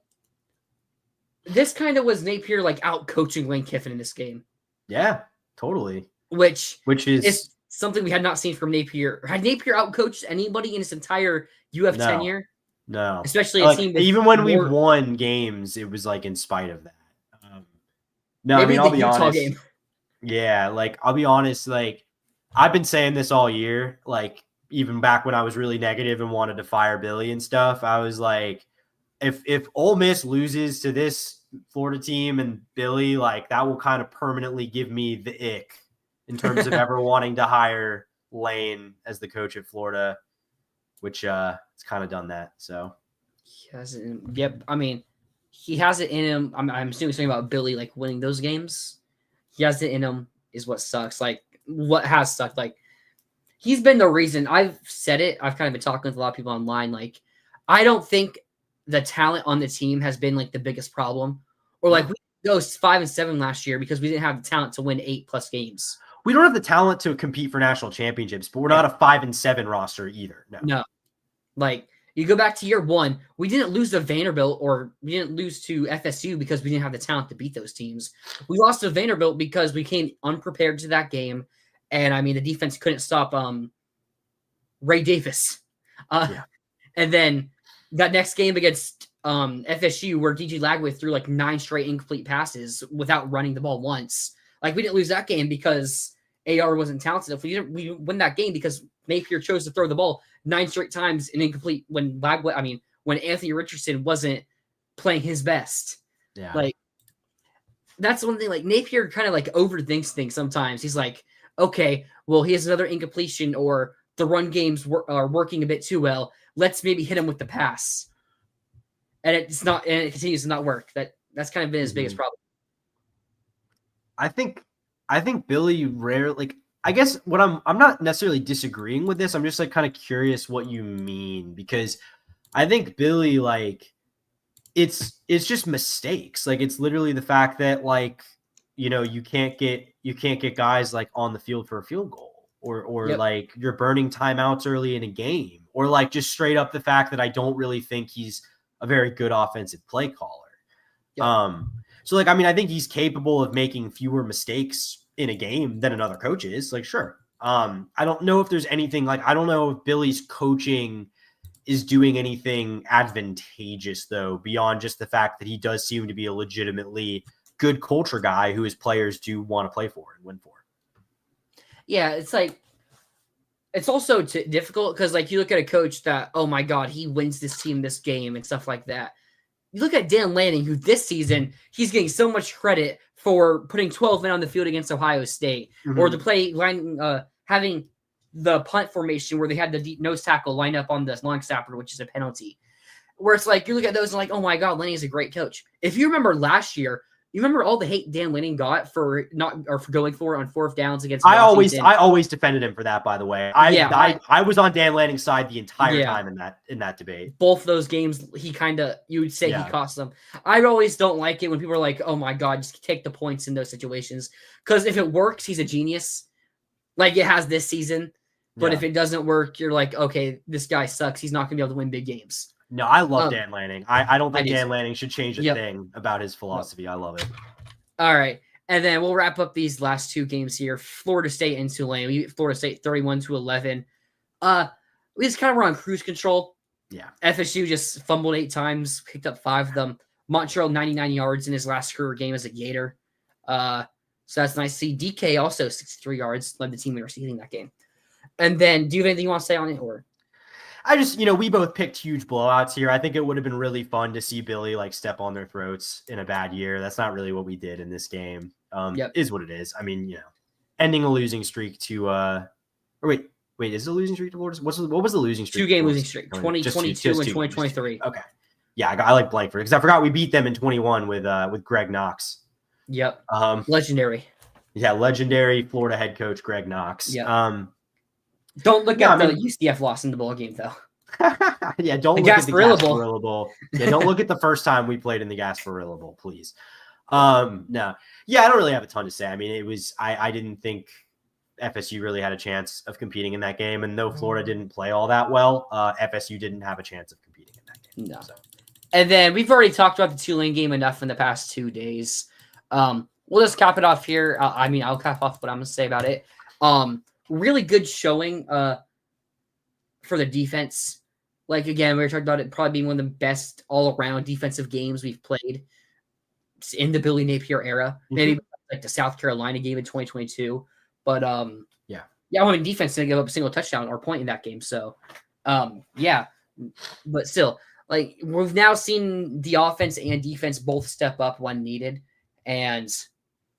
this kind of was Napier, like, out-coaching Lane Kiffin in this game. Yeah, totally. Which is something we had not seen from Napier. Had Napier out-coached anybody in his entire UF tenure? No. Especially a team even when we won games, it was, like, in spite of that. No, maybe I'll be honest. Game. Yeah, like, I'll be honest, like, I've been saying this all year, like, even back when I was really negative and wanted to fire Billy and stuff, I was like, if Ole Miss loses to this Florida team and Billy, like, that will kind of permanently give me the ick in terms of ever wanting to hire Lane as the coach at Florida, which it's kind of done that. So he hasn't. Yep. I mean, he has it in him. I'm assuming something about Billy, like, winning those games. He has it in him is what sucks. Like, what has sucked. Like, he's been the reason. I've said it. I've kind of been talking with a lot of people online. Like, I don't think the talent on the team has been, like, the biggest problem. Or, like, we go 5-7 last year because we didn't have the talent to win 8+ games. We don't have the talent to compete for national championships, but we're not a 5-7 roster either. No. Like, you go back to year 1, we didn't lose to Vanderbilt or we didn't lose to FSU because we didn't have the talent to beat those teams. We lost to Vanderbilt because we came unprepared to that game. And, I mean, the defense couldn't stop Ray Davis. And then that next game against FSU where DJ Lagway threw, like, 9 straight incomplete passes without running the ball once. Like, we didn't lose that game because AR wasn't talented enough. We win that game because Napier chose to throw the ball 9 straight times and incomplete when Anthony Richardson wasn't playing his best. Yeah. Like, that's one thing. Like, Napier kind of, like, overthinks things sometimes. He's like, okay, well, he has another incompletion or the run games are working a bit too well. Let's maybe hit him with the pass. And it continues to not work. That's kind of been his biggest problem. I think Billy rarely, like, I guess what I'm not necessarily disagreeing with this. I'm just, like, kind of curious what you mean, because I think Billy, like, it's just mistakes. Like, it's literally the fact that, like, you know, you can't get guys, like, on the field for a field goal or yep. Like, you're burning timeouts early in a game, or, like, just straight up the fact that I don't really think he's a very good offensive play caller. Yep. So, like, I mean, I think he's capable of making fewer mistakes in a game than another coach is. Like, sure. I don't know if there's anything, like, I don't know if Billy's coaching is doing anything advantageous, though, beyond just the fact that he does seem to be a legitimately good culture guy who his players do want to play for and win for. Yeah, it's like, it's also difficult because, like, you look at a coach that, oh my God, he wins this team this game and stuff like that. You look at Dan Lanning, who this season, he's getting so much credit for putting 12 men on the field against Ohio State, or the play line, having the punt formation where they had the deep nose tackle line up on the long snapper, which is a penalty. Where it's like, you look at those and like, oh my God, Lanning is a great coach. If you remember last year, You remember all the hate Dan Lanning got for going for it on 4th downs against I Washington? always defended him for that, by the way. I was on Dan Lanning's side the entire time in that debate. Both those games, you would say he cost them. I always don't like it when people are like, oh my God, just take the points in those situations. Because if it works, he's a genius. Like it has this season. But if it doesn't work, you're like, okay, this guy sucks. He's not going to be able to win big games. No, I love Dan Lanning. I don't think Dan Lanning should change a thing about his philosophy. I love it. All right. And then we'll wrap up these last 2 games here. Florida State and Tulane. We beat Florida State 31-11. We just kind of were on cruise control. Yeah. FSU just fumbled 8 times, picked up 5 of them. Montreal 99 yards in his last career game as a Gator. So that's nice to see. DK also 63 yards, led the team in receiving that game. And then do you have anything you want to say on it? Or I just, we both picked huge blowouts here. I think it would have been really fun to see Billy step on their throats in a bad year. That's not really what we did in this game. Is what it is. I mean, ending a losing streak to wait, is it a losing streak to Florida? What was the losing streak? 2-game losing streak, 2022 and 2023. Okay. Yeah, I like blank for it because I forgot we beat them in 21 with Greg Knox. Yep. Legendary. Yeah, legendary Florida head coach Greg Knox. Yep. Don't look at the UCF loss in the bowl game, though. Yeah, don't look at the Gasparilla Bowl. Yeah, don't look at the first time we played in the Gasparilla Bowl, please. No. Yeah, I don't really have a ton to say. I mean, I didn't think FSU really had a chance of competing in that game. And though Florida didn't play all that well, FSU didn't have a chance of competing in that game. No. So. And then we've already talked about the Tulane game enough in the past 2 days. We'll just cap it off here. I'll cap off what I'm going to say about it. Really good showing for the defense. Like, again, we were talking about it probably being one of the best all-around defensive games we've played in the Billy Napier era. Maybe like the South Carolina game in 2022. But, I mean, defense didn't give up a single touchdown or point in that game. So, But still, like, we've now seen the offense and defense both step up when needed. And,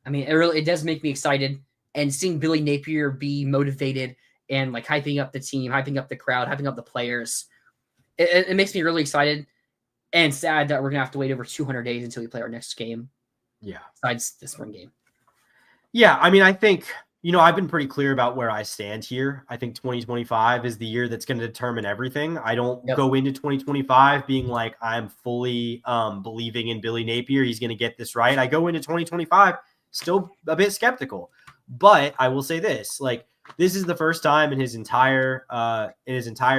I mean, it does make me excited. And seeing Billy Napier be motivated and like hyping up the team, hyping up the crowd, hyping up the players, it makes me really excited and sad that we're going to have to wait over 200 days until we play our next game. Yeah. Besides the spring game. Yeah. I mean, I think, I've been pretty clear about where I stand here. I think 2025 is the year that's going to determine everything. I don't go into 2025 being like, I'm fully believing in Billy Napier. He's going to get this right. I go into 2025 still a bit skeptical. But I will say this, like, this is the first time in his entire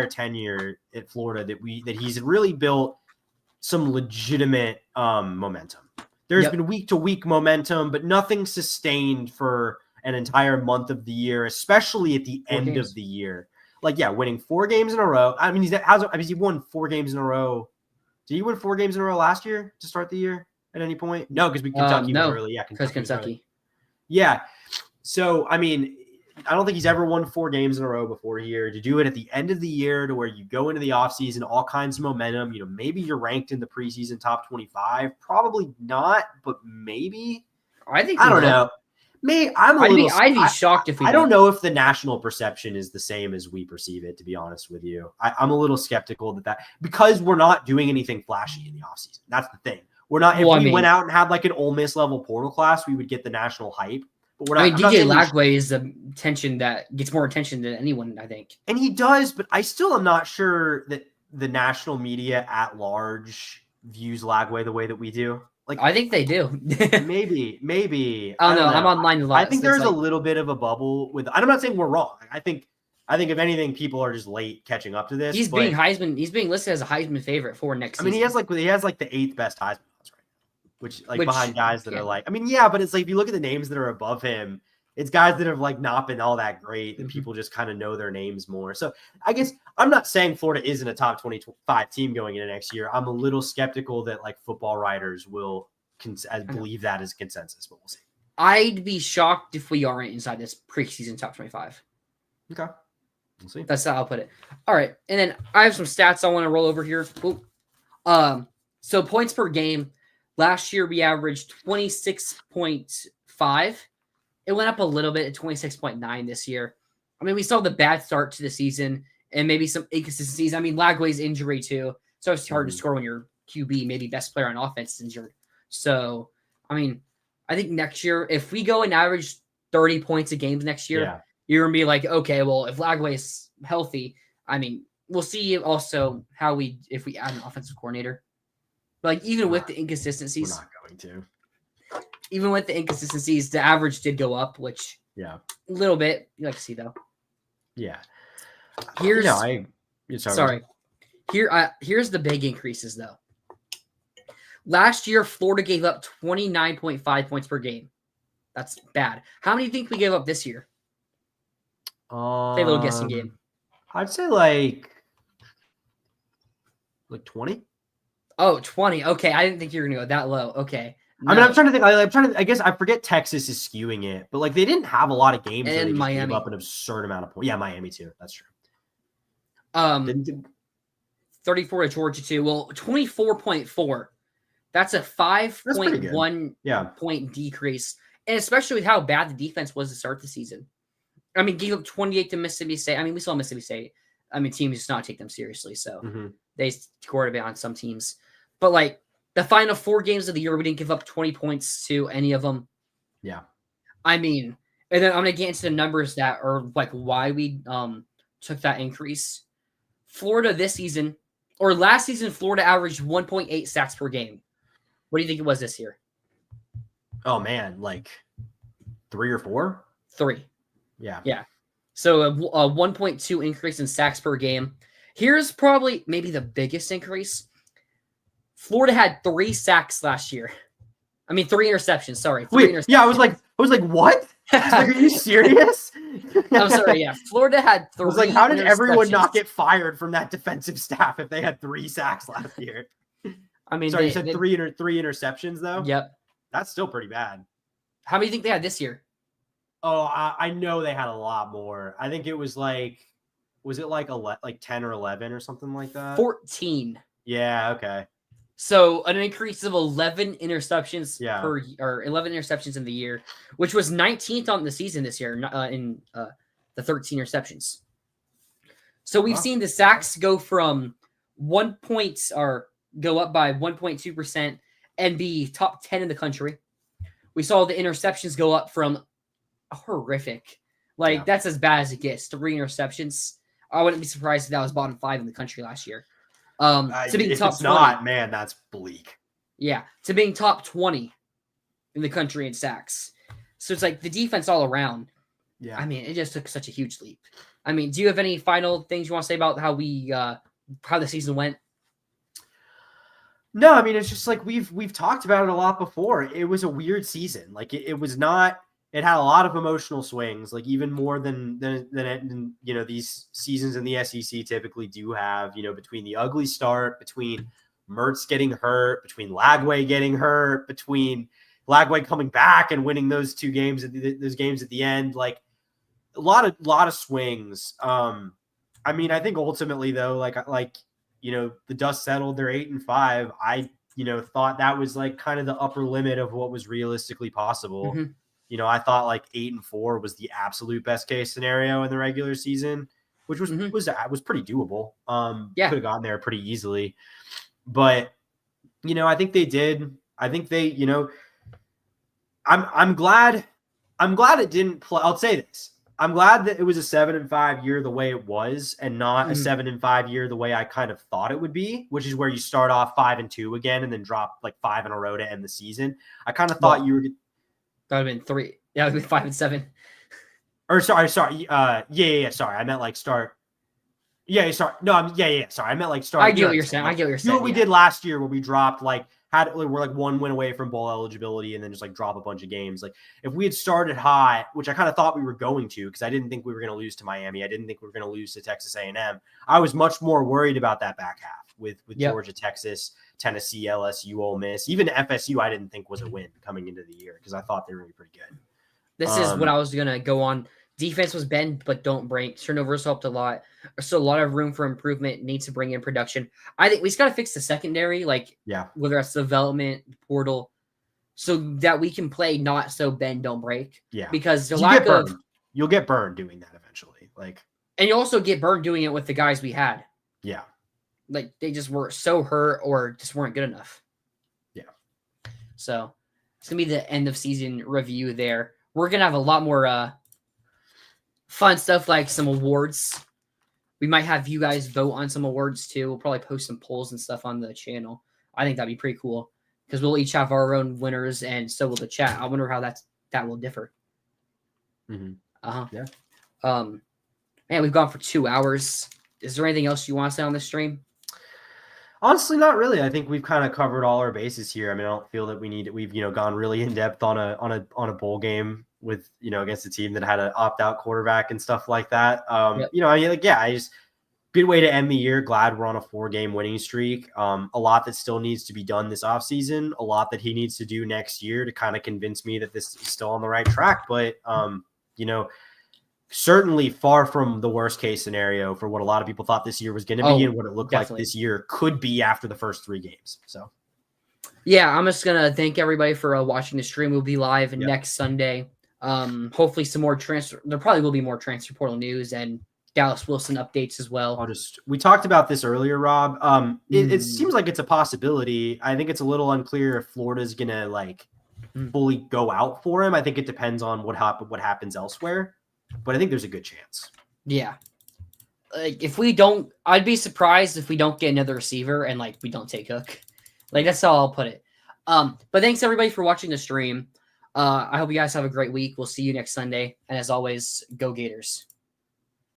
tenure at Florida that he's really built some legitimate momentum. There's been week to week momentum, but nothing sustained for an entire month of the year, especially at the end of the year. Like, winning 4 games in a row. I mean, he won 4 games in a row. Did he win 4 games in a row last year to start the year at any point? No, because Kentucky was early. Yeah, Kentucky. Yeah. So, I mean, I don't think he's ever won 4 games in a row before here. To do it at the end of the year to where you go into the offseason, all kinds of momentum, maybe you're ranked in the preseason top 25. Probably not, but maybe. I don't know. I'd be shocked if we I don't know if the national perception is the same as we perceive it, to be honest with you. I'm a little skeptical that because we're not doing anything flashy in the offseason. That's the thing. We're not. If we went out and had like an Ole Miss level portal class, we would get the national hype. But we're not, DJ Lagway is the attention that gets more attention than anyone, I think. And he does, but I still am not sure that the national media at large views Lagway the way that we do. Like, I think they do. maybe. I don't know. I'm online a lot. I think there's a little bit of a bubble with. I'm not saying we're wrong. I think if anything, people are just late catching up to this. He's being listed as a Heisman favorite for next season. I mean, he has like the 8th best Heisman. Which behind guys that are like, I mean, yeah, but it's like if you look at the names that are above him, it's guys that have like not been all that great that people just kind of know their names more. So I guess I'm not saying Florida isn't a top 25 team going into next year. I'm a little skeptical that like football writers will believe that as consensus, but we'll see. I'd be shocked if we aren't inside this preseason top 25. Okay. We'll see. That's how I'll put it. All right. And then I have some stats I want to roll over here. So points per game. Last year, we averaged 26.5. It went up a little bit at 26.9 this year. I mean, we saw the bad start to the season and maybe some inconsistencies. I mean, Lagway's injury too. So it's hard to score when your QB, maybe best player on offense, is injured. So, I mean, I think next year, if we go and average 30 points a game next year, Yeah. you're going to be like, okay, well, if Lagway's healthy, I mean, we'll see also if we add an offensive coordinator. But like, even with the inconsistencies, We're not going to. Even with the inconsistencies, the average did go up, which a little bit you like to see though. Yeah. Here's sorry. Here's the big increases though. Last year, Florida gave up 29.5 points per game. That's bad. How many do you think we gave up this year? Play a little guessing game. I'd say like 20. Oh, 20. Okay, I didn't think you were gonna go that low. Okay. No. I mean, I'm trying to think. I guess I forget Texas is skewing it, but like they didn't have a lot of games and where they just Miami gave up an absurd amount of points. Yeah, Miami too. That's true. 34 to Georgia too. Well, 24.4. That's a 5.1 point decrease, and especially with how bad the defense was to start the season. I mean, gave up 28 to Mississippi State. I mean, we saw Mississippi State. I mean, teams just not take them seriously, so they scored a bit on some teams. But like the final 4 games of the year, we didn't give up 20 points to any of them. Yeah. I mean, and then I'm gonna get into the numbers that are like why we took that increase. Florida this season or last season, Florida averaged 1.8 sacks per game. What do you think it was this year? Oh man, like 3 or 4? 3. Yeah. Yeah. So a 1.2 increase in sacks per game. Here's probably maybe the biggest increase. Florida had 3 sacks last year. I mean, 3 interceptions. Sorry. Wait, yeah, I was like, what? Like, are you serious? I'm sorry. Yeah, Florida had 3. I was like, how did everyone not get fired from that defensive staff if they had 3 sacks last year? I mean, sorry, you said 3 interceptions though. Yep, that's still pretty bad. How many do you think they had this year? Oh, I know they had a lot more. I think it was like, was it like 10 or 11 or something like that? 14. Yeah. Okay. So an increase of 11 interceptions 11 interceptions in the year, which was 19th on the season this year in the 13 interceptions. So we've seen the sacks go from go up by 1.2% and be top 10 in the country. We saw the interceptions go up from horrific. That's as bad as it gets. 3 interceptions. I wouldn't be surprised if that was bottom 5 in the country last year. To being top 20, man, that's bleak. Yeah, to being top 20 in the country in sacks. So it's like the defense all around. Yeah, I mean, it just took such a huge leap. I mean, do you have any final things you want to say about how the season went? No, I mean, it's just like we've talked about it a lot before. It was a weird season. Like it was not. It had a lot of emotional swings, like even more than these seasons in the SEC typically do have. Between the ugly start, between Mertz getting hurt, between Lagway getting hurt, between Lagway coming back and winning those 2 games, those games at the end, like a lot of swings. I mean, I think ultimately though, the dust settled. They're 8-5. I thought that was like kind of the upper limit of what was realistically possible. Mm-hmm. I thought like 8-4 was the absolute best case scenario in the regular season, which was pretty doable. Could have gotten there pretty easily, but I think they did. I think they, I'm glad it didn't play. I'll say this. I'm glad that it was a 7-5 year the way it was, and not a 7-5 year the way I kind of thought it would be, which is where you start off 5-2 again and then drop like 5 in a row to end the season. I kind of thought you were. That would have been 3. Yeah, it would have been 5-7. Or sorry. Sorry. I meant like start. Yeah, sorry. No, sorry. I meant like start. I get what you're saying. What we did last year where we dropped we're like 1 win away from bowl eligibility and then just like drop a bunch of games. Like if we had started hot, which I kind of thought we were going to, because I didn't think we were going to lose to Miami. I didn't think we were going to lose to Texas A&M. I was much more worried about that back half with Georgia, Texas, Tennessee, LSU, Ole Miss, even FSU. I didn't think was a win coming into the year because I thought they were going to be pretty good. This is what I was going to go on. Defense was bend, but don't break. Turnovers helped a lot. So a lot of room for improvement. Needs to bring in production. I think we just got to fix the secondary, whether that's development, portal, so that we can play not so bend, don't break. Yeah. Because you'll get burned doing that eventually. And you also get burned doing it with the guys we had. Yeah. They just were so hurt or just weren't good enough. Yeah. So It's gonna be the end of season review there. We're gonna have a lot more fun stuff like some awards. We might have you guys vote on some awards too. We'll probably post some polls and stuff on the channel. I think that'd be pretty cool because we'll each have our own winners, and so will the chat. I wonder how that will differ. Yeah. Man, we've gone for 2 hours. Is there anything else you want to say on this stream? Honestly, not really. I think we've kind of covered all our bases here. I mean, I don't feel that we've gone really in depth on a bowl game with against a team that had an opt-out quarterback and stuff like that. Yep. I just good way to end the year. Glad we're on a 4-game winning streak. A lot that still needs to be done this offseason, a lot that he needs to do next year to kind of convince me that this is still on the right track. But certainly far from the worst case scenario for what a lot of people thought this year was going to be and what it looked like this year could be after the first 3 games. So yeah, I'm just gonna thank everybody for watching the stream. We'll be live next Sunday. Hopefully some more there probably will be more transfer portal news and Dallas Wilson updates as well. We talked about this earlier, Rob. It seems like it's a possibility. I think it's a little unclear if Florida's gonna fully go out for him. I think it depends on what happens elsewhere, but I think there's a good chance. Yeah. If we don't, I'd be surprised if we don't get another receiver and we don't take Hook. That's how I'll put it. But thanks everybody for watching the stream. I hope you guys have a great week. We'll see you next Sunday. And as always, go Gators.